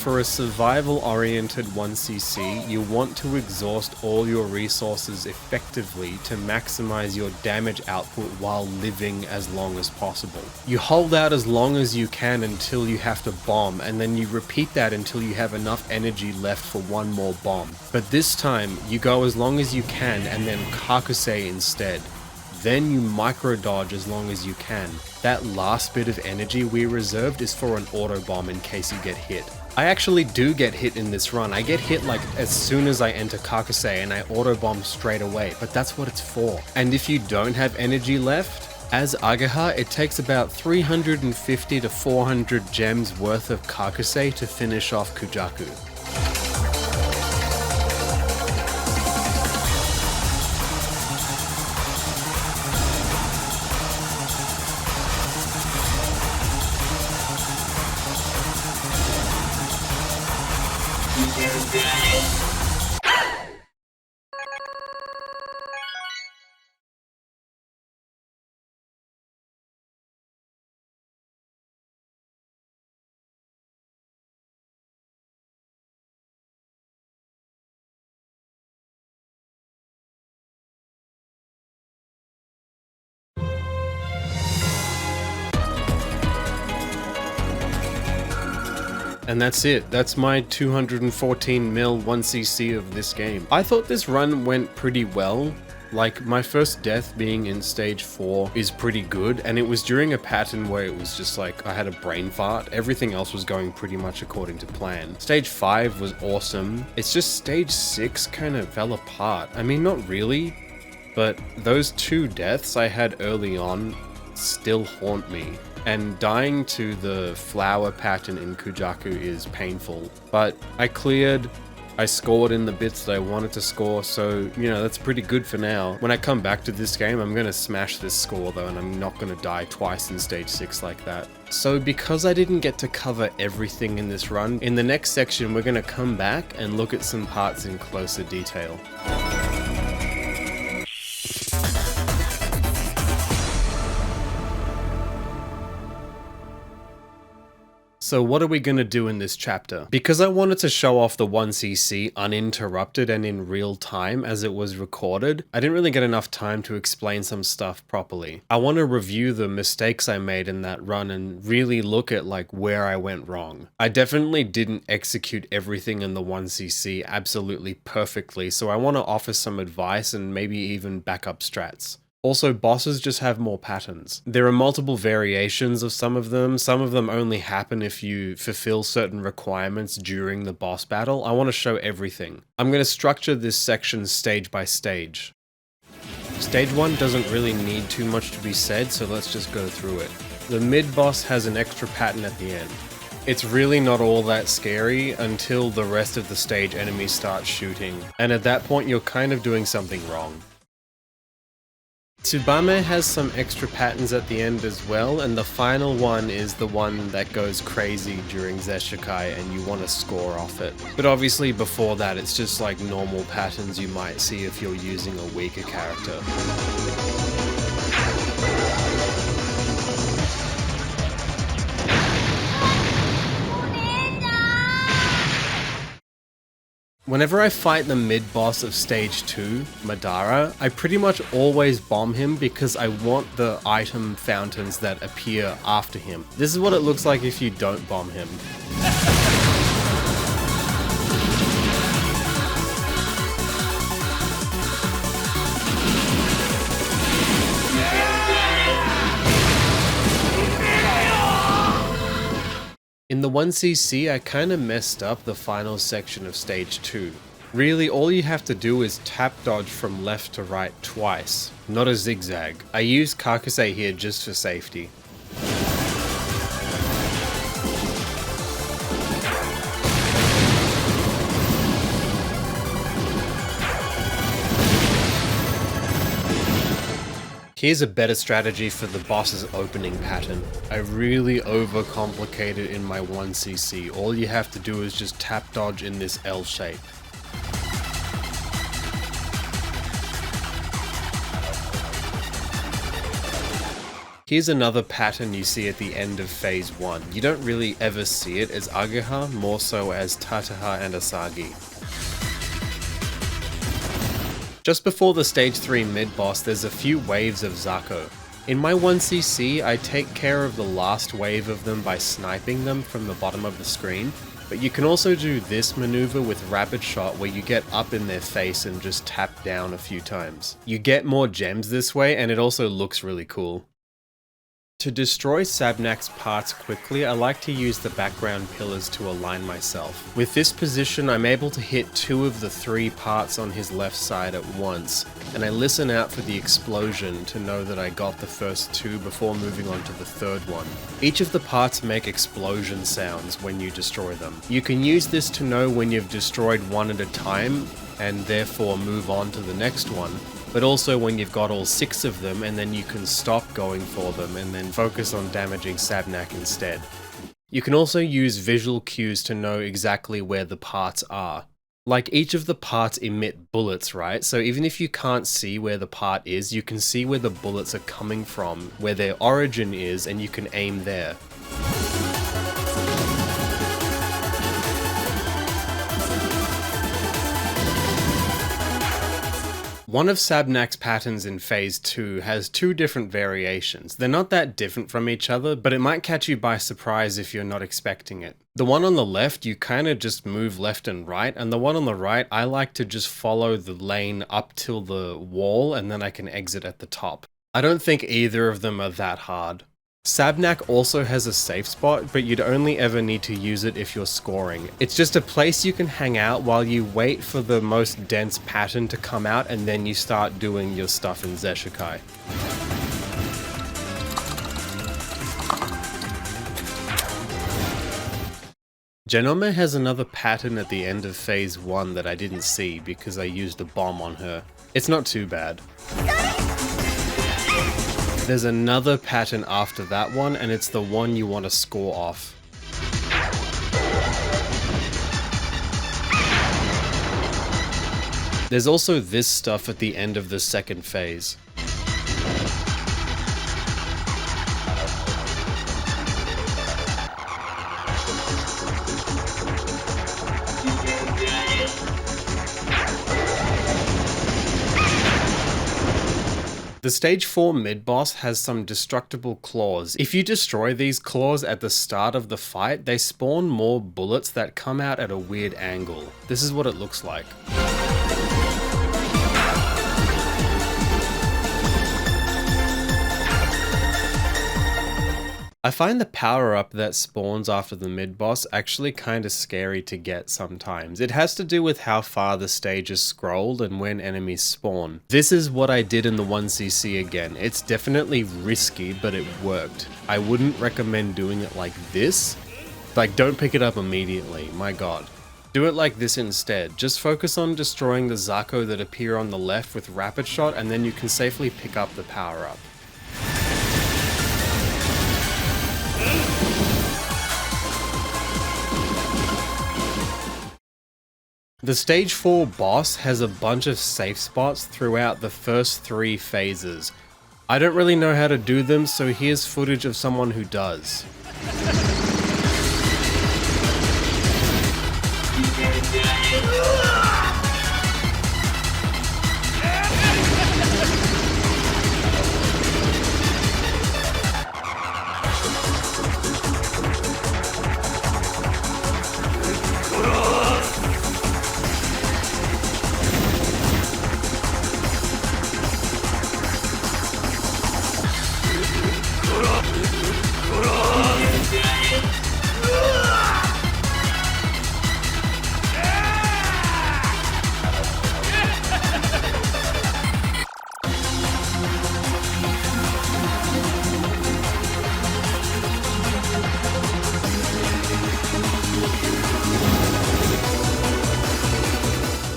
For a survival-oriented 1cc, you want to exhaust all your resources effectively to maximize your damage output while living as long as possible. You hold out as long as you can until you have to bomb, and then you repeat that until you have enough energy left for one more bomb. But this time, you go as long as you can and then Kakusei instead. Then you micro-dodge as long as you can. That last bit of energy we reserved is for an auto-bomb in case you get hit. I actually do get hit in this run. I get hit like as soon as I enter Kakusei and I auto-bomb straight away, but that's what it's for. And if you don't have energy left, as Ageha, it takes about 350 to 400 gems worth of Kakusei to finish off Kujaku. And that's it. That's my 214 mil 1cc of this game. I thought this run went pretty well. Like, my first death being in stage 4 is pretty good, and it was during a pattern where it was just like I had a brain fart. Everything else was going pretty much according to plan. Stage 5 was awesome. It's just stage 6 kind of fell apart. I mean, not really, but those 2 deaths I had early on still haunt me. And dying to the flower pattern in Kujaku is painful. But I cleared, I scored in the bits that I wanted to score, so, you know, that's pretty good for now. When I come back to this game, I'm gonna smash this score though, and I'm not gonna die twice in stage 6 like that. So because I didn't get to cover everything in this run, in the next section we're gonna come back and look at some parts in closer detail. So what are we going to do in this chapter? Because I wanted to show off the 1cc uninterrupted and in real time as it was recorded, I didn't really get enough time to explain some stuff properly. I want to review the mistakes I made in that run and really look at like where I went wrong. I definitely didn't execute everything in the 1cc absolutely perfectly, so I want to offer some advice and maybe even backup strats. Also, bosses just have more patterns. There are multiple variations of some of them. Some of them only happen if you fulfill certain requirements during the boss battle. I want to show everything. I'm going to structure this section stage by stage. Stage 1 doesn't really need too much to be said, so let's just go through it. The mid-boss has an extra pattern at the end. It's really not all that scary until the rest of the stage enemies start shooting, and at that point you're kind of doing something wrong. Tsubame has some extra patterns at the end as well, and the final one is the one that goes crazy during Zesshikai and you want to score off it. But obviously before that it's just like normal patterns you might see if you're using a weaker character. Whenever I fight the mid-boss of stage 2, Madara, I pretty much always bomb him because I want the item fountains that appear after him. This is what it looks like if you don't bomb him. In the 1cc, I kinda messed up the final section of stage 2. Really, all you have to do is tap dodge from left to right twice, not a zigzag. I used Kakusei here just for safety. Here's a better strategy for the boss's opening pattern. I really overcomplicate it in my 1cc. All you have to do is just tap dodge in this L shape. Here's another pattern you see at the end of phase 1. You don't really ever see it as Ageha, more so as Tateha and Asagi. Just before the stage 3 mid-boss, there's a few waves of Zako. In my 1cc, I take care of the last wave of them by sniping them from the bottom of the screen, but you can also do this maneuver with Rapid Shot where you get up in their face and just tap down a few times. You get more gems this way, and it also looks really cool. To destroy Sabnac's parts quickly, I like to use the background pillars to align myself. With this position, I'm able to hit 2 of the 3 parts on his left side at once, and I listen out for the explosion to know that I got the first 2 before moving on to the third one. Each of the parts make explosion sounds when you destroy them. You can use this to know when you've destroyed one at a time, and therefore move on to the next one, but also when you've got all 6 of them, and then you can stop going for them and then focus on damaging Sabnac instead. You can also use visual cues to know exactly where the parts are. Like, each of the parts emit bullets, right? So even if you can't see where the part is, you can see where the bullets are coming from, where their origin is, and you can aim there. One of Sabnac's patterns in phase 2 has 2 different variations. They're not that different from each other, but it might catch you by surprise if you're not expecting it. The one on the left, you kinda just move left and right, and the one on the right, I like to just follow the lane up till the wall and then I can exit at the top. I don't think either of them are that hard. Sabnac also has a safe spot, but you'd only ever need to use it if you're scoring. It's just a place you can hang out while you wait for the most dense pattern to come out, and then you start doing your stuff in Zesshikai. Genome has another pattern at the end of phase 1 that I didn't see because I used a bomb on her. It's not too bad. There's another pattern after that one, and it's the one you want to score off. There's also this stuff at the end of the second phase. The stage 4 mid-boss has some destructible claws. If you destroy these claws at the start of the fight, they spawn more bullets that come out at a weird angle. This is what it looks like. I find the power-up that spawns after the mid-boss actually kinda scary to get sometimes. It has to do with how far the stage is scrolled and when enemies spawn. This is what I did in the 1cc again. It's definitely risky, but it worked. I wouldn't recommend doing it like this. Like, don't pick it up immediately, my god. Do it like this instead. Just focus on destroying the Zako that appear on the left with Rapid Shot, and then you can safely pick up the power-up. The stage 4 boss has a bunch of safe spots throughout the first 3 phases. I don't really know how to do them, so here's footage of someone who does.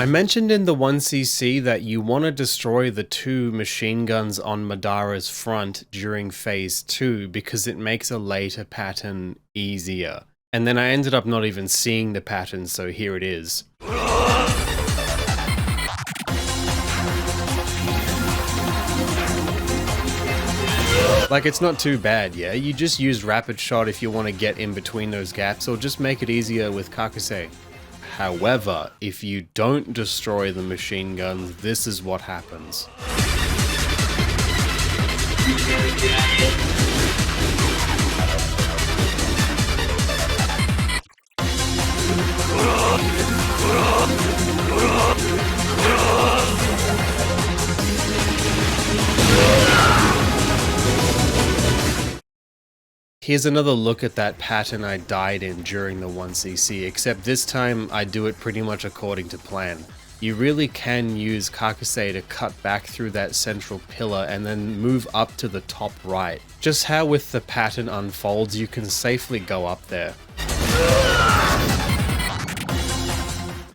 I mentioned in the 1cc that you want to destroy the 2 machine guns on Madara's front during phase 2 because it makes a later pattern easier. And then I ended up not even seeing the pattern, so here it is. Like, it's not too bad, yeah? You just use rapid shot if you want to get in between those gaps, or just make it easier with Kakusei. However, if you don't destroy the machine guns, this is what happens. Here's another look at that pattern I died in during the 1cc, except this time I do it pretty much according to plan. You really can use Kakusei to cut back through that central pillar and then move up to the top right. Just how with the pattern unfolds, you can safely go up there.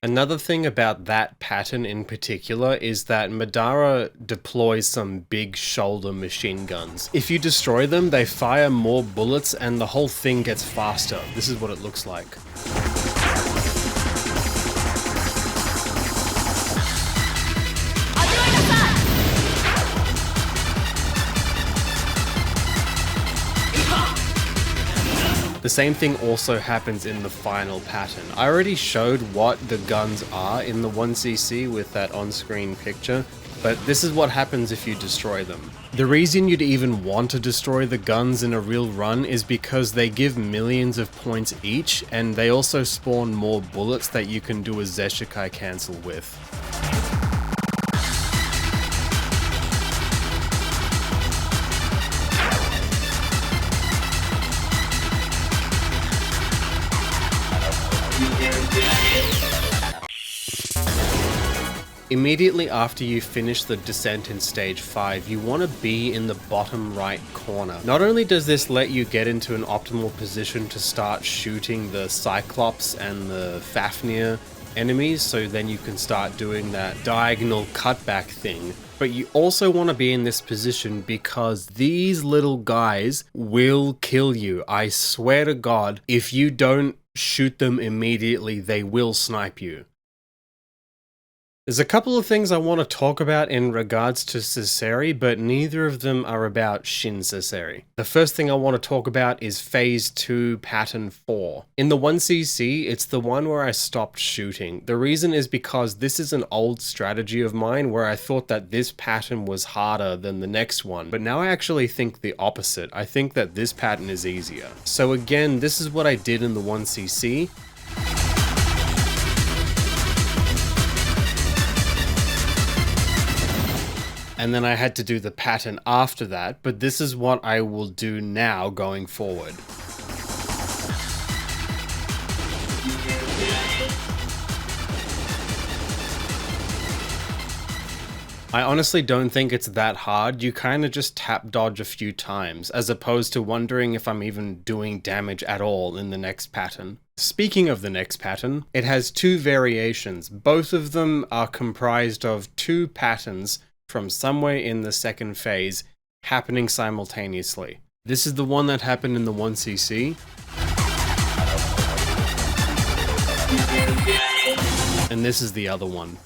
Another thing about that pattern in particular is that Madara deploys some big shoulder machine guns. If you destroy them, they fire more bullets and the whole thing gets faster. This is what it looks like. The same thing also happens in the final pattern. I already showed what the guns are in the 1cc with that on-screen picture, but this is what happens if you destroy them. The reason you'd even want to destroy the guns in a real run is because they give millions of points each, and they also spawn more bullets that you can do a Zesshikai cancel with. Immediately after you finish the descent in stage 5, you want to be in the bottom right corner. Not only does this let you get into an optimal position to start shooting the Cyclops and the Fafnir enemies, so then you can start doing that diagonal cutback thing, but you also want to be in this position because these little guys will kill you. I swear to God, if you don't shoot them immediately, they will snipe you. There's a couple of things I want to talk about in regards to Seseri, but neither of them are about Shin Seseri. The first thing I want to talk about is Phase 2 Pattern 4. In the 1cc, it's the one where I stopped shooting. The reason is because this is an old strategy of mine where I thought that this pattern was harder than the next one, but now I actually think the opposite. I think that this pattern is easier. So again, this is what I did in the 1cc. And then I had to do the pattern after that, but this is what I will do now going forward. I honestly don't think it's that hard. You kind of just tap dodge a few times, as opposed to wondering if I'm even doing damage at all in the next pattern. Speaking of the next pattern, it has 2 variations. Both of them are comprised of 2 patterns from somewhere in the second phase happening simultaneously. This is the one that happened in the 1cc. And this is the other one.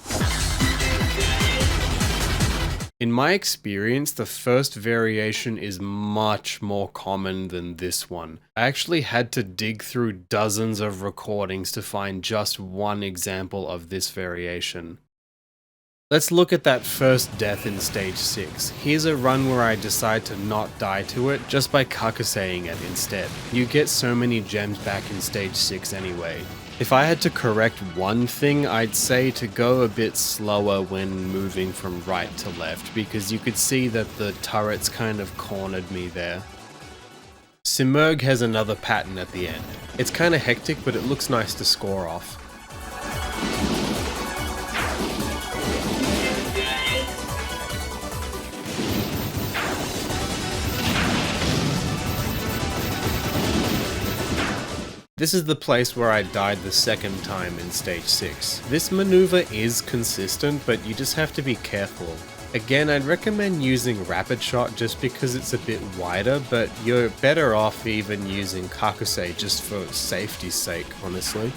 In my experience, the first variation is much more common than this one. I actually had to dig through dozens of recordings to find just one example of this variation. Let's look at that first death in stage 6. Here's a run where I decide to not die to it just by Kakuseiing it instead. You get so many gems back in stage 6 anyway. If I had to correct one thing, I'd say to go a bit slower when moving from right to left, because you could see that the turrets kind of cornered me there. Simurgh has another pattern at the end. It's kinda hectic, but it looks nice to score off. This is the place where I died the second time in stage 6. This maneuver is consistent, but you just have to be careful. Again, I'd recommend using Rapid Shot just because it's a bit wider, but you're better off even using Kakusei just for safety's sake, honestly.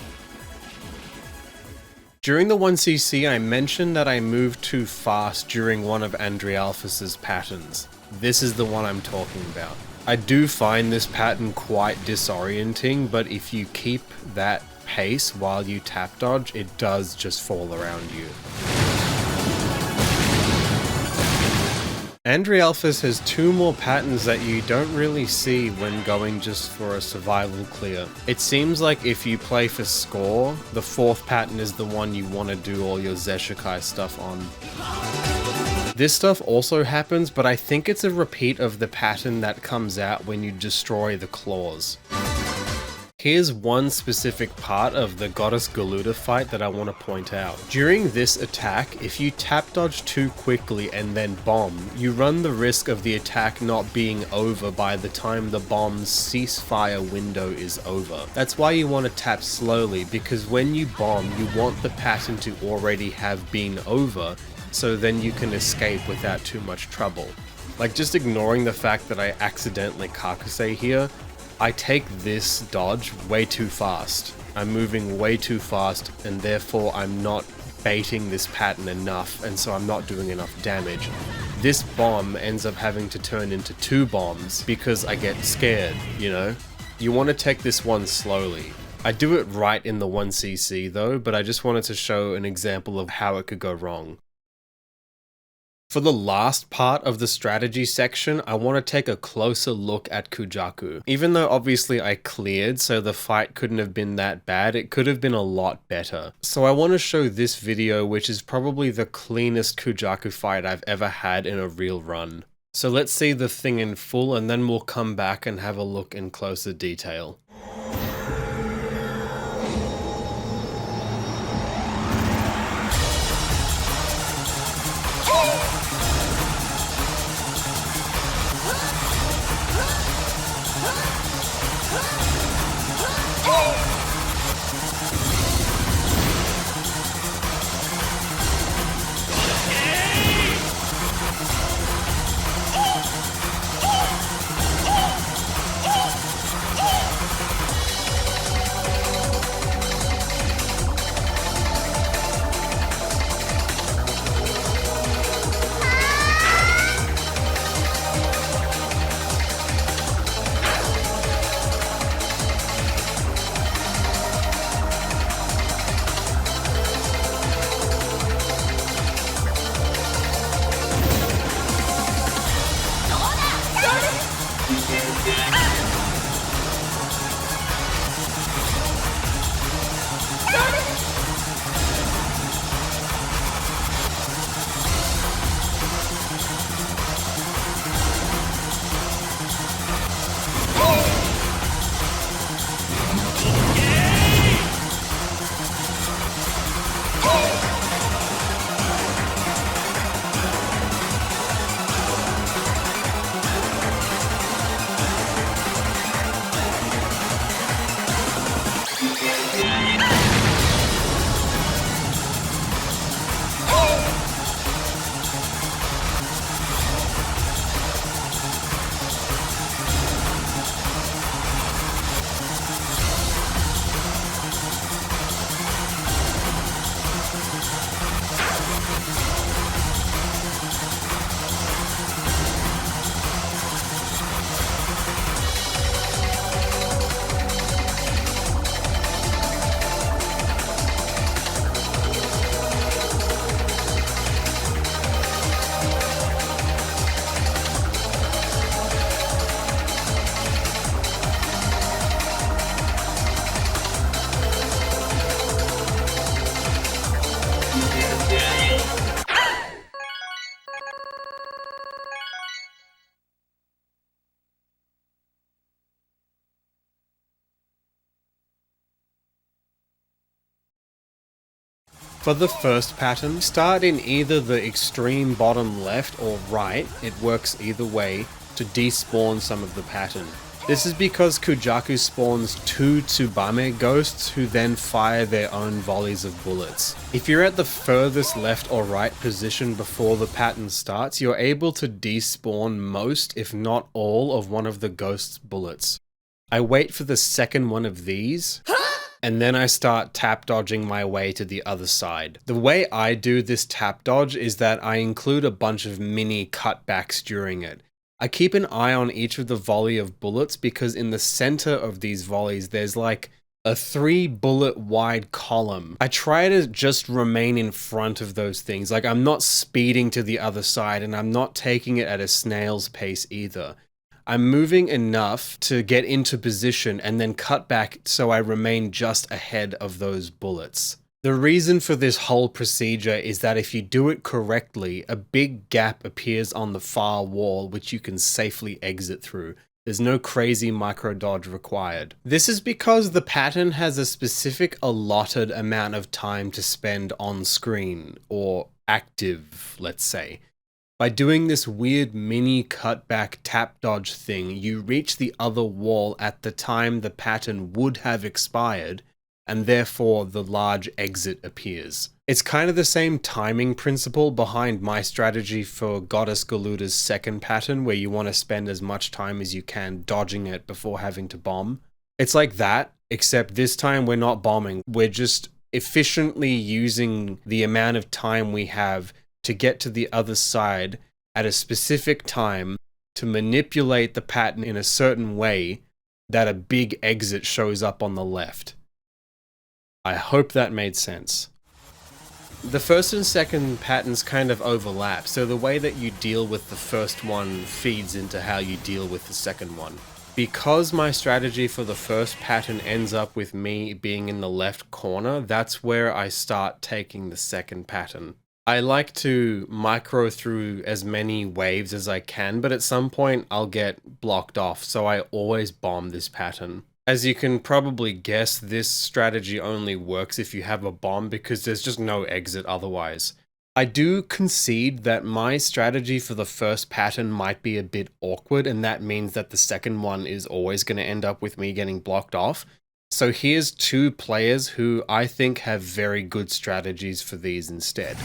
During the 1cc, I mentioned that I moved too fast during one of Andrialphus's patterns. This is the one I'm talking about. I do find this pattern quite disorienting, but if you keep that pace while you tap dodge, it does just fall around you. Andrialphus has 2 more patterns that you don't really see when going just for a survival clear. It seems like if you play for score, the 4th pattern is the one you want to do all your Zesshikai stuff on. This stuff also happens, but I think it's a repeat of the pattern that comes out when you destroy the claws. Here's one specific part of the Goddess Galuda fight that I want to point out. During this attack, if you tap dodge too quickly and then bomb, you run the risk of the attack not being over by the time the bomb's ceasefire window is over. That's why you want to tap slowly, because when you bomb, you want the pattern to already have been over, so then you can escape without too much trouble. Like, just ignoring the fact that I accidentally Kakusei here, I take this dodge way too fast. I'm moving way too fast, and therefore I'm not baiting this pattern enough, and so I'm not doing enough damage. This bomb ends up having to turn into 2 bombs because I get scared, you know? You want to take this one slowly. I do it right in the 1cc though, but I just wanted to show an example of how it could go wrong. For the last part of the strategy section, I want to take a closer look at Kujaku. Even though obviously I cleared, so the fight couldn't have been that bad, it could have been a lot better. So I want to show this video, which is probably the cleanest Kujaku fight I've ever had in a real run. So let's see the thing in full, and then we'll come back and have a look in closer detail. For the first pattern, start in either the extreme bottom left or right, it works either way, to despawn some of the pattern. This is because Kujaku spawns 2 Tsubame ghosts who then fire their own volleys of bullets. If you're at the furthest left or right position before the pattern starts, you're able to despawn most, if not all, of one of the ghost's bullets. I wait for the second one of these, and then I start tap dodging my way to the other side. The way I do this tap dodge is that I include a bunch of mini cutbacks during it. I keep an eye on each of the volley of bullets because in the center of these volleys there's like a 3 bullet wide column. I try to just remain in front of those things. Like, I'm not speeding to the other side and I'm not taking it at a snail's pace either. I'm moving enough to get into position and then cut back so I remain just ahead of those bullets. The reason for this whole procedure is that if you do it correctly, a big gap appears on the far wall which you can safely exit through. There's no crazy micro dodge required. This is because the pattern has a specific allotted amount of time to spend on screen, or active, let's say. By doing this weird mini cutback tap dodge thing, you reach the other wall at the time the pattern would have expired, and therefore the large exit appears. It's kind of the same timing principle behind my strategy for Goddess Galuda's second pattern, where you want to spend as much time as you can dodging it before having to bomb. It's like that, except this time we're not bombing, we're just efficiently using the amount of time we have to get to the other side at a specific time to manipulate the pattern in a certain way that a big exit shows up on the left. I hope that made sense. The first and second patterns kind of overlap, so the way that you deal with the first one feeds into how you deal with the second one. Because my strategy for the first pattern ends up with me being in the left corner, that's where I start taking the second pattern. I like to micro through as many waves as I can, but at some point I'll get blocked off, so I always bomb this pattern. As you can probably guess, this strategy only works if you have a bomb because there's just no exit otherwise. I do concede that my strategy for the first pattern might be a bit awkward, and that means that the second one is always going to end up with me getting blocked off. So here's 2 players who I think have very good strategies for these instead.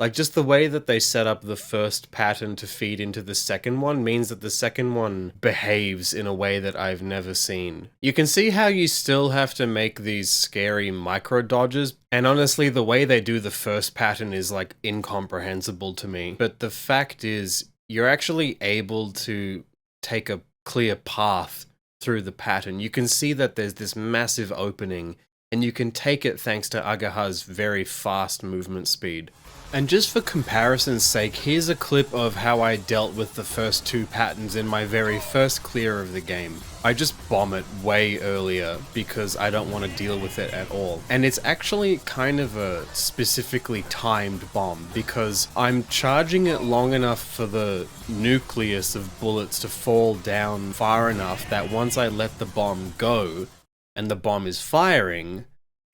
Like, just the way that they set up the first pattern to feed into the second one means that the second one behaves in a way that I've never seen. You can see how you still have to make these scary micro dodges, and honestly the way they do the first pattern is like incomprehensible to me. But the fact is, you're actually able to take a clear path through the pattern. You can see that there's this massive opening, and you can take it thanks to Ageha's very fast movement speed. And just for comparison's sake, here's a clip of how I dealt with the first 2 patterns in my very first clear of the game. I just bomb it way earlier because I don't want to deal with it at all. And it's actually kind of a specifically timed bomb because I'm charging it long enough for the nucleus of bullets to fall down far enough that once I let the bomb go and the bomb is firing,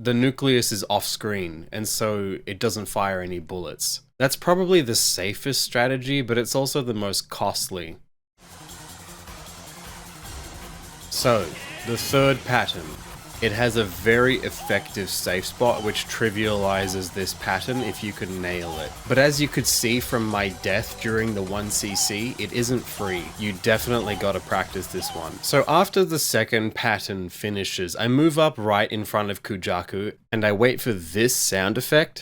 the nucleus is off screen, and so it doesn't fire any bullets. That's probably the safest strategy, but it's also the most costly. So, the third pattern. It has a very effective safe spot which trivializes this pattern if you can nail it. But as you could see from my death during the 1cc, it isn't free. You definitely gotta practice this one. So after the second pattern finishes, I move up right in front of Kujaku and I wait for this sound effect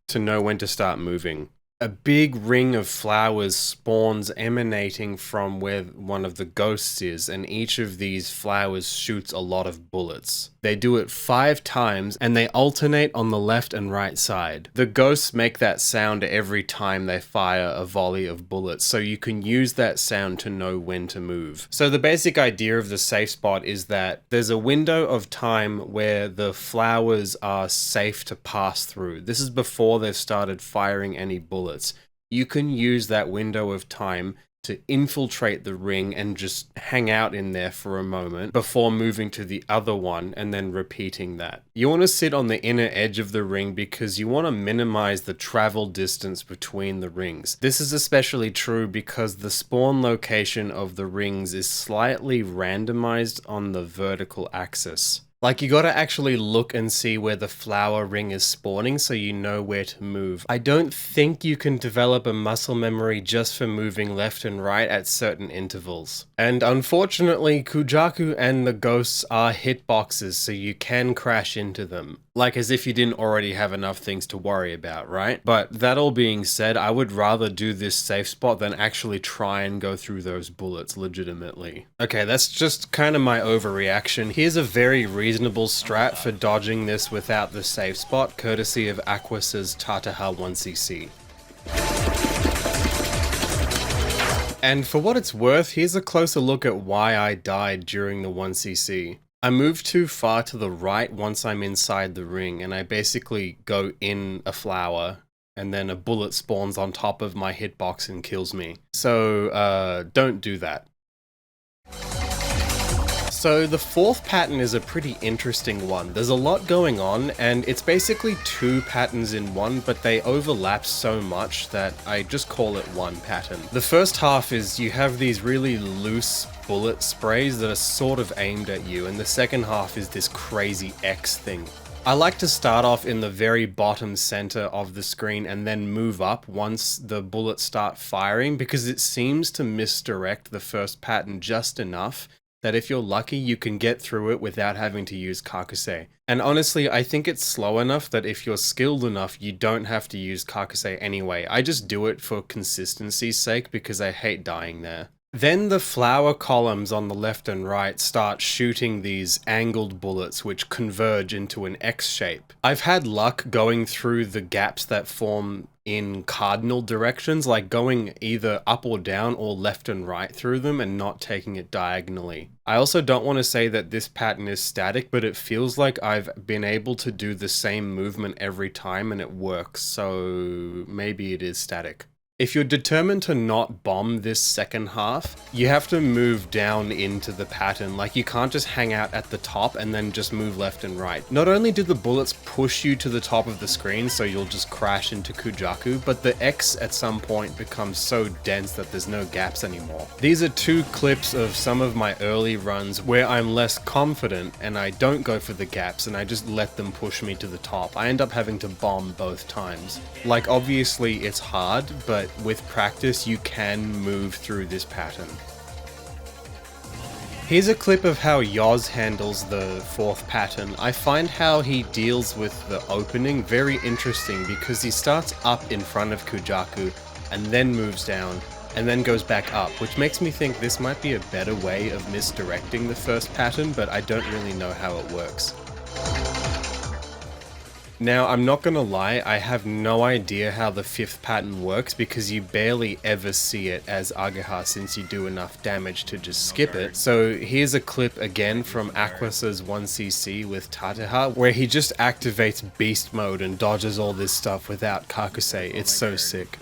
to know when to start moving. A big ring of flowers spawns emanating from where one of the ghosts is, and each of these flowers shoots a lot of bullets. They do it 5 times, and they alternate on the left and right side. The ghosts make that sound every time they fire a volley of bullets, so you can use that sound to know when to move. So the basic idea of the safe spot is that there's a window of time where the flowers are safe to pass through. This is before they've started firing any bullets. You can use that window of time to infiltrate the ring and just hang out in there for a moment before moving to the other one and then repeating that. You want to sit on the inner edge of the ring because you want to minimize the travel distance between the rings. This is especially true because the spawn location of the rings is slightly randomized on the vertical axis. Like, you gotta actually look and see where the flower ring is spawning so you know where to move. I don't think you can develop a muscle memory just for moving left and right at certain intervals. And unfortunately, Kujaku and the ghosts are hitboxes, so you can crash into them. Like as if you didn't already have enough things to worry about, right? But that all being said, I would rather do this safe spot than actually try and go through those bullets legitimately. Okay, that's just kind of my overreaction. Here's a very reasonable strat for dodging this without the safe spot, courtesy of Aquas's Tateha 1cc. And for what it's worth, here's a closer look at why I died during the 1cc. I move too far to the right once I'm inside the ring, and I basically go in a flower, and then a bullet spawns on top of my hitbox and kills me. So, don't do that. So the fourth pattern is a pretty interesting one. There's a lot going on, and it's basically 2 patterns in one, but they overlap so much that I just call it one pattern. The first half is you have these really loose bullet sprays that are sort of aimed at you, and the second half is this crazy X thing. I like to start off in the very bottom center of the screen and then move up once the bullets start firing, because it seems to misdirect the first pattern just enough that if you're lucky, you can get through it without having to use Kakusei. And honestly, I think it's slow enough that if you're skilled enough, you don't have to use Kakusei anyway. I just do it for consistency's sake because I hate dying there. Then the flower columns on the left and right start shooting these angled bullets which converge into an X shape. I've had luck going through the gaps that form in cardinal directions, like going either up or down or left and right through them and not taking it diagonally. I also don't want to say that this pattern is static, but it feels like I've been able to do the same movement every time and it works, so maybe it is static. If you're determined to not bomb this second half, you have to move down into the pattern. Like, you can't just hang out at the top and then just move left and right. Not only do the bullets push you to the top of the screen so you'll just crash into Kujaku, but the X at some point becomes so dense that there's no gaps anymore. These are 2 clips of some of my early runs where I'm less confident and I don't go for the gaps and I just let them push me to the top. I end up having to bomb both times. Like, obviously it's hard, but with practice, you can move through this pattern. Here's a clip of how Yoz handles the fourth pattern. I find how he deals with the opening very interesting because he starts up in front of Kujaku and then moves down and then goes back up, which makes me think this might be a better way of misdirecting the first pattern, but I don't really know how it works. Now, I'm not gonna lie, I have no idea how the 5th pattern works because you barely ever see it as Ageha since you do enough damage to just skip it. So here's a clip again from Aquas's 1cc with Tateha, where he just activates beast mode and dodges all this stuff without Kakusei. It's so sick.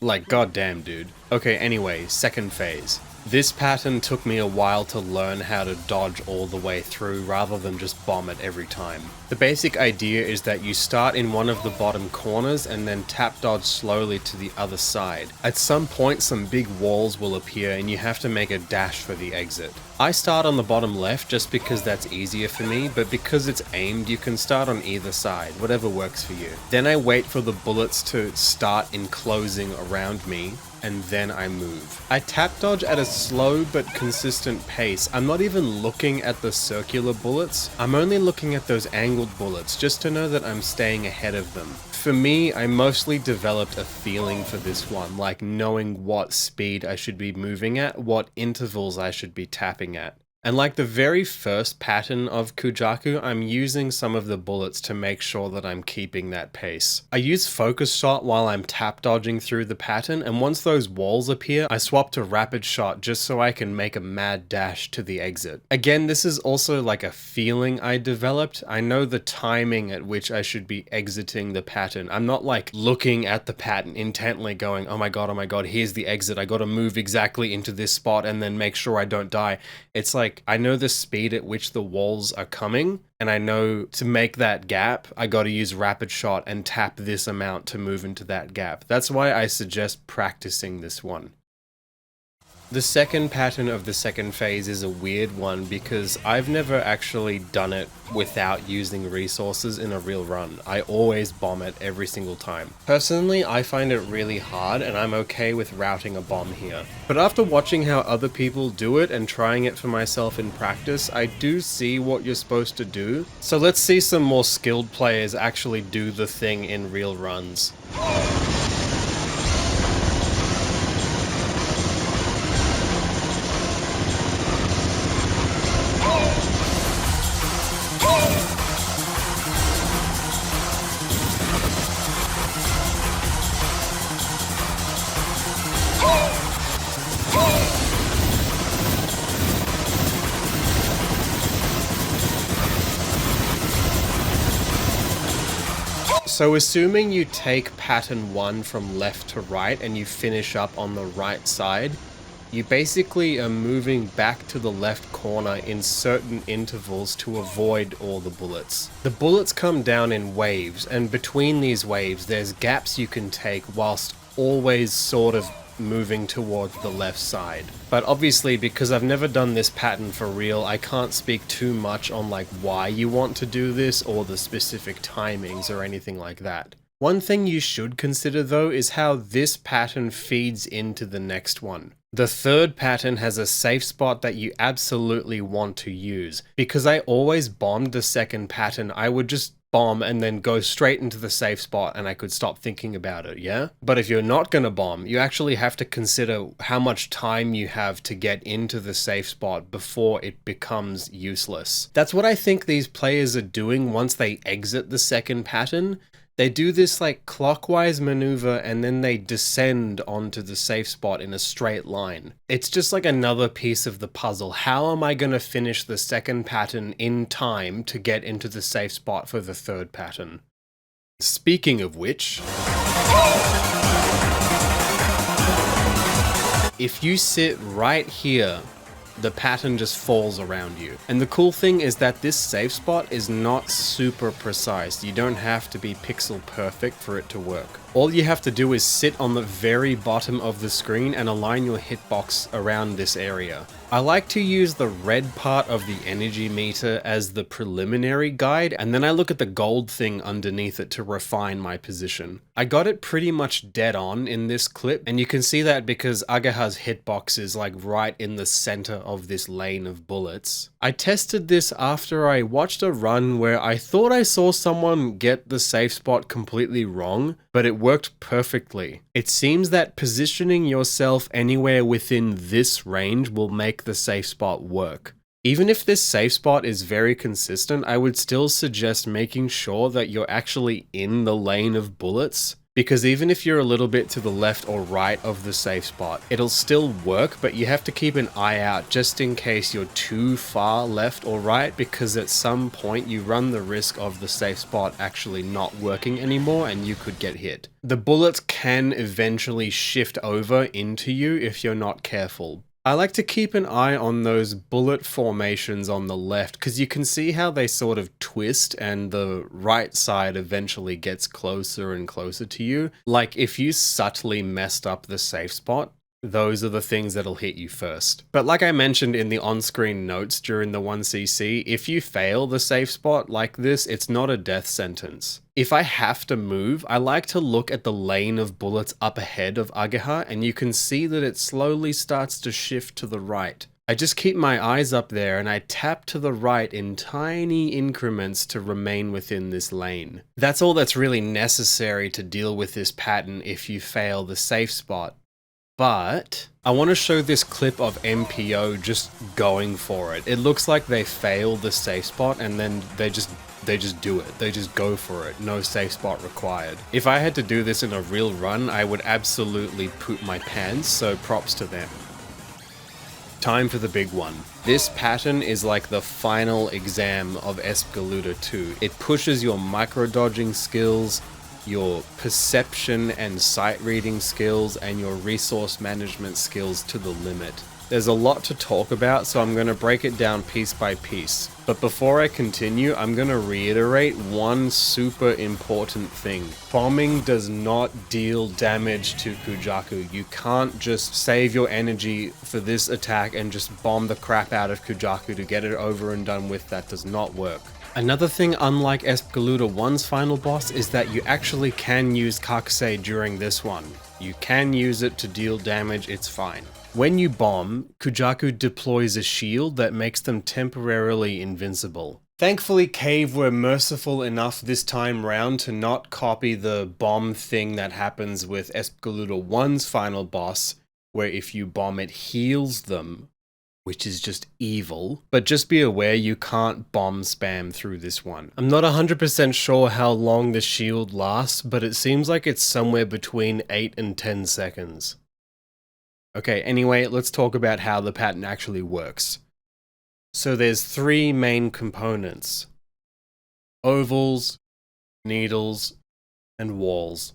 Like, goddamn, dude. Okay, anyway, second phase. This pattern took me a while to learn how to dodge all the way through rather than just bomb it every time. The basic idea is that you start in one of the bottom corners and then tap dodge slowly to the other side. At some point, some big walls will appear and you have to make a dash for the exit. I start on the bottom left just because that's easier for me, but because it's aimed, you can start on either side, whatever works for you. Then I wait for the bullets to start enclosing around me, and then I move. I tap dodge at a slow but consistent pace. I'm not even looking at the circular bullets, I'm only looking at those angled bullets just to know that I'm staying ahead of them. For me, I mostly developed a feeling for this one, like knowing what speed I should be moving at, what intervals I should be tapping at. And like the very first pattern of Kujaku, I'm using some of the bullets to make sure that I'm keeping that pace. I use focus shot while I'm tap dodging through the pattern, and once those walls appear, I swap to rapid shot just so I can make a mad dash to the exit. Again, this is also like a feeling I developed. I know the timing at which I should be exiting the pattern. I'm not like looking at the pattern intently going, oh my god, here's the exit. I gotta move exactly into this spot and then make sure I don't die. It's like, I know the speed at which the walls are coming, and I know to make that gap, I gotta use rapid shot and tap this amount to move into that gap. That's why I suggest practicing this one. The second pattern of the second phase is a weird one because I've never actually done it without using resources in a real run. I always bomb it every single time. Personally, I find it really hard and I'm okay with routing a bomb here. But after watching how other people do it and trying it for myself in practice, I do see what you're supposed to do. So let's see some more skilled players actually do the thing in real runs. So assuming you take pattern 1 from left to right and you finish up on the right side, you basically are moving back to the left corner in certain intervals to avoid all the bullets. The bullets come down in waves, and between these waves there's gaps you can take whilst always sort of moving towards the left side. But obviously, because I've never done this pattern for real, I can't speak too much on like why you want to do this or the specific timings or anything like that. One thing you should consider though is how this pattern feeds into the next one. The third pattern has a safe spot that you absolutely want to use. Because I always bombed the second pattern, I would just bomb and then go straight into the safe spot and I could stop thinking about it, yeah? But if you're not gonna bomb, you actually have to consider how much time you have to get into the safe spot before it becomes useless. That's what I think these players are doing once they exit the second pattern. They do this like clockwise maneuver and then they descend onto the safe spot in a straight line. It's just like another piece of the puzzle. How am I going to finish the second pattern in time to get into the safe spot for the third pattern? Speaking of which, if you sit right here, the pattern just falls around you. And the cool thing is that this safe spot is not super precise. You don't have to be pixel perfect for it to work. All you have to do is sit on the very bottom of the screen and align your hitbox around this area. I like to use the red part of the energy meter as the preliminary guide, and then I look at the gold thing underneath it to refine my position. I got it pretty much dead on in this clip, and you can see that because Ageha's hitbox is like right in the center of this lane of bullets. I tested this after I watched a run where I thought I saw someone get the safe spot completely wrong, but it worked perfectly. It seems that positioning yourself anywhere within this range will make the safe spot work. Even if this safe spot is very consistent, I would still suggest making sure that you're actually in the lane of bullets, because even if you're a little bit to the left or right of the safe spot, it'll still work, but you have to keep an eye out just in case you're too far left or right, because at some point you run the risk of the safe spot actually not working anymore and you could get hit. The bullets can eventually shift over into you if you're not careful. I like to keep an eye on those bullet formations on the left because you can see how they sort of twist and the right side eventually gets closer and closer to you. Like if you subtly messed up the safe spot, those are the things that'll hit you first. But like I mentioned in the on-screen notes during the 1cc, if you fail the safe spot like this, it's not a death sentence. If I have to move, I like to look at the lane of bullets up ahead of Ageha, and you can see that it slowly starts to shift to the right. I just keep my eyes up there and I tap to the right in tiny increments to remain within this lane. That's all that's really necessary to deal with this pattern if you fail the safe spot. But I want to show this clip of MPO just going for it. It looks like they fail the safe spot and then they just do it. They just go for it. No safe spot required. If I had to do this in a real run, I would absolutely poop my pants, so props to them. Time for the big one. This pattern is like the final exam of Espgaluda II. It pushes your micro-dodging skills, your perception and sight reading skills, and your resource management skills to the limit. There's a lot to talk about, so I'm going to break it down piece by piece. But before I continue, I'm going to reiterate one super important thing. Bombing does not deal damage to Kujaku. You can't just save your energy for this attack and just bomb the crap out of Kujaku to get it over and done with. That does not work. Another thing unlike Espgaluda I's final boss is that you actually can use Kakusei during this one. You can use it to deal damage, it's fine. When you bomb, Kujaku deploys a shield that makes them temporarily invincible. Thankfully, Cave were merciful enough this time round to not copy the bomb thing that happens with Espgaluda I's final boss, where if you bomb it heals them, which is just evil. But just be aware you can't bomb spam through this one. I'm not 100% sure how long the shield lasts, but it seems like it's somewhere between 8 and 10 seconds. Okay, anyway, let's talk about how the pattern actually works. So there's three main components: ovals, needles, and walls.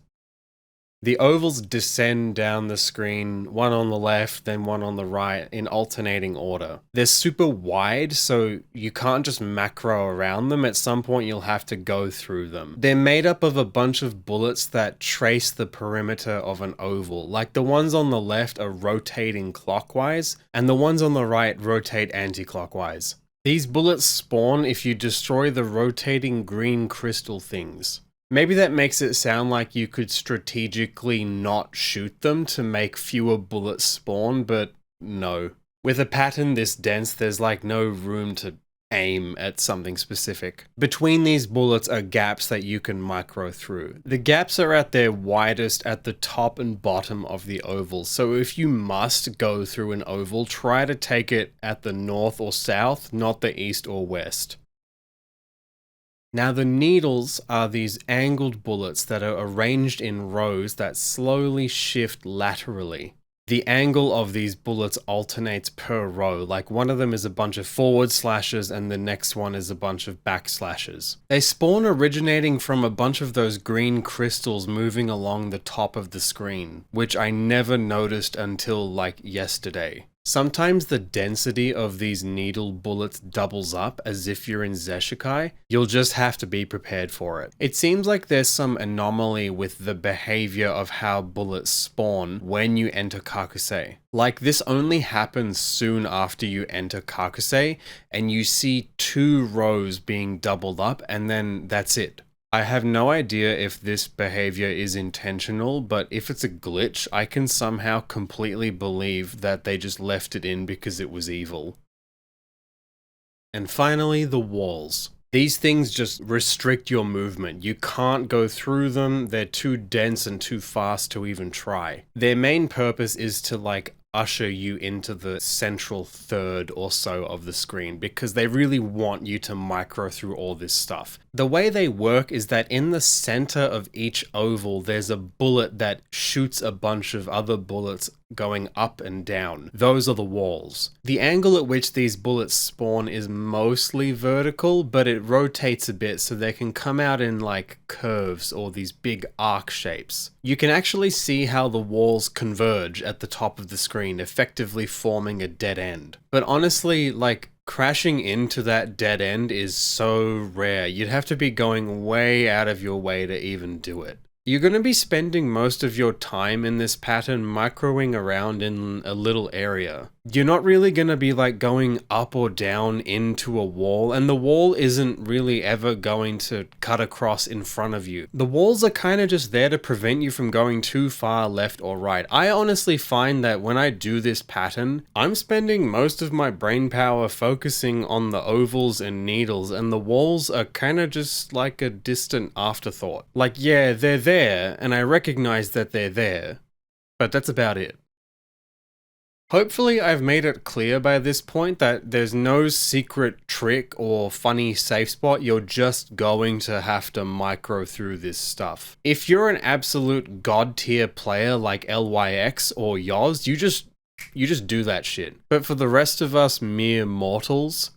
The ovals descend down the screen, one on the left, then one on the right, in alternating order. They're super wide, so you can't just macro around them. At some point, you'll have to go through them. They're made up of a bunch of bullets that trace the perimeter of an oval. Like the ones on the left are rotating clockwise, and the ones on the right rotate anti-clockwise. These bullets spawn if you destroy the rotating green crystal things. Maybe that makes it sound like you could strategically not shoot them to make fewer bullets spawn, but no. With a pattern this dense, there's like no room to aim at something specific. Between these bullets are gaps that you can micro through. The gaps are at their widest at the top and bottom of the oval, so if you must go through an oval, try to take it at the north or south, not the east or west. Now the needles are these angled bullets that are arranged in rows that slowly shift laterally. The angle of these bullets alternates per row, like one of them is a bunch of forward slashes and the next one is a bunch of back slashes. They spawn originating from a bunch of those green crystals moving along the top of the screen, which I never noticed until like yesterday. Sometimes the density of these needle bullets doubles up as if you're in Zesshikai. You'll just have to be prepared for it. It seems like there's some anomaly with the behavior of how bullets spawn when you enter Kakusei. Like this only happens soon after you enter Kakusei and you see 2 rows being doubled up and then that's it. I have no idea if this behavior is intentional, but if it's a glitch, I can somehow completely believe that they just left it in because it was evil. And finally, the walls. These things just restrict your movement. You can't go through them, they're too dense and too fast to even try. Their main purpose is to like usher you into the central third or so of the screen because they really want you to micro through all this stuff. The way they work is that in the center of each oval there's a bullet that shoots a bunch of other bullets going up and down. Those are the walls. The angle at which these bullets spawn is mostly vertical, but it rotates a bit so they can come out in like curves or these big arc shapes. You can actually see how the walls converge at the top of the screen, effectively forming a dead end. But honestly, like, crashing into that dead end is so rare. You'd have to be going way out of your way to even do it. You're going to be spending most of your time in this pattern microing around in a little area. You're not really going to be like going up or down into a wall, and the wall isn't really ever going to cut across in front of you. The walls are kind of just there to prevent you from going too far left or right. I honestly find that when I do this pattern, I'm spending most of my brain power focusing on the ovals and needles, and the walls are kind of just like a distant afterthought. Like, yeah, they're there, and I recognize that they're there, but that's about it. Hopefully I've made it clear by this point that there's no secret trick or funny safe spot. You're just going to have to micro through this stuff. If you're an absolute god tier player like LYX or Yoz, you just do that shit. But for the rest of us mere mortals,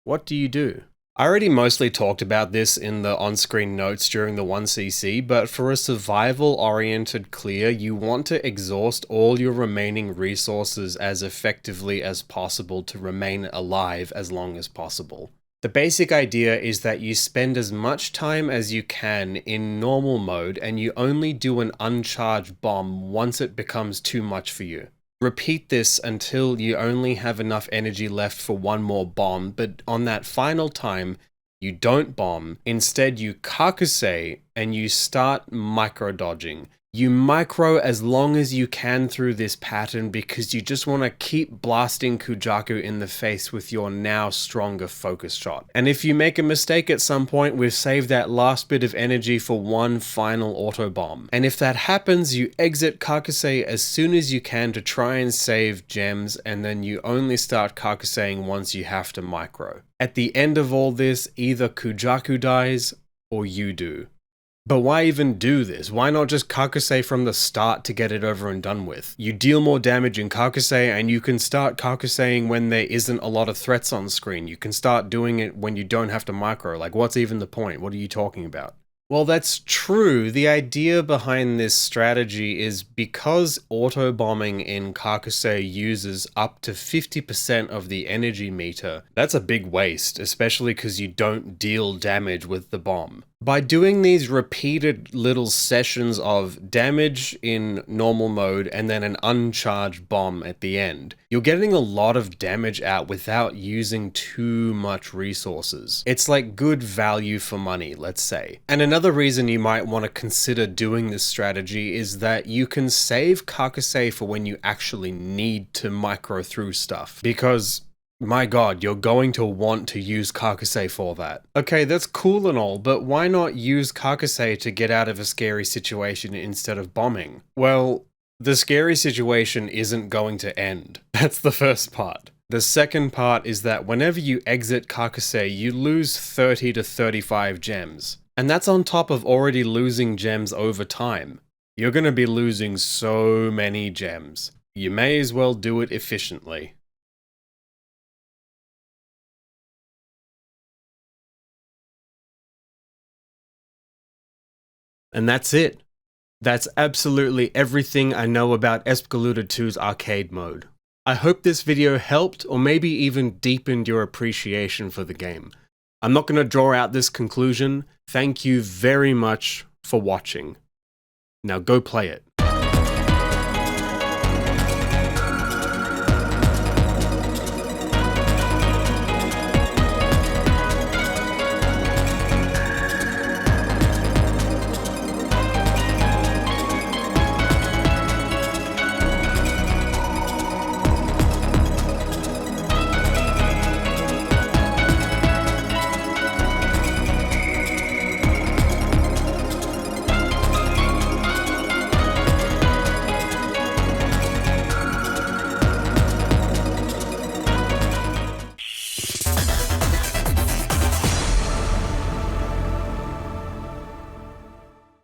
what do you do? I already mostly talked about this in the on-screen notes during the 1cc, but for a survival-oriented clear, you want to exhaust all your remaining resources as effectively as possible to remain alive as long as possible. The basic idea is that you spend as much time as you can in normal mode, and you only do an uncharged bomb once it becomes too much for you. Repeat this until you only have enough energy left for one more bomb, but on that final time, you don't bomb. Instead, you Kakusei and you start micro-dodging. You micro as long as you can through this pattern because you just want to keep blasting Kujaku in the face with your now stronger focus shot. And if you make a mistake at some point, we've saved that last bit of energy for one final auto bomb. And if that happens, you exit Kakusei as soon as you can to try and save gems, and then you only start Kakuseiing once you have to micro. At the end of all this, either Kujaku dies or you do. But why even do this? Why not just Kakusei from the start to get it over and done with? You deal more damage in Kakusei, and you can start Kakuseiing when there isn't a lot of threats on screen. You can start doing it when you don't have to micro. Like, what's even the point? What are you talking about? Well, that's true. The idea behind this strategy is because autobombing in Kakusei uses up to 50% of the energy meter, that's a big waste, especially because you don't deal damage with the bomb. By doing these repeated little sessions of damage in normal mode and then an uncharged bomb at the end, you're getting a lot of damage out without using too much resources. It's like good value for money, let's say. And another reason you might want to consider doing this strategy is that you can save Kakusei for when you actually need to micro through stuff. Because my god, you're going to want to use Kakusei for that. Okay, that's cool and all, but why not use Kakusei to get out of a scary situation instead of bombing? Well, the scary situation isn't going to end. That's the first part. The second part is that whenever you exit Kakusei, you lose 30 to 35 gems. And that's on top of already losing gems over time. You're going to be losing so many gems. You may as well do it efficiently. And that's it. That's absolutely everything I know about Espgaluda II's arcade mode. I hope this video helped or maybe even deepened your appreciation for the game. I'm not going to draw out this conclusion. Thank you very much for watching. Now go play it.